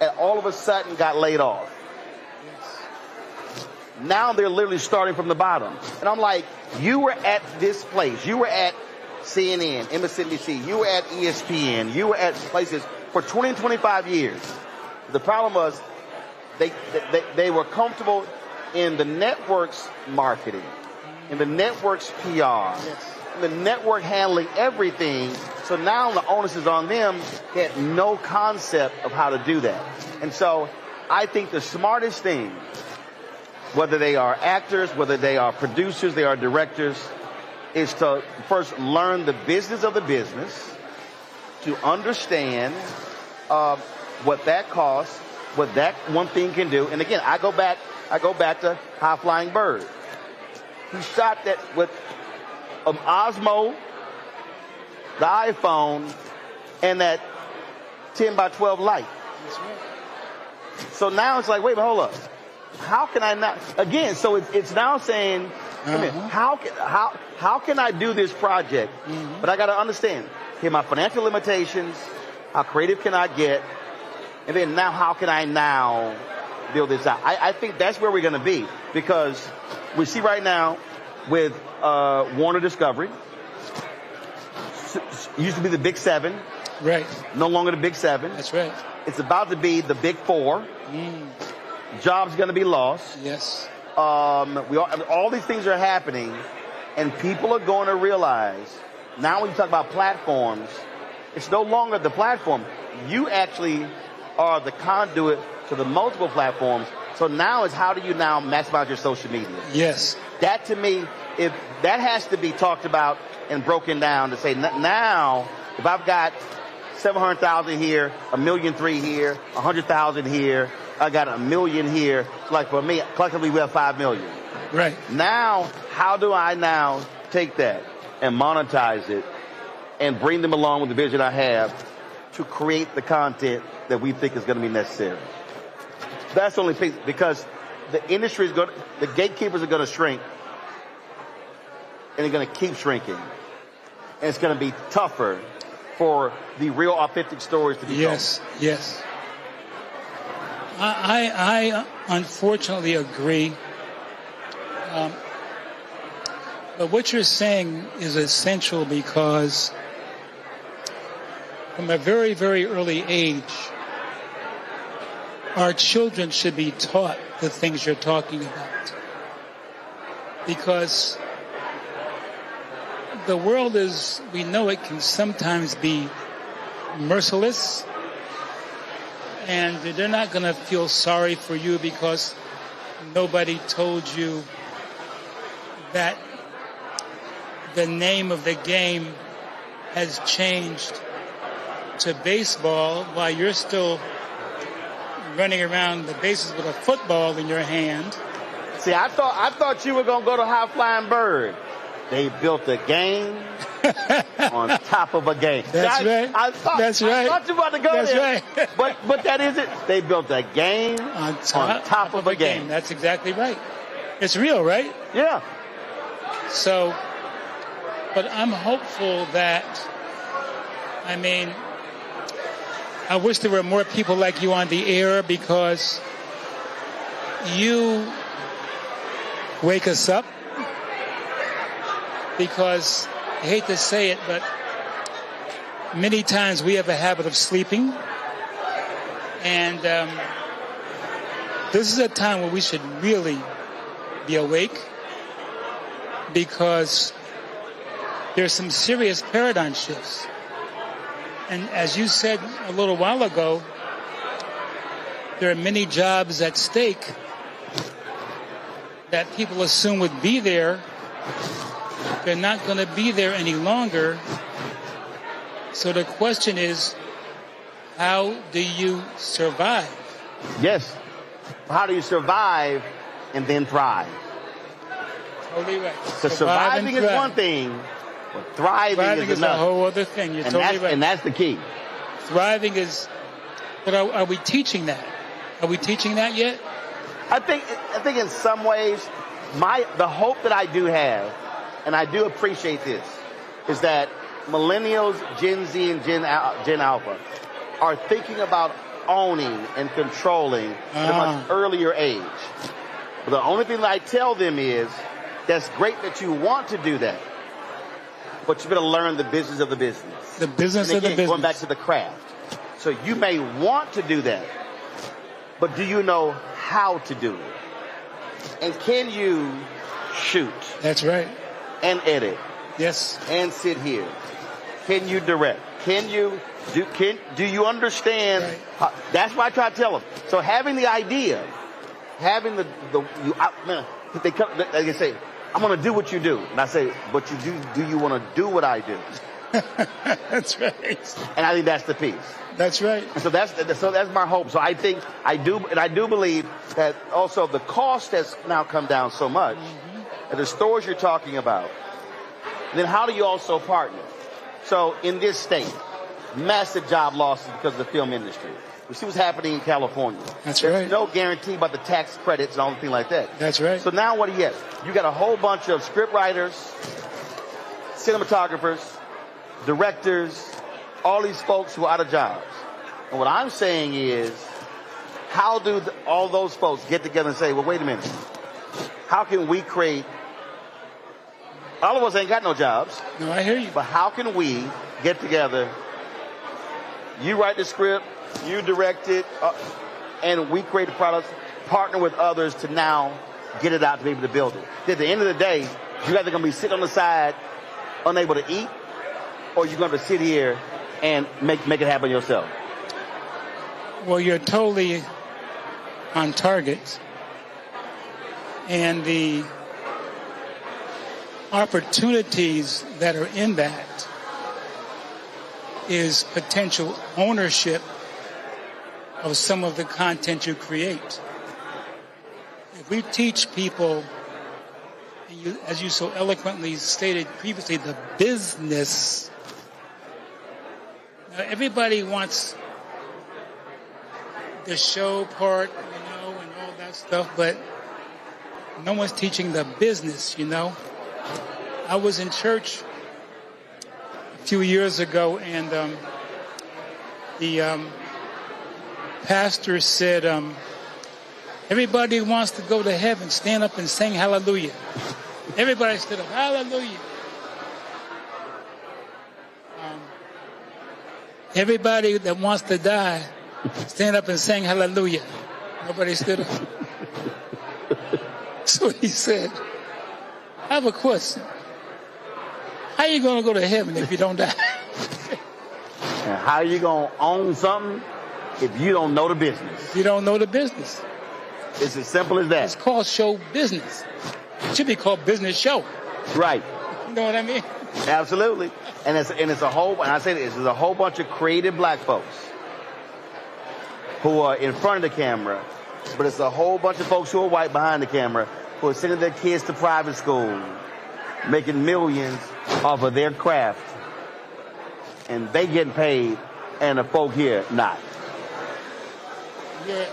Speaker 15: and all of a sudden got laid off. Now they're literally starting from the bottom. And I'm like, you were at this place. You were at CNN, MSNBC. You were at ESPN. You were at places for 20 and 25 years. The problem was they were comfortable in the network's marketing, in the network's PR, in the network handling everything. So now the onus is on them. They had no concept of how to do that. And so I think the smartest thing, whether they are actors, whether they are producers, they are directors, is to first learn the business of the business, to understand what that costs, what that one thing can do. And again, I go back to High Flying Bird. He shot that with an Osmo, the iPhone, and that 10 by 12 light.
Speaker 17: That's right.
Speaker 15: So now it's like, wait, but hold up. How can I not? Again, so it's now saying, how can I do this project? But I got to understand, here my financial limitations, how creative can I get, and then now how can I now build this out? I think that's where we're going to be, because we see right now with Warner Discovery, used to be the Big Seven,
Speaker 17: right?
Speaker 15: No longer the Big Seven.
Speaker 17: That's right.
Speaker 15: It's about to be the Big Four. Jobs going to be lost.
Speaker 17: Yes.
Speaker 15: All these things are happening, and people are going to realize now when you talk about platforms, it's no longer the platform. You actually are the conduit to the multiple platforms. So now it's how do you now maximize your social media?
Speaker 17: Yes.
Speaker 15: That to me, if that has to be talked about and broken down to say now, if I've got 700,000 here, 1.3 million here, 100,000 here, I got 1 million here. Like for me, collectively we have 5 million.
Speaker 17: Right.
Speaker 15: Now, how do I now take that and monetize it and bring them along with the vision I have to create the content that we think is going to be necessary? That's the only piece, because the industry is going, the gatekeepers are going to shrink, and they're going to keep shrinking, and it's going to be tougher for the real authentic stories to be told.
Speaker 17: Yes. I unfortunately agree. But what you're saying is essential, because from a very, very early age, our children should be taught the things you're talking about. Because the world we know it can sometimes be merciless, and they're not going to feel sorry for you because nobody told you that the name of the game has changed to baseball while you're still running around the bases with a football in your hand.
Speaker 15: See, I thought you were going to go to High Flying Bird. They built a game on top of a game.
Speaker 17: That's right. That's right.
Speaker 15: I thought you were about to go
Speaker 17: That's
Speaker 15: there.
Speaker 17: Right.
Speaker 15: but that isn't. They built a game on top of a game.
Speaker 17: That's exactly right. It's real, right?
Speaker 15: Yeah.
Speaker 17: So, but I'm hopeful that, I wish there were more people like you on the air, because you wake us up. Because I hate to say it, but many times we have a habit of sleeping. And this is a time where we should really be awake, because there's some serious paradigm shifts. And as you said a little while ago, there are many jobs at stake that people assume would be there. They're not going to be there any longer. So the question is, how do you survive?
Speaker 15: Yes. How do you survive and then thrive?
Speaker 17: Totally right.
Speaker 15: Because surviving is one thing, but thriving is
Speaker 17: a whole other thing. You're totally right.
Speaker 15: And that's the key.
Speaker 17: Thriving is, but are we teaching that? Are we teaching that yet?
Speaker 15: I think in some ways, the hope that I do have, and I do appreciate this, is that millennials, Gen Z, and Gen Alpha are thinking about owning and controlling at a much earlier age. But the only thing that I tell them is, that's great that you want to do that, but you better learn the business of the business.
Speaker 17: The business
Speaker 15: and again,
Speaker 17: of the business.
Speaker 15: Going back to the craft. So you may want to do that, but do you know how to do it? And can you shoot?
Speaker 17: That's right.
Speaker 15: And edit?
Speaker 17: Yes.
Speaker 15: And sit here? Can you direct? Can you do you understand? Right. That's what I try to tell them. So having the idea, having they can say, I'm going to do what you do. And I say, but do you want to do what I do?
Speaker 17: That's right.
Speaker 15: And I think that's the piece.
Speaker 17: That's right.
Speaker 15: So that's my hope. So I think I do believe that also the cost has now come down so much. And the stores you're talking about. And then how do you also partner? So in this state, massive job losses because of the film industry. We see what's happening in California.
Speaker 17: That's
Speaker 15: There's
Speaker 17: right.
Speaker 15: no guarantee about the tax credits and all the thing like that.
Speaker 17: That's right.
Speaker 15: So now what do you have? You got a whole bunch of script writers, cinematographers, directors, all these folks who are out of jobs. And what I'm saying is, how do all those folks get together and say, well, wait a minute. How can we create... All of us ain't got no jobs.
Speaker 17: No, I hear you.
Speaker 15: But how can we get together? You write the script, you direct it, and we create the products, partner with others to now get it out to be able to build it. At the end of the day, you're either going to be sitting on the side, unable to eat, or you're going to sit here and make it happen yourself.
Speaker 17: Well, you're totally on target. And the opportunities that are in that is potential ownership of some of the content you create. If we teach people, and as you so eloquently stated previously, the business, now everybody wants the show part, and all that stuff, but no one's teaching the business, I was in church a few years ago, and the pastor said, everybody who wants to go to heaven, stand up and sing hallelujah. Everybody stood up, hallelujah. Everybody that wants to die, stand up and sing hallelujah. Nobody stood up. So he said, I have a question. How are you going to go to heaven if you don't die?
Speaker 15: And how are you going to own something if you don't know the business?
Speaker 17: If you don't know the business.
Speaker 15: It's as simple as that.
Speaker 17: It's called show business. It should be called business show.
Speaker 15: Right.
Speaker 17: You know what I mean?
Speaker 15: Absolutely. And it's a whole, and I say this, there's a whole bunch of creative black folks who are in front of the camera, but it's a whole bunch of folks who are white behind the camera who are sending their kids to private school, making millions off of their craft, and they getting paid, and the folk here not.
Speaker 17: Yeah.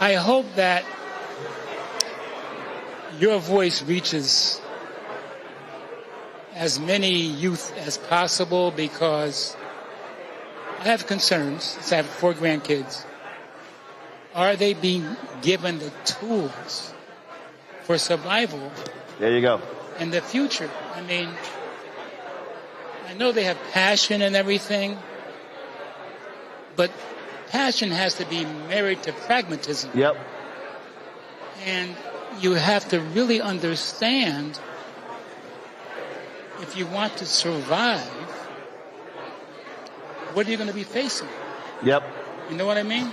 Speaker 17: I hope that your voice reaches as many youth as possible, because I have concerns. I have 4 grandkids. Are they being given the tools for survival?
Speaker 15: There you go.
Speaker 17: In the future. I mean, I know they have passion and everything, but passion has to be married to pragmatism.
Speaker 15: Yep.
Speaker 17: And you have to really understand, if you want to survive, what are you going to be facing?
Speaker 15: Yep.
Speaker 17: You know what I mean?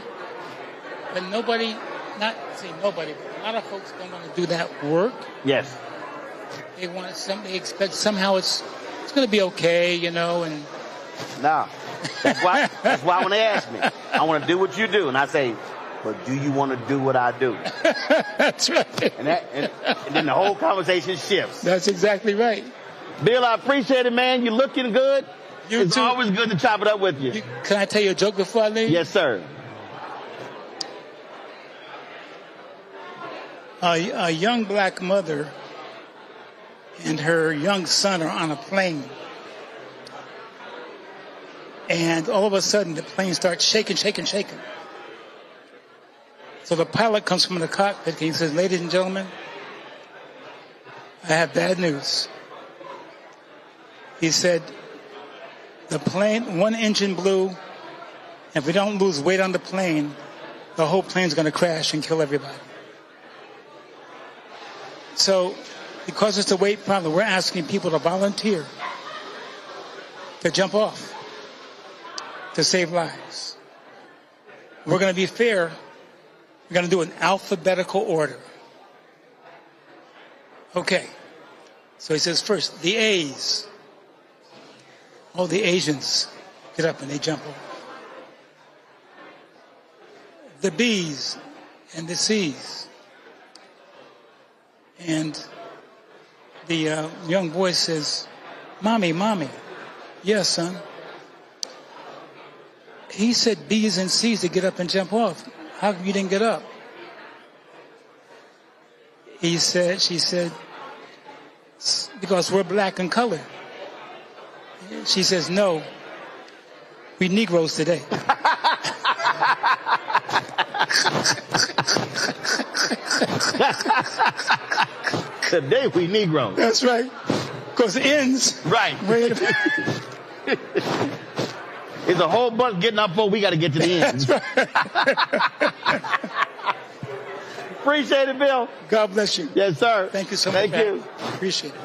Speaker 17: But nobody, not say nobody, but a lot of folks don't want to do that work.
Speaker 15: Yes.
Speaker 17: They want they expect somehow it's going to be okay, you know, and.
Speaker 15: Nah. That's why when they ask me, I want to do what you do. And I say, but do you want to do what I do?
Speaker 17: That's right.
Speaker 15: And then the whole conversation shifts.
Speaker 17: That's exactly right.
Speaker 15: Bill, I appreciate it, man. You're looking good. It's always good to chop it up with you.
Speaker 17: Can I tell you a joke before I leave?
Speaker 15: Yes, sir.
Speaker 17: A young black mother and her young son are on a plane. And all of a sudden, the plane starts shaking. So the pilot comes from the cockpit and he says, ladies and gentlemen, I have bad news. He said, the plane, one engine blew. If we don't lose weight on the plane, the whole plane's going to crash and kill everybody. So, because it's a weight problem, we're asking people to volunteer to jump off to save lives. We're going to be fair. We're going to do an alphabetical order. Okay. So he says first, the A's. All the Asians get up and they jump off. The B's and the C's. And the young boy says, Mommy. Yes, son. He said B's and C's to get up and jump off. How come you didn't get up? She said, because we're black and colored. She says, no, we Negroes today.
Speaker 15: Today we Negroes.
Speaker 17: That's right. Because it ends.
Speaker 15: Right. There's a whole bunch getting up for. We got to get to the end.
Speaker 17: That's right.
Speaker 15: Appreciate it, Bill.
Speaker 17: God bless you.
Speaker 15: Yes, sir.
Speaker 17: Thank you so much.
Speaker 15: Thank you.
Speaker 17: Appreciate it.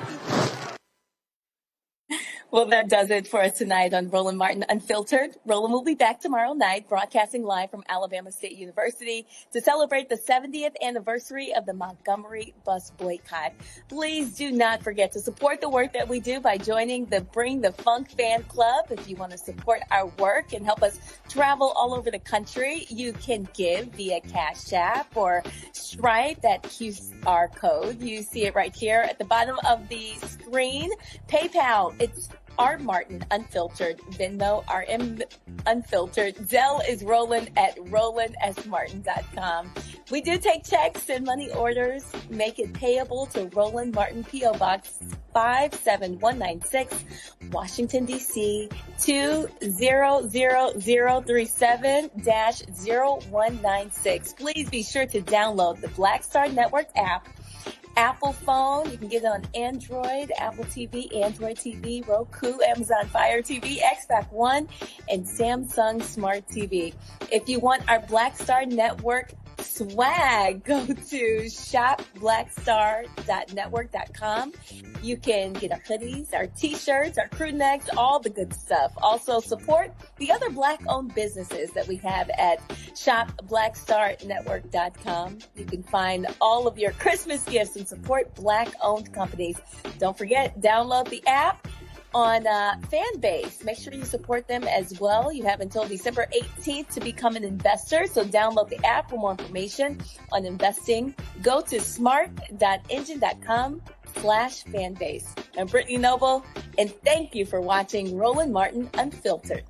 Speaker 11: Well, that does it for us tonight on Roland Martin Unfiltered. Roland will be back tomorrow night, broadcasting live from Alabama State University to celebrate the 70th anniversary of the Montgomery bus boycott. Please do not forget to support the work that we do by joining the Bring the Funk Fan Club. If you want to support our work and help us travel all over the country, you can give via Cash App or Stripe, that QR code. You see it right here at the bottom of the screen. PayPal, it's R. Martin Unfiltered. Venmo, RM Unfiltered. Zelle is Roland at RolandSMartin.com. We do take checks and money orders. Make it payable to Roland Martin, P.O. Box 57196, Washington, D.C. 200037-0196. Please be sure to download the Black Star Network app. Apple phone, you can get it on Android, Apple TV, Android TV, Roku, Amazon Fire TV, Xbox One, and Samsung Smart TV. If you want our Black Star Network swag, go to shopblackstar.network.com. You can get our hoodies, our t-shirts, our crew necks, all the good stuff. Also support the other black-owned businesses that we have at shopblackstarnetwork.com. You can find all of your Christmas gifts and support black-owned companies. Don't forget, download the app on Fanbase. Make sure you support them as well. You have until December 18th to become an investor. So download the app for more information on investing. Go to smart.engine.com/Fanbase. I'm Brittany Noble, and thank you for watching Roland Martin Unfiltered.